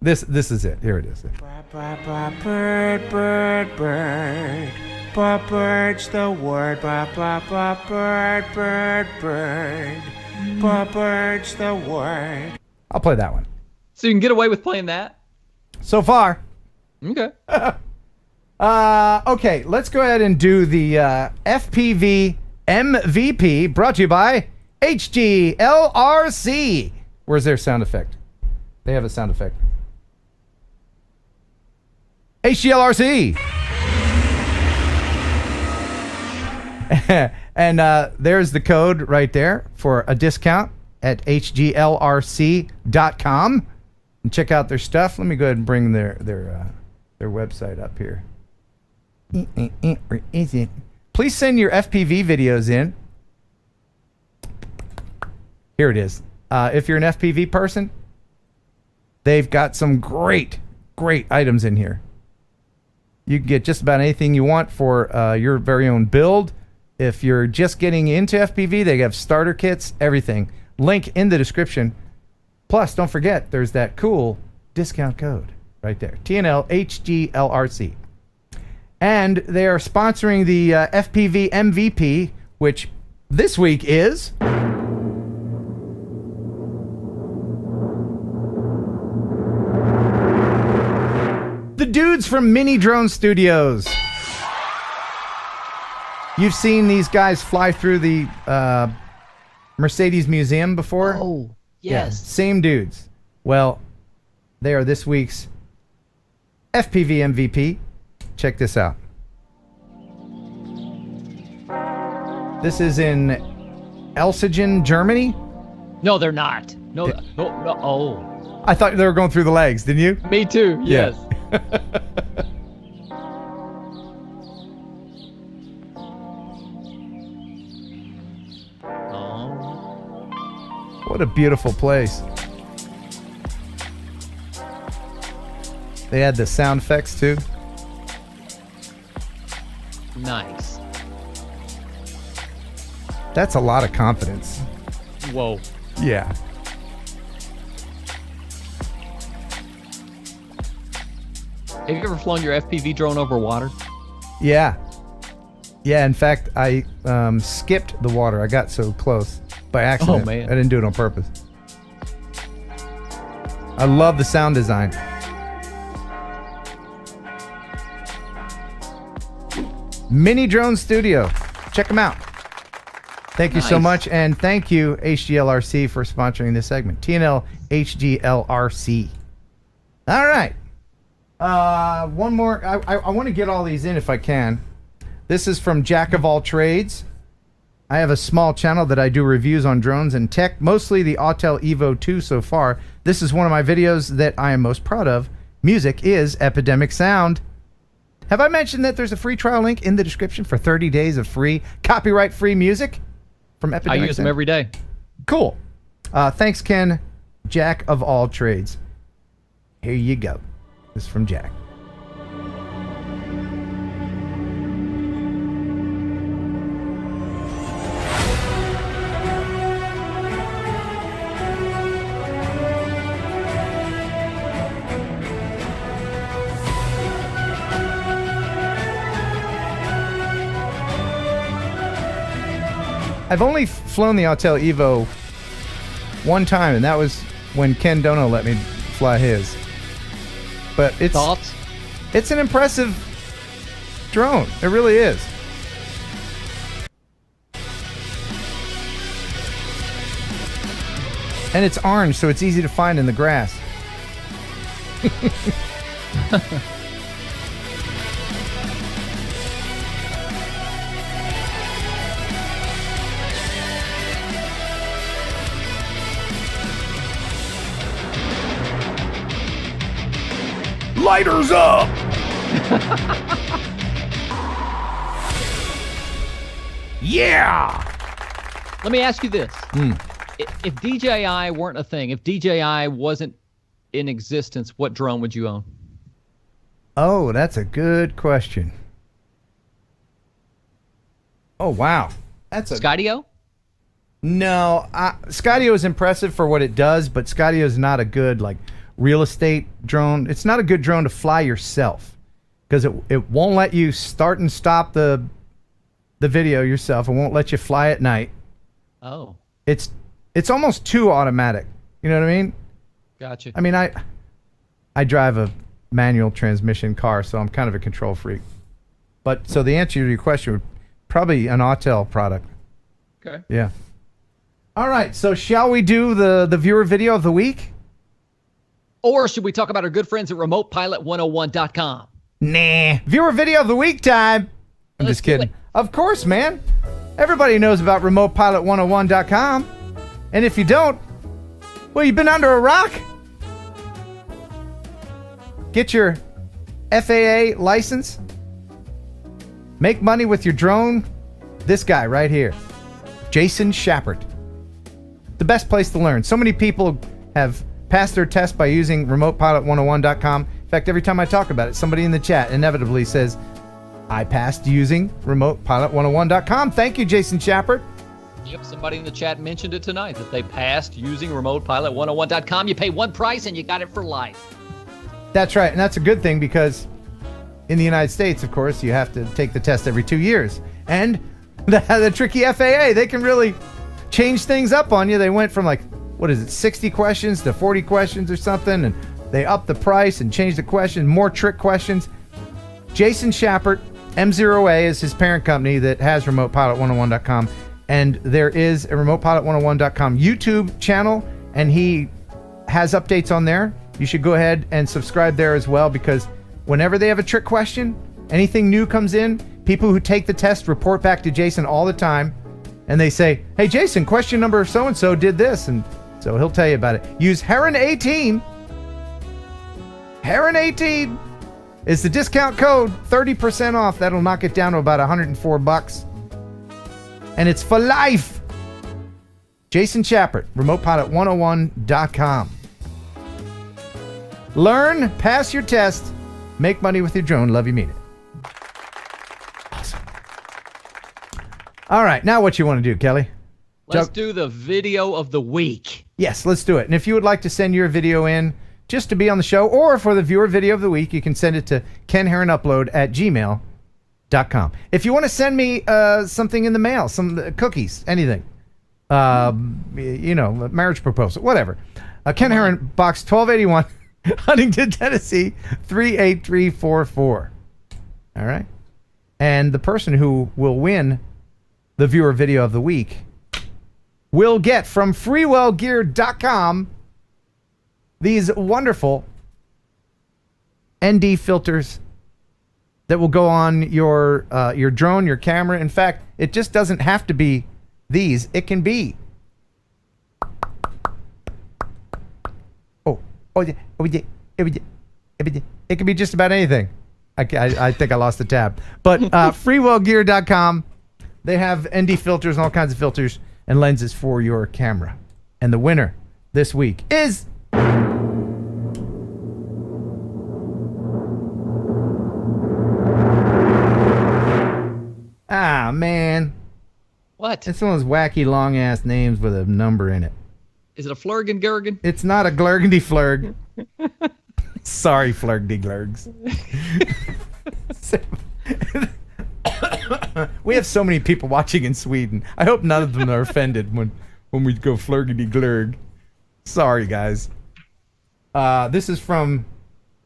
This is it. Here it is. Bird, bird, bird. Bird's the word. Bird, bird, bird. Bird's the word. I'll play that one. So you can get away with playing that? So far. Okay. Okay, let's go ahead and do the FPV MVP brought to you by HGLRC. Where's their sound effect? They have a sound effect. HGLRC. And there's the code right there for a discount at hglrc.com. And check out their stuff. Let me go ahead and bring their website up here. Where is it? Please send your FPV videos in. Here it is. If you're an FPV person, they've got some great items in here. You can get just about anything you want for your very own build. If you're just getting into FPV, they have starter kits, everything. Link in the description. Plus, don't forget, there's that cool discount code right there. TNL HGLRC. And they are sponsoring the FPV MVP, which this week is... the dudes from Mini Drone Studios. You've seen these guys fly through the Mercedes Museum before? Oh, yes. Yeah, same dudes. Well, they are this week's FPV MVP. Check this out. This is in Elsigen, Germany. No, they're not. No. Oh. I thought they were going through the legs, didn't you? Me too, yes. What a beautiful place. They had the sound effects too. Nice. That's a lot of confidence. Whoa. Yeah. Have you ever flown your FPV drone over water? Yeah. Yeah, in fact, I skipped the water. I got so close by accident. Oh, man. I didn't do it on purpose. I love the sound design. Mini Drone Studio. Check them out. Thank you so much. And thank you, HGLRC, for sponsoring this segment. TNL HGLRC. All right. One more. I want to get all these in if I can. This is from Jack of All Trades. I have a small channel that I do reviews on drones and tech, mostly the Autel Evo 2 so far. This is one of my videos that I am most proud of. Music is Epidemic Sound. Have I mentioned that there's a free trial link in the description for 30 days of free, copyright-free music from Epidemic Sound? I use them every day. Cool. Thanks, Ken. Jack of All Trades. Here you go. This is from Jack. I've only flown the Autel Evo one time, and that was when Ken Dono let me fly his. But Thoughts? It's an impressive drone. It really is. And it's orange, so it's easy to find in the grass. Lighters up! Yeah! Let me ask you this. If DJI weren't a thing, if DJI wasn't in existence, what drone would you own? Oh, that's a good question. Oh, wow. That's a Skydio? No, Skydio is impressive for what it does, but Skydio is not a good like real estate drone. It's not a good drone to fly yourself because it won't let you start and stop the video yourself. It won't let you fly at night. Oh. It's almost too automatic. You know what I mean? Gotcha. I mean, I drive a manual transmission car, so I'm kind of a control freak. But so the answer to your question would probably an Autel product. Okay. Yeah. All right, so shall we do the viewer video of the week? Or should we talk about our good friends at RemotePilot101.com? Nah. Viewer video of the week time. I'm just kidding. Of course, man. Everybody knows about RemotePilot101.com. And if you don't, well, you've been under a rock. Get your FAA license. Make money with your drone. This guy right here, Jason Schappert. The best place to learn. So many people have passed their test by using RemotePilot101.com. In fact, every time I talk about it, somebody in the chat inevitably says, I passed using RemotePilot101.com. Thank you, Jason Schappert. Yep, somebody in the chat mentioned it tonight, that they passed using RemotePilot101.com. You pay one price and you got it for life. That's right, and that's a good thing because in the United States, of course, you have to take the test every 2 years. And the tricky FAA, they can really change things up on you. They went from 60 questions to 40 questions or something, and they upped the price and changed the question, more trick questions. Jason Schappert, M0A is his parent company that has RemotePilot101.com, and there is a RemotePilot101.com YouTube channel, and he has updates on there. You should go ahead and subscribe there as well, because whenever they have a trick question, anything new comes in, people who take the test report back to Jason all the time, and they say, hey, Jason, question number so-and-so did this, and so he'll tell you about it. Use Heron18. Heron18 is the discount code, 30% off. That'll knock it down to about $104. And it's for life. Jason Schappert, RemotePilot101.com. Learn, pass your test, make money with your drone. Love you, mean it. Awesome. All right, now what you want to do, Kelly? Let's do the video of the week. Yes, let's do it. And if you would like to send your video in just to be on the show, or for the viewer video of the week, you can send it to kenheronupload@gmail.com. If you want to send me something in the mail, some cookies, anything, marriage proposal, whatever. Ken Heron, Box 1281, Huntington, Tennessee, 38344. All right. And the person who will win the viewer video of the week will get from freewellgear.com these wonderful ND filters that will go on your drone, your camera. In fact, it just doesn't have to be these. It can be. It can be just about anything. I think I lost the tab. But freewellgear.com, they have ND filters and all kinds of filters and lenses for your camera. And the winner this week is... Ah, man. What? It's one of those wacky long-ass names with a number in it. Is it a Flurgan-Gurgan? It's not a Glurgandy Flurg. Sorry, Flurgdy Glurgs. We have so many people watching in Sweden. I hope none of them are offended when we go Flurgity Glurg. Sorry, guys. This is from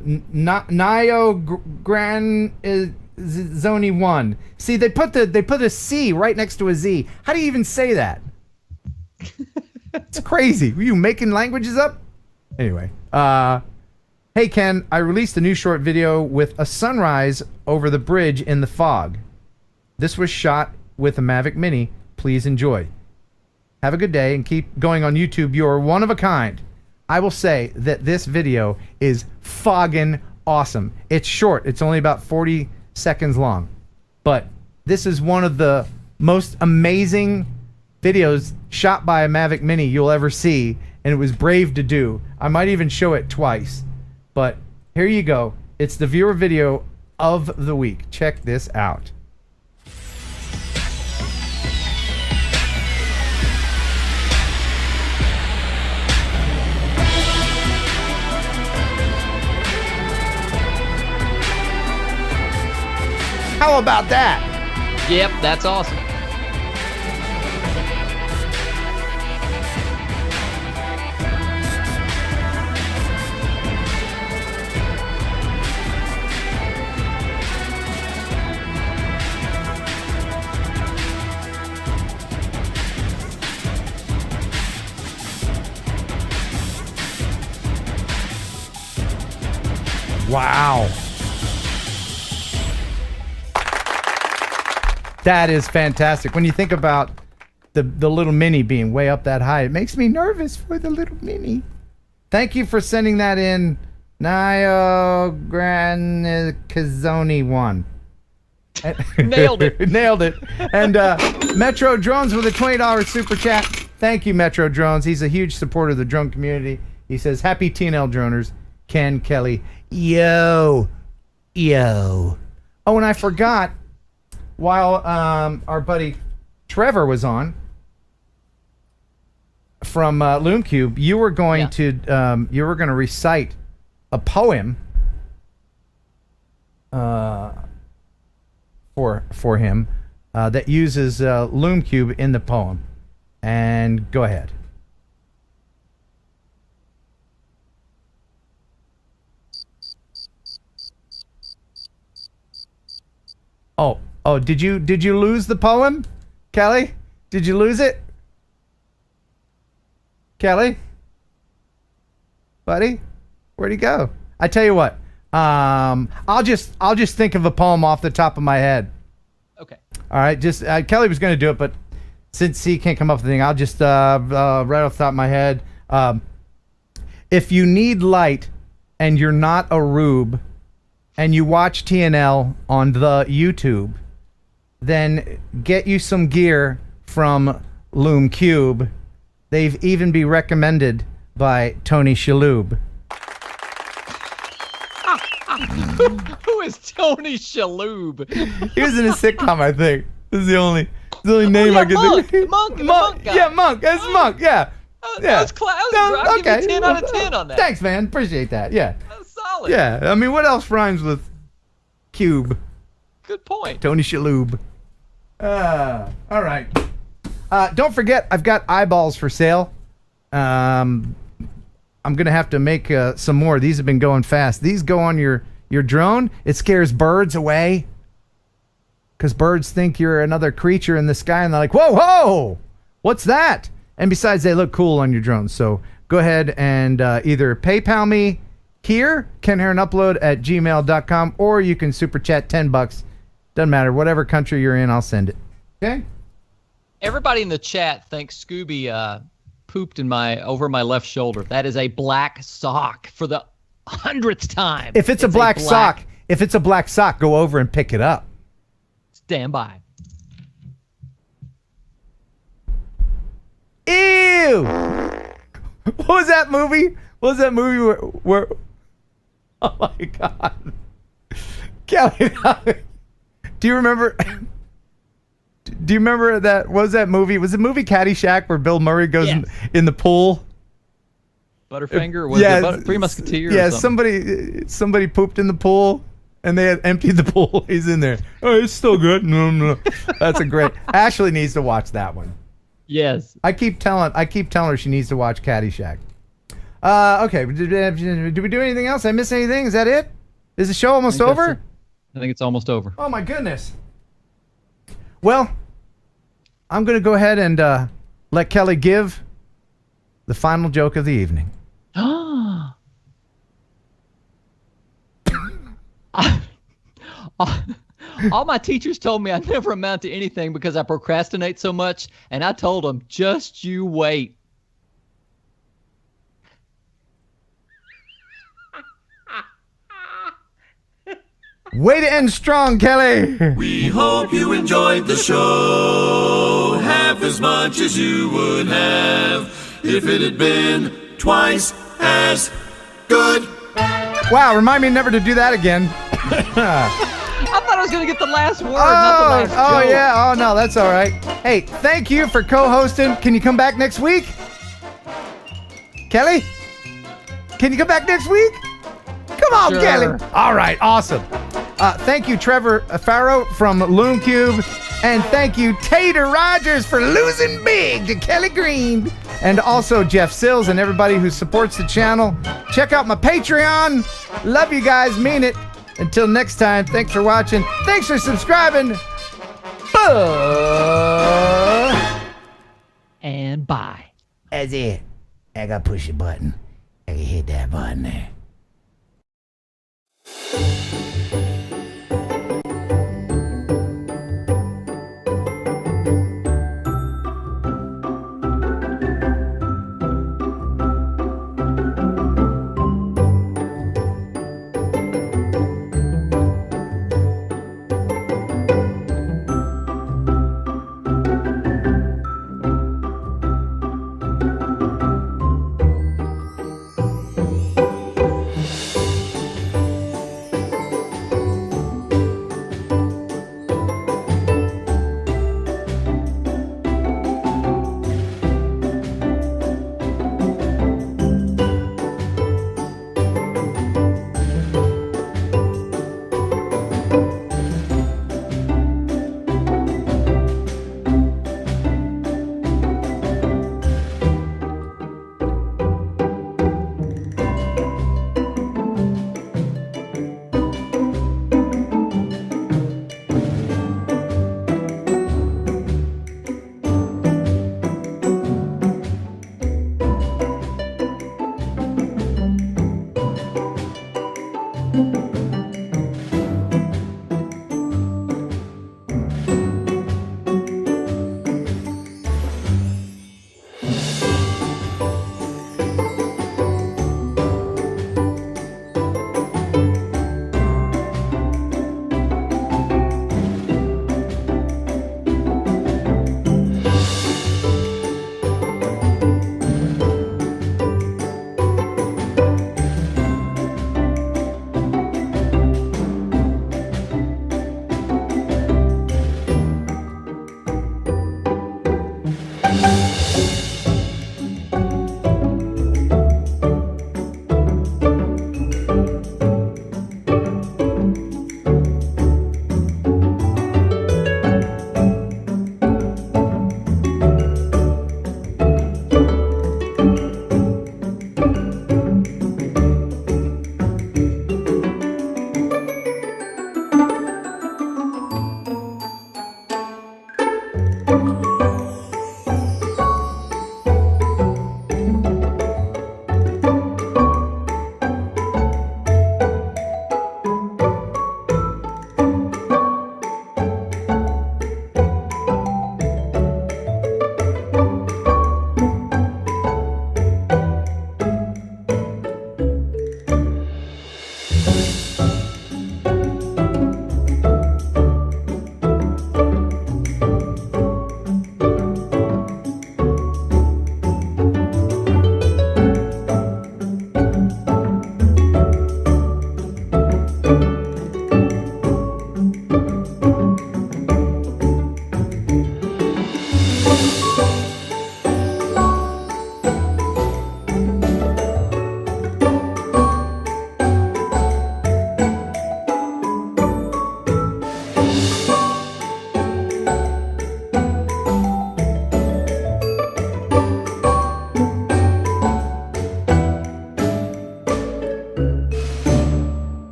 Nio Gran Zoni 1. See, they put a C right next to a Z. How do you even say that? It's crazy. Were you making languages up? Anyway. Hey, Ken, I released a new short video with a sunrise over the bridge in the fog. This was shot with a Mavic Mini. Please enjoy. Have a good day and keep going on YouTube. You're one of a kind. I will say that this video is fogging awesome. It's short. It's only about 40 seconds long. But this is one of the most amazing videos shot by a Mavic Mini you'll ever see, and it was brave to do. I might even show it twice. But here you go. It's the viewer video of the week. Check this out. How about that? Yep, that's awesome. Wow. That is fantastic. When you think about the little Mini being way up that high, it makes me nervous for the little Mini. Thank you for sending that in, Nio Granizoni 1. Nailed it. Nailed it. And Metro Drones with a $20 super chat. Thank you, Metro Drones. He's a huge supporter of the drone community. He says, happy TNL droners. Ken, Kelly. Yo. Oh, and I forgot, while our buddy Trevor was on from Lume Cube, you were going to recite a poem for him that uses Lume Cube in the poem. And go ahead. Oh, did you lose the poem, Kelly? Did you lose it? Kelly? Buddy? Where'd he go? I tell you what. I'll just think of a poem off the top of my head. Okay. All right, just Kelly was going to do it, but since he can't come up with anything, I'll just right off the top of my head. If you need light and you're not a rube and you watch TNL on the YouTube, then get you some gear from Lume Cube. They've even been recommended by Tony Shalhoub. Who is Tony Shalhoub? He was in a sitcom, I think. This is the only name I can think. Monk guy. Yeah, Monk. That's Monk. Yeah. That was class. I'll give you 10 out of 10 on that. Thanks, man. Appreciate that. Yeah. That's solid. Yeah. I mean, what else rhymes with Cube? Good point. Tony Shalhoub. All right. Don't forget, I've got eyeballs for sale. I'm gonna have to make some more. These have been going fast. These go on your drone. It scares birds away, because birds think you're another creature in the sky, and they're like, whoa, what's that? And besides, they look cool on your drone. So go ahead and either PayPal me here, kenheronupload@gmail.com, or you can super chat $10. Doesn't matter. Whatever country you're in, I'll send it. Okay? Everybody in the chat thinks Scooby pooped over my left shoulder. That is a black sock for the 100th time. If it's a black sock, go over and pick it up. Stand by. Ew! What was that movie? Where oh my God. Kelly, do you remember that? What was that movie? Was the movie Caddyshack where Bill Murray goes in the pool? Butterfinger? Or was it Three Musketeers? Yeah, or somebody pooped in the pool and they had emptied the pool. He's in there. Oh, it's still good. No. That's a great. Ashley needs to watch that one. Yes. I keep telling her she needs to watch Caddyshack. Okay. Did we do anything else? Did I miss anything? Is that it? Is the show almost over? I think it's almost over. Oh my goodness. Well, I'm going to go ahead and let Kelly give the final joke of the evening. All my teachers told me I never amount to anything because I procrastinate so much, and I told them, just you wait. Way to end strong, Kelly. We hope you enjoyed the show half as much as you would have if it had been twice as good. Wow, remind me never to do that again. I thought I was going to get the last word, not the last joke. Yeah. Oh, no, that's all right. Hey, thank you for co-hosting. Can you come back next week? Kelly? Can you come back next week? Come on, Sure. Kelly. All right, awesome. Thank you, Trevor Farrow from Lume Cube. And thank you, Tater Rogers, for losing big to Kelly Green. And also Jeff Sills and everybody who supports the channel. Check out my Patreon. Love you guys, mean it. Until next time, thanks for watching. Thanks for subscribing. And bye. That's it. I gotta push a button. I can hit that button there.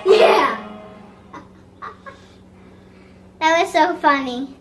Yeah. That was so funny.